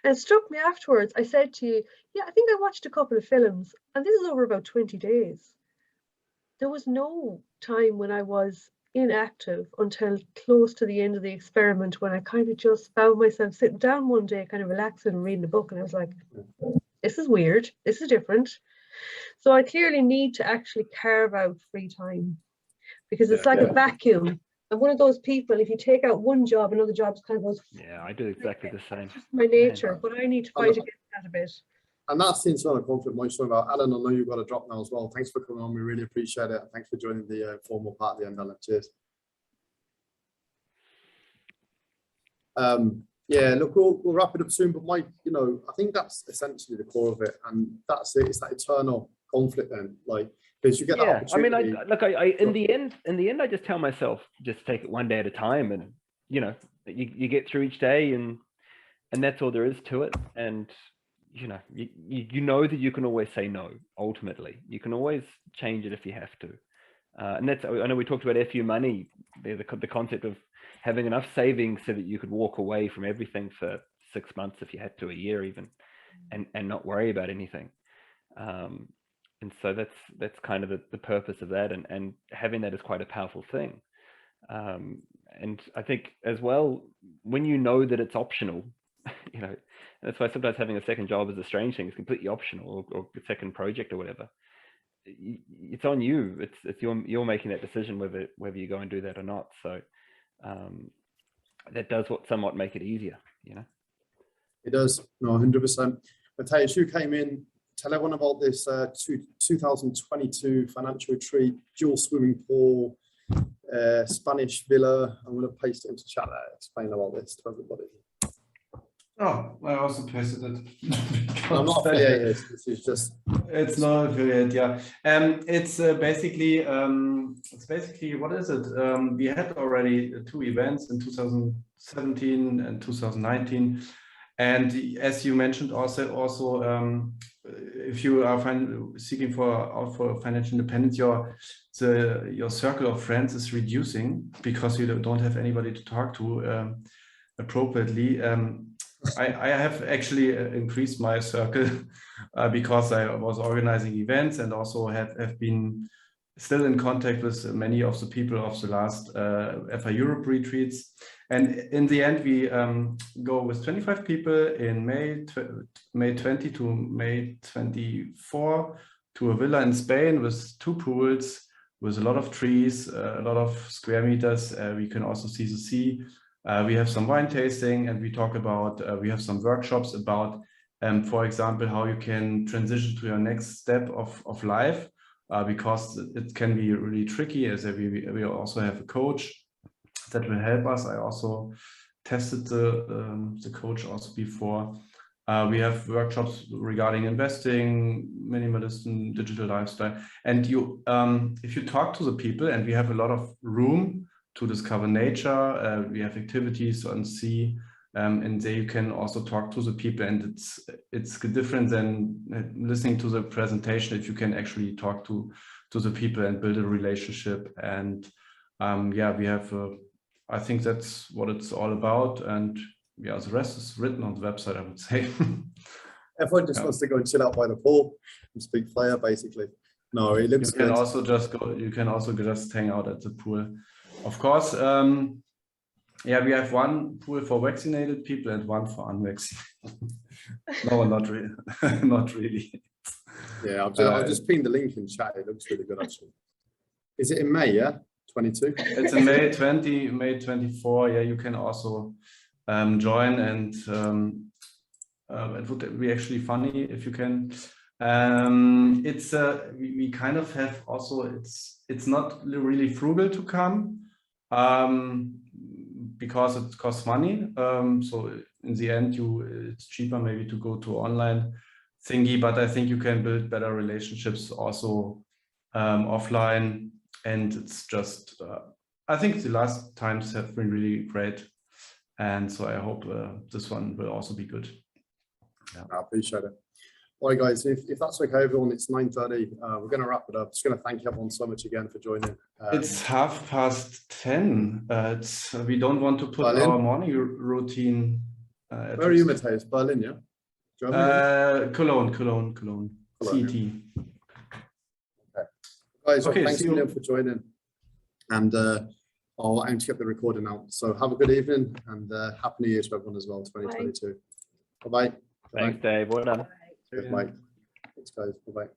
And it struck me afterwards. I said to you, yeah, I think I watched a couple of films, and this is over about 20 days. There was no time when I was inactive until close to the end of the experiment, when I kind of just found myself sitting down one day, kind of relaxing and reading a book. And I was like, this is weird. This is different. So I clearly need to actually carve out free time, because it's like a vacuum. I'm one of those people, if you take out one job, another job kind of goes. Yeah, I do exactly the same. It's just my nature, but I need to fight against that a bit. And that's the internal conflict my story about. Alan, I know you've got to drop now as well. Thanks for coming on. We really appreciate it. Thanks for joining the formal part at the end, Alan. Cheers. Yeah, look, we'll wrap it up soon, but Mike, you know, I think that's essentially the core of it, and that's it. It's that eternal conflict then, like, because you get that opportunity. I mean, in the end, I just tell myself, just take it one day at a time, and you know, you get through each day, and that's all there is to it. And you know, you know that you can always say no. Ultimately, you can always change it if you have to. And that's, I know we talked about FU money, the concept of having enough savings so that you could walk away from everything for 6 months if you had to, a year even, and not worry about anything. And so that's kind of the purpose of that, and having that is quite a powerful thing. And I think as well, when you know that it's optional, you know, that's why sometimes having a second job is a strange thing. It's completely optional, or a second project or whatever. It's on you. It's you're making that decision whether you go and do that or not. So that does somewhat make it easier, you know. It does. No, 100%. Matthias, you came in. Tell everyone about this 2022 financial retreat, dual swimming pool, Spanish villa. I'm going to paste it into chat there. Explain about this to everybody. Oh, I also pasted it. I'm not affiliated. This is just. It's not affiliated, yeah. It's basically what is it? We had already 2 events in 2017 and 2019, and as you mentioned, also if you are seeking for financial independence, your circle of friends is reducing because you don't have anybody to talk to appropriately. I have actually increased my circle because I was organizing events, and also have been still in contact with many of the people of the last FI Europe retreats. And in the end, we go with 25 people in May 20 to May 24 to a villa in Spain with 2 pools, with a lot of trees, a lot of square meters. We can also see the sea. We have some wine tasting, and we talk about, we have some workshops about, for example, how you can transition to your next step of life, because it can be really tricky, as we also have a coach that will help us. I also tested the coach also before. We have workshops regarding investing, minimalism, digital lifestyle. And if you talk to the people, and we have a lot of room to discover nature, we have activities on sea, and there you can also talk to the people, and it's different than listening to the presentation if you can actually talk to the people and build a relationship. And yeah, we have I think that's what it's all about, and yeah, the rest is written on the website, I would say. Everyone just wants to go and chill out by the pool and speak flair, basically. No, it looks You can good. also just go. You can also just hang out at the pool, of course. Yeah, we have one pool for vaccinated people and one for unvaccinated. No, not really. Not really. Yeah, I've just pinned the link in chat. It looks really good, actually. Is it in May? Yeah, 22. It's in May 20, May 24. Yeah, you can also join, and it would be actually funny if you can. It's we kind of have also. It's not really frugal to come. Because it costs money, so in the end, it's cheaper maybe to go to online thingy. But I think you can build better relationships also offline, and it's just I think the last times have been really great, and so I hope this one will also be good. Yeah, I appreciate it. All right, guys, if that's okay, everyone, it's 9:30. We're going to wrap it up. Just going to thank everyone so much again for joining. It's 10:30. We don't want to put Berlin? our morning routine. Where are you, Matthias? Berlin, yeah? Cologne. CET. Okay. Guys, Okay, thanks see a you. million for joining. And I'll aim to get the recording out. So have a good evening, and Happy New Year to everyone as well, 2022. Bye-bye. Thanks, Dave. Well done. Bye. Thanks, guys. Bye-bye.